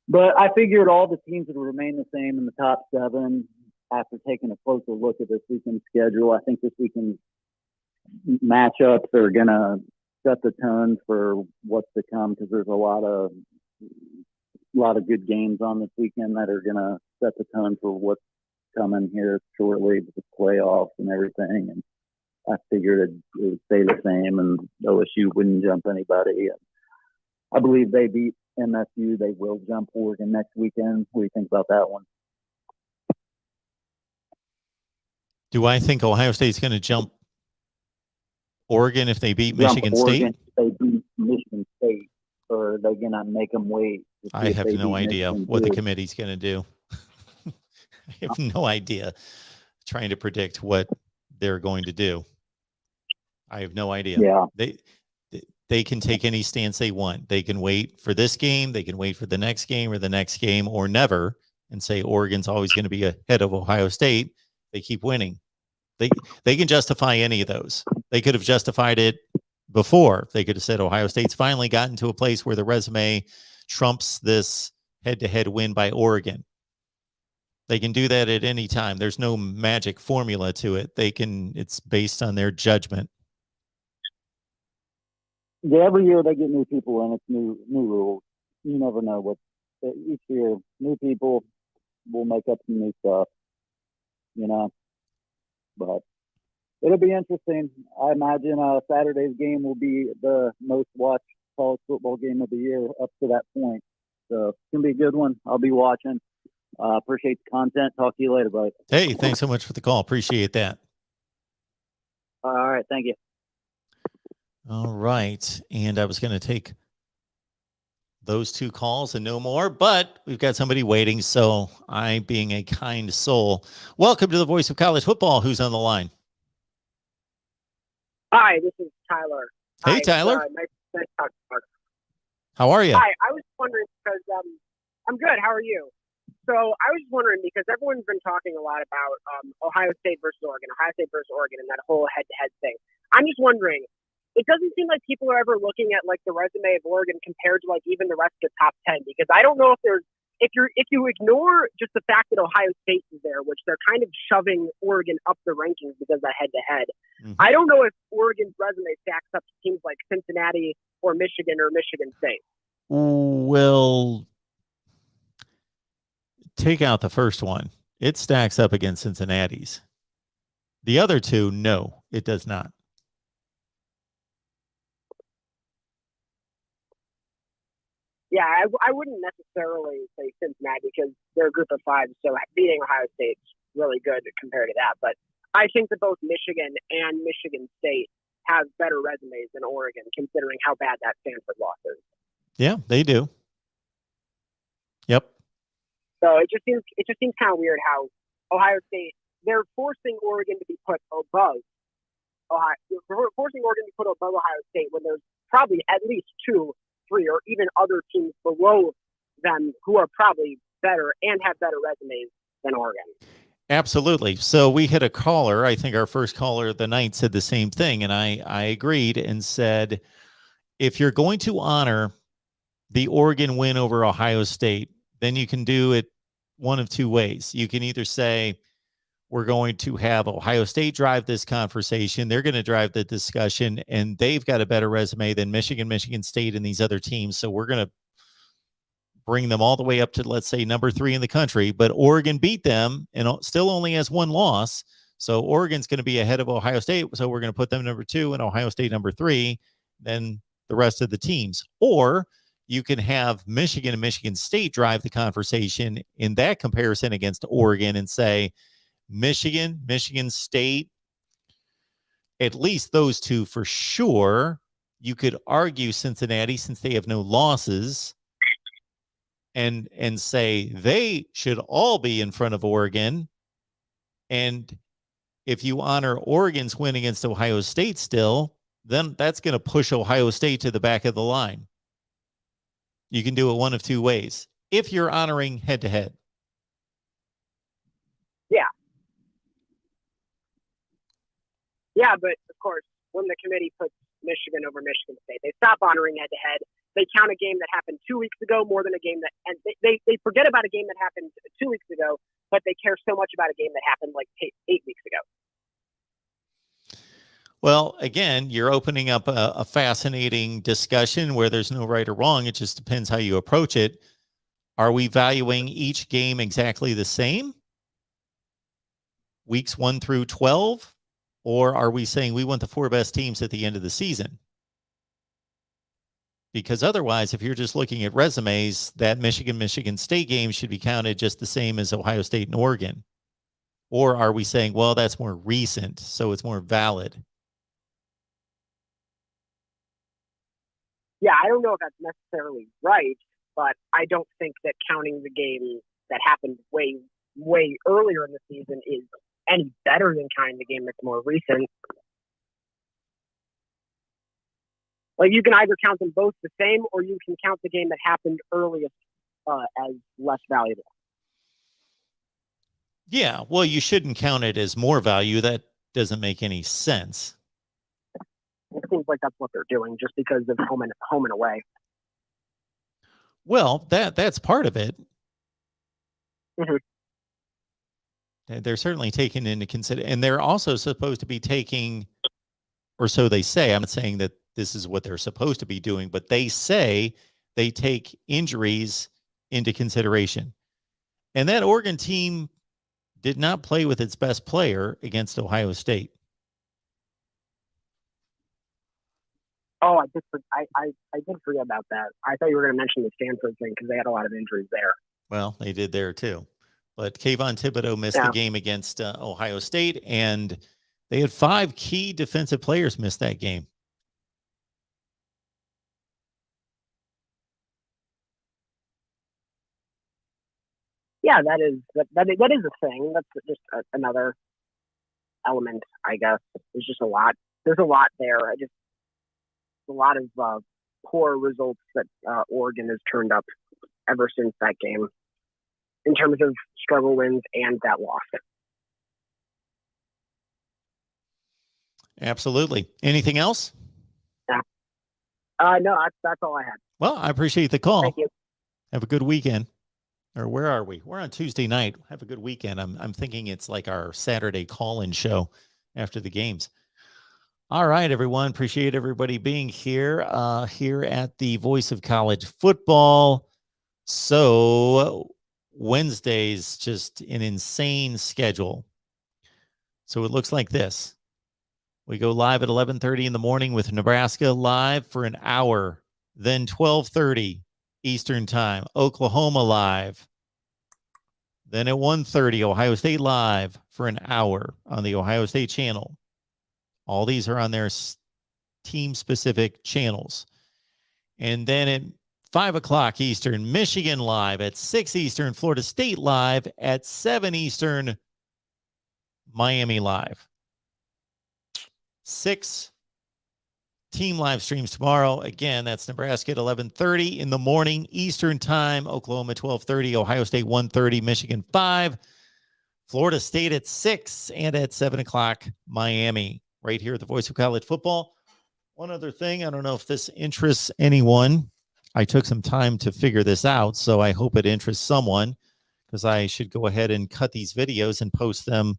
But I figured all the teams would remain the same in the top 7 after taking a closer look at this weekend's schedule. I think this weekend's matchups are going to set the tone for what's to come, because there's a lot of good games on this weekend that are going to set the tone for what's coming here shortly with the playoffs and everything. And I figured it would stay the same, and OSU wouldn't jump anybody. And I believe they beat MSU. They will jump Oregon next weekend. What do you think about that one? Do I think Ohio State's going to jump Oregon if they beat Michigan Oregon, State? if they beat Michigan State, or are they going to make them wait? I have no idea what the committee's going to do. I have no idea. Trying to predict what they're going to do. I have no idea. Yeah. They can take any stance they want. They can wait for this game. They can wait for the next game or the next game, or never, and say Oregon's always going to be ahead of Ohio State. They keep winning. They can justify any of those. They could have justified it before. They could have said Ohio State's finally gotten to a place where the resume trumps this head-to-head win by Oregon. They can do that at any time. There's no magic formula to it. It's based on their judgment. Yeah, every year they get new people in. It's new rules. You never know what each year. New people will make up some new stuff, But it'll be interesting. I imagine Saturday's game will be the most watched college football game of the year up to that point. So it's gonna be a good one. I'll be watching. Appreciate the content. Talk to you later, buddy. Hey, thanks so much for the call. Appreciate that. All right, thank you. All right. And I was going to take those two calls and no more, but we've got somebody waiting. So I, being a kind soul, welcome to the Voice of College Football. Who's on the line? Hi, this is Tyler. Hey, Hi, Tyler. nice to talk to you. How are you? Hi, I was wondering because I'm good. How are you? So I was wondering because everyone's been talking a lot about Ohio State versus Oregon, and that whole head-to-head thing. I'm just wondering, it doesn't seem like people are ever looking at like the resume of Oregon compared to like even the rest of the top 10, because I don't know if you ignore just the fact that Ohio State is there, which they're kind of shoving Oregon up the rankings because of that head-to-head. Mm-hmm. I don't know if Oregon's resume stacks up to teams like Cincinnati or Michigan State. Well, take out the first one. It stacks up against Cincinnati's. The other two, no, it does not. Yeah, I wouldn't necessarily say Cincinnati because they're a group of five, so beating Ohio State's really good compared to that. But I think that both Michigan and Michigan State have better resumes than Oregon, considering how bad that Stanford loss is. Yeah, they do. Yep. So it just seems kind of weird how Ohio State, they're forcing Oregon to be put above Ohio. They're forcing Oregon to be put above Ohio State when there's probably at least 2, 3, or even other teams below them who are probably better and have better resumes than Oregon. Absolutely. So we had a caller, I think our first caller of the night said the same thing, and I agreed and said, if you're going to honor the Oregon win over Ohio State, then you can do it one of two ways. You can either say, we're going to have Ohio State drive this conversation. They're going to drive the discussion, and they've got a better resume than Michigan State, and these other teams. So we're going to bring them all the way up to, let's say, number 3 in the country. But Oregon beat them and still only has 1 loss. So Oregon's going to be ahead of Ohio State. So we're going to put them number 2 and Ohio State number 3, then the rest of the teams. Or you can have Michigan and Michigan State drive the conversation in that comparison against Oregon and say, Michigan State, at least those two for sure. You could argue Cincinnati, since they have no losses, and say they should all be in front of Oregon. And if you honor Oregon's win against Ohio State still, then that's going to push Ohio State to the back of the line. You can do it one of two ways if you're honoring head-to-head. Yeah, but of course, when the committee puts Michigan over Michigan State, they stop honoring head-to-head. They count a game that happened 2 weeks ago more than a game that, and they forget about a game that happened 2 weeks ago, but they care so much about a game that happened like 8 weeks ago. Well, again, you're opening up a fascinating discussion where there's no right or wrong. It just depends how you approach it. Are we valuing each game exactly the same? Weeks 1 through 12? Or are we saying we want the 4 best teams at the end of the season? Because otherwise, if you're just looking at resumes, that Michigan State game should be counted just the same as Ohio State and Oregon. Or are we saying, well, that's more recent, so it's more valid? Yeah, I don't know if that's necessarily right, but I don't think that counting the game that happened way earlier in the season is any better than counting the game that's more recent. Like, you can either count them both the same, or you can count the game that happened earliest as less valuable. Yeah, well, you shouldn't count it as more value. That doesn't make any sense. It seems like that's what they're doing, just because of home and away. Well, that's part of it. Mhm. They're certainly taking into consideration, and they're also supposed to be taking, or so they say. I'm not saying that this is what they're supposed to be doing, but they say they take injuries into consideration. And that Oregon team did not play with its best player against Ohio State. Oh, I did forget about that. I thought you were going to mention the Stanford thing because they had a lot of injuries there. Well, they did there too. But Kayvon Thibodeau missed the game against Ohio State, and they had 5 key defensive players miss that game. Yeah, that is a thing. That's just another element, I guess. There's just a lot. There's a lot there. A lot of poor results that Oregon has turned up ever since that game, in terms of struggle wins and that loss. Absolutely. Anything else? Yeah. No, that's all I had. Well, I appreciate the call. Thank you. Have a good weekend. Or where are we? We're on Tuesday night. Have a good weekend. I'm thinking it's like our Saturday call-in show after the games. All right, everyone. Appreciate everybody being here here at the Voice of College Football. So Wednesday's just an insane schedule. So it looks like this. We go live at 11:30 in the morning with Nebraska live for an hour. Then 12:30 Eastern time, Oklahoma live. Then at 1:30, Ohio State live for an hour on the Ohio State channel. All these are on their team-specific channels. And then at 5 o'clock Eastern, Michigan live. At 6 Eastern, Florida State live. At 7 Eastern, Miami live. 6 team live streams tomorrow. Again, that's Nebraska at 11:30 in the morning Eastern time, Oklahoma 12:30, Ohio State 1:30, Michigan 5, Florida State at 6, and at 7 o'clock, Miami, right here at the Voice of College Football. One other thing, I don't know if this interests anyone. I took some time to figure this out, so I hope it interests someone, because I should go ahead and cut these videos and post them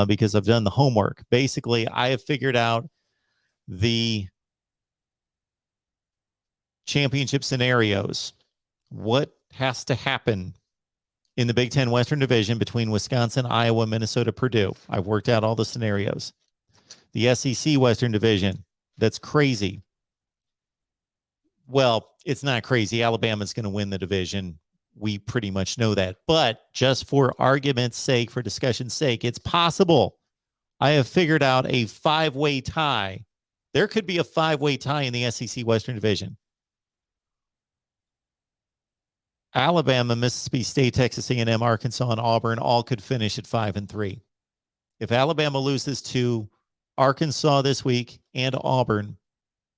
because I've done the homework. Basically, I have figured out the championship scenarios. What has to happen in the Big Ten Western Division between Wisconsin, Iowa, Minnesota, Purdue? I've worked out all the scenarios. The SEC Western Division, that's crazy. Well, it's not crazy. Alabama's going to win the division. We pretty much know that. But just for argument's sake, for discussion's sake, it's possible. I have figured out a 5-way tie. There could be a 5-way tie in the SEC Western Division. Alabama, Mississippi State, Texas A&M, Arkansas, and Auburn all could finish at 5-3. If Alabama loses to Arkansas this week and Auburn,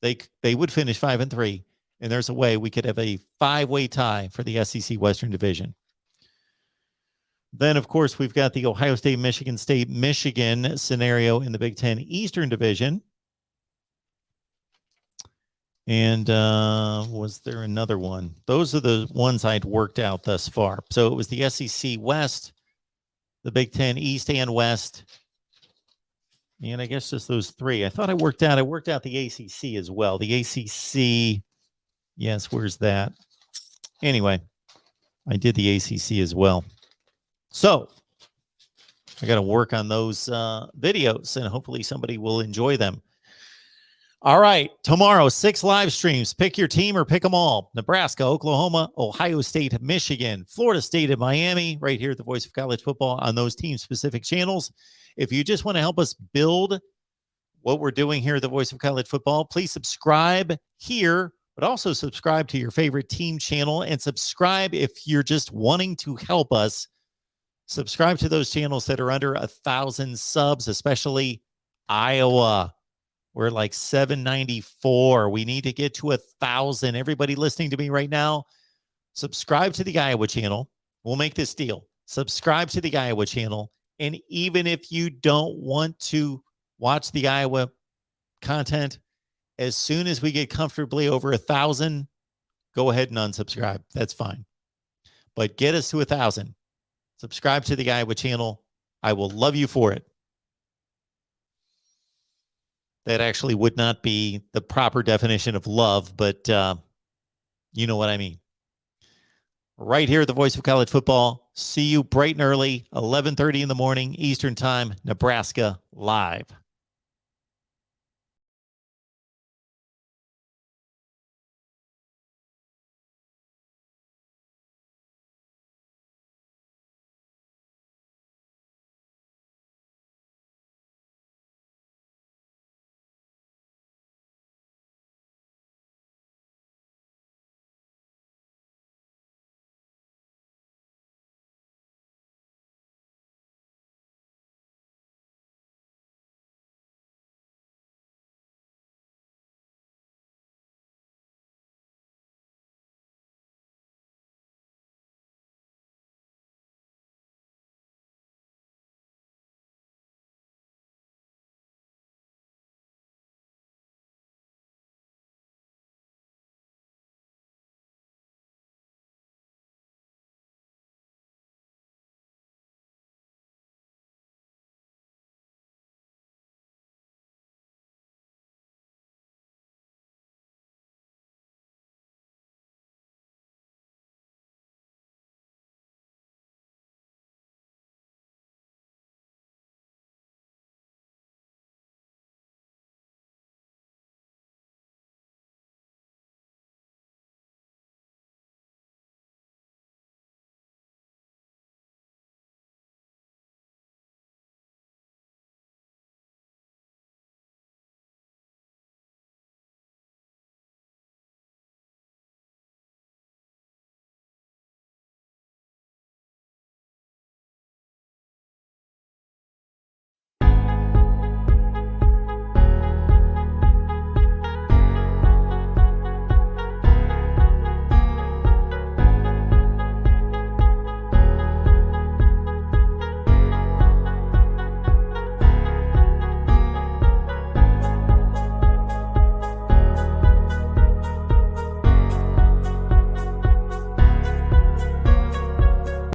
they would finish 5-3. And there's a way we could have a 5-way tie for the SEC Western Division. Then, of course, we've got the Ohio State, Michigan State, Michigan scenario in the Big Ten Eastern Division. And was there another one? Those are the ones I'd worked out thus far. So it was the SEC West, the Big Ten East and West, And I guess just those three. I thought I worked out the ACC as well. The ACC, yes, where's that? Anyway, I did the ACC as well. So I got to work on those videos, and hopefully somebody will enjoy them. All right, tomorrow, 6 live streams. Pick your team or pick them all. Nebraska, Oklahoma, Ohio State, Michigan, Florida State, and Miami, right here at the Voice of College Football on those team-specific channels. If you just want to help us build what we're doing here at the Voice of College Football, please subscribe here, but also subscribe to your favorite team channel, and subscribe if you're just wanting to help us. Subscribe to those channels that are under 1,000 subs, especially Iowa. We're like 794. We need to get to 1,000. Everybody listening to me right now, subscribe to the Iowa channel. We'll make this deal. Subscribe to the Iowa channel. And even if you don't want to watch the Iowa content, as soon as we get comfortably over 1,000, go ahead and unsubscribe. That's fine. But get us to 1,000. Subscribe to the Iowa channel. I will love you for it. That actually would not be the proper definition of love, but you know what I mean. Right here at the Voice of College Football. See you bright and early, 11:30 in the morning, Eastern Time, Nebraska Live.